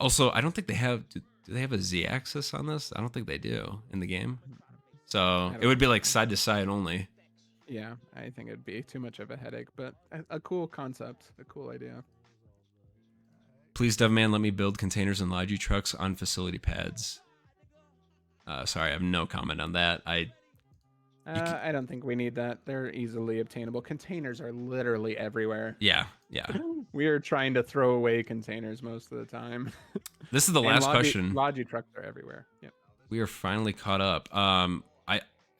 Speaker 1: Also, I don't think they have. Do they have a Z-axis on this? I don't think they do in the game. So it would be like side to side only.
Speaker 2: Yeah, I think it'd be too much of a headache, but a cool concept, a cool idea.
Speaker 1: Please, Devman, let me build containers and Logi trucks on facility pads. Sorry, I have no comment on that. I
Speaker 2: don't think we need that. They're easily obtainable. Containers are literally everywhere.
Speaker 1: Yeah.
Speaker 2: We are trying to throw away containers most of the time.
Speaker 1: This is the last question.
Speaker 2: Logi trucks are everywhere. Yep.
Speaker 1: We are finally caught up.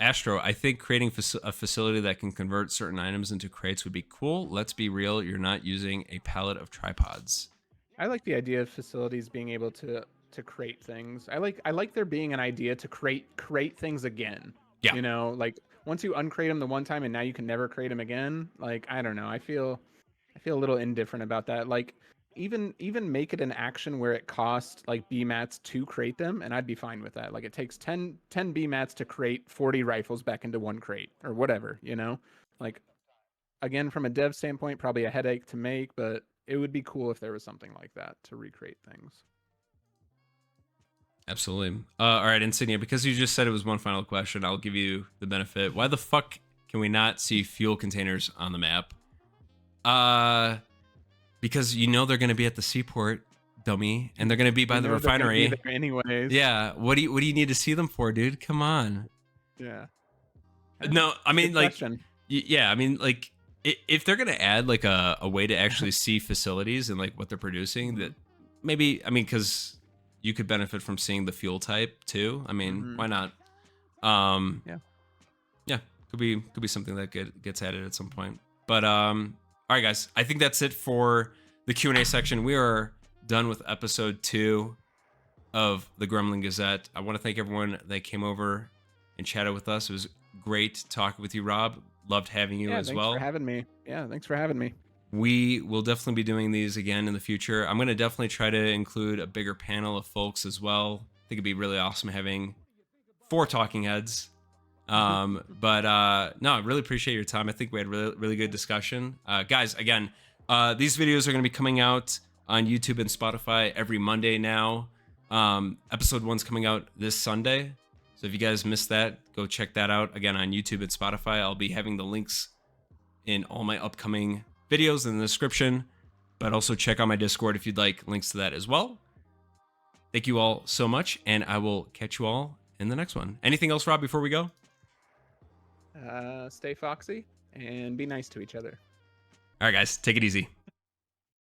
Speaker 1: Astro, I think creating a facility that can convert certain items into crates would be cool. Let's be real, you're not using a pallet of tripods.
Speaker 2: I like the idea of facilities being able to crate things. I like there being an idea to crate things again.
Speaker 1: Yeah.
Speaker 2: You know, like once you uncrate them the one time and now you can never crate them again. Like I don't know. I feel a little indifferent about that. Like even make it an action where it costs like BMATs to crate them, and I'd be fine with that. Like it takes 10 BMATs to crate 40 rifles back into one crate or whatever, you know? Like again, from a dev standpoint, probably a headache to make, but it would be cool if there was something like that to recreate things.
Speaker 1: Absolutely. All right, Insignia, because you just said it was one final question, I'll give you the benefit. Why the fuck can we not see fuel containers on the map? Because you know they're going to be at the seaport, dummy, and they're going to be by the refinery.
Speaker 2: They're gonna be there anyways.
Speaker 1: Yeah. What do you need to see them for, dude? Come on.
Speaker 2: Yeah.
Speaker 1: No, I mean,
Speaker 2: Good
Speaker 1: like,
Speaker 2: question.
Speaker 1: yeah, I mean, like, if they're gonna add like a way to actually see facilities and like what they're producing, that maybe, I mean, because you could benefit from seeing the fuel type too. I mean, why not? Yeah, could be something that gets added at some point. But all right, guys, I think that's it for the Q&A section. We are done with episode 2 of the Gremlin Gazette. I want to thank everyone that came over and chatted with us. It was great talking with you, Rob. Loved having you as well.
Speaker 2: Thanks for having me. Yeah, thanks for having me.
Speaker 1: We will definitely be doing these again in the future. I'm going to definitely try to include a bigger panel of folks as well. I think it'd be really awesome having 4 talking heads. But no, I really appreciate your time. I think we had really good discussion. Guys, again, these videos are going to be coming out on YouTube and Spotify every Monday now. Episode 1's coming out this Sunday. So if you guys missed that, go check that out again on YouTube and Spotify. I'll be having the links in all my upcoming videos in the description, but also check out my Discord if you'd like links to that as well. Thank you all so much, and I will catch you all in the next one. Anything else, Rob, before we go?
Speaker 2: Stay foxy and be nice to each other.
Speaker 1: All right, guys, take it easy.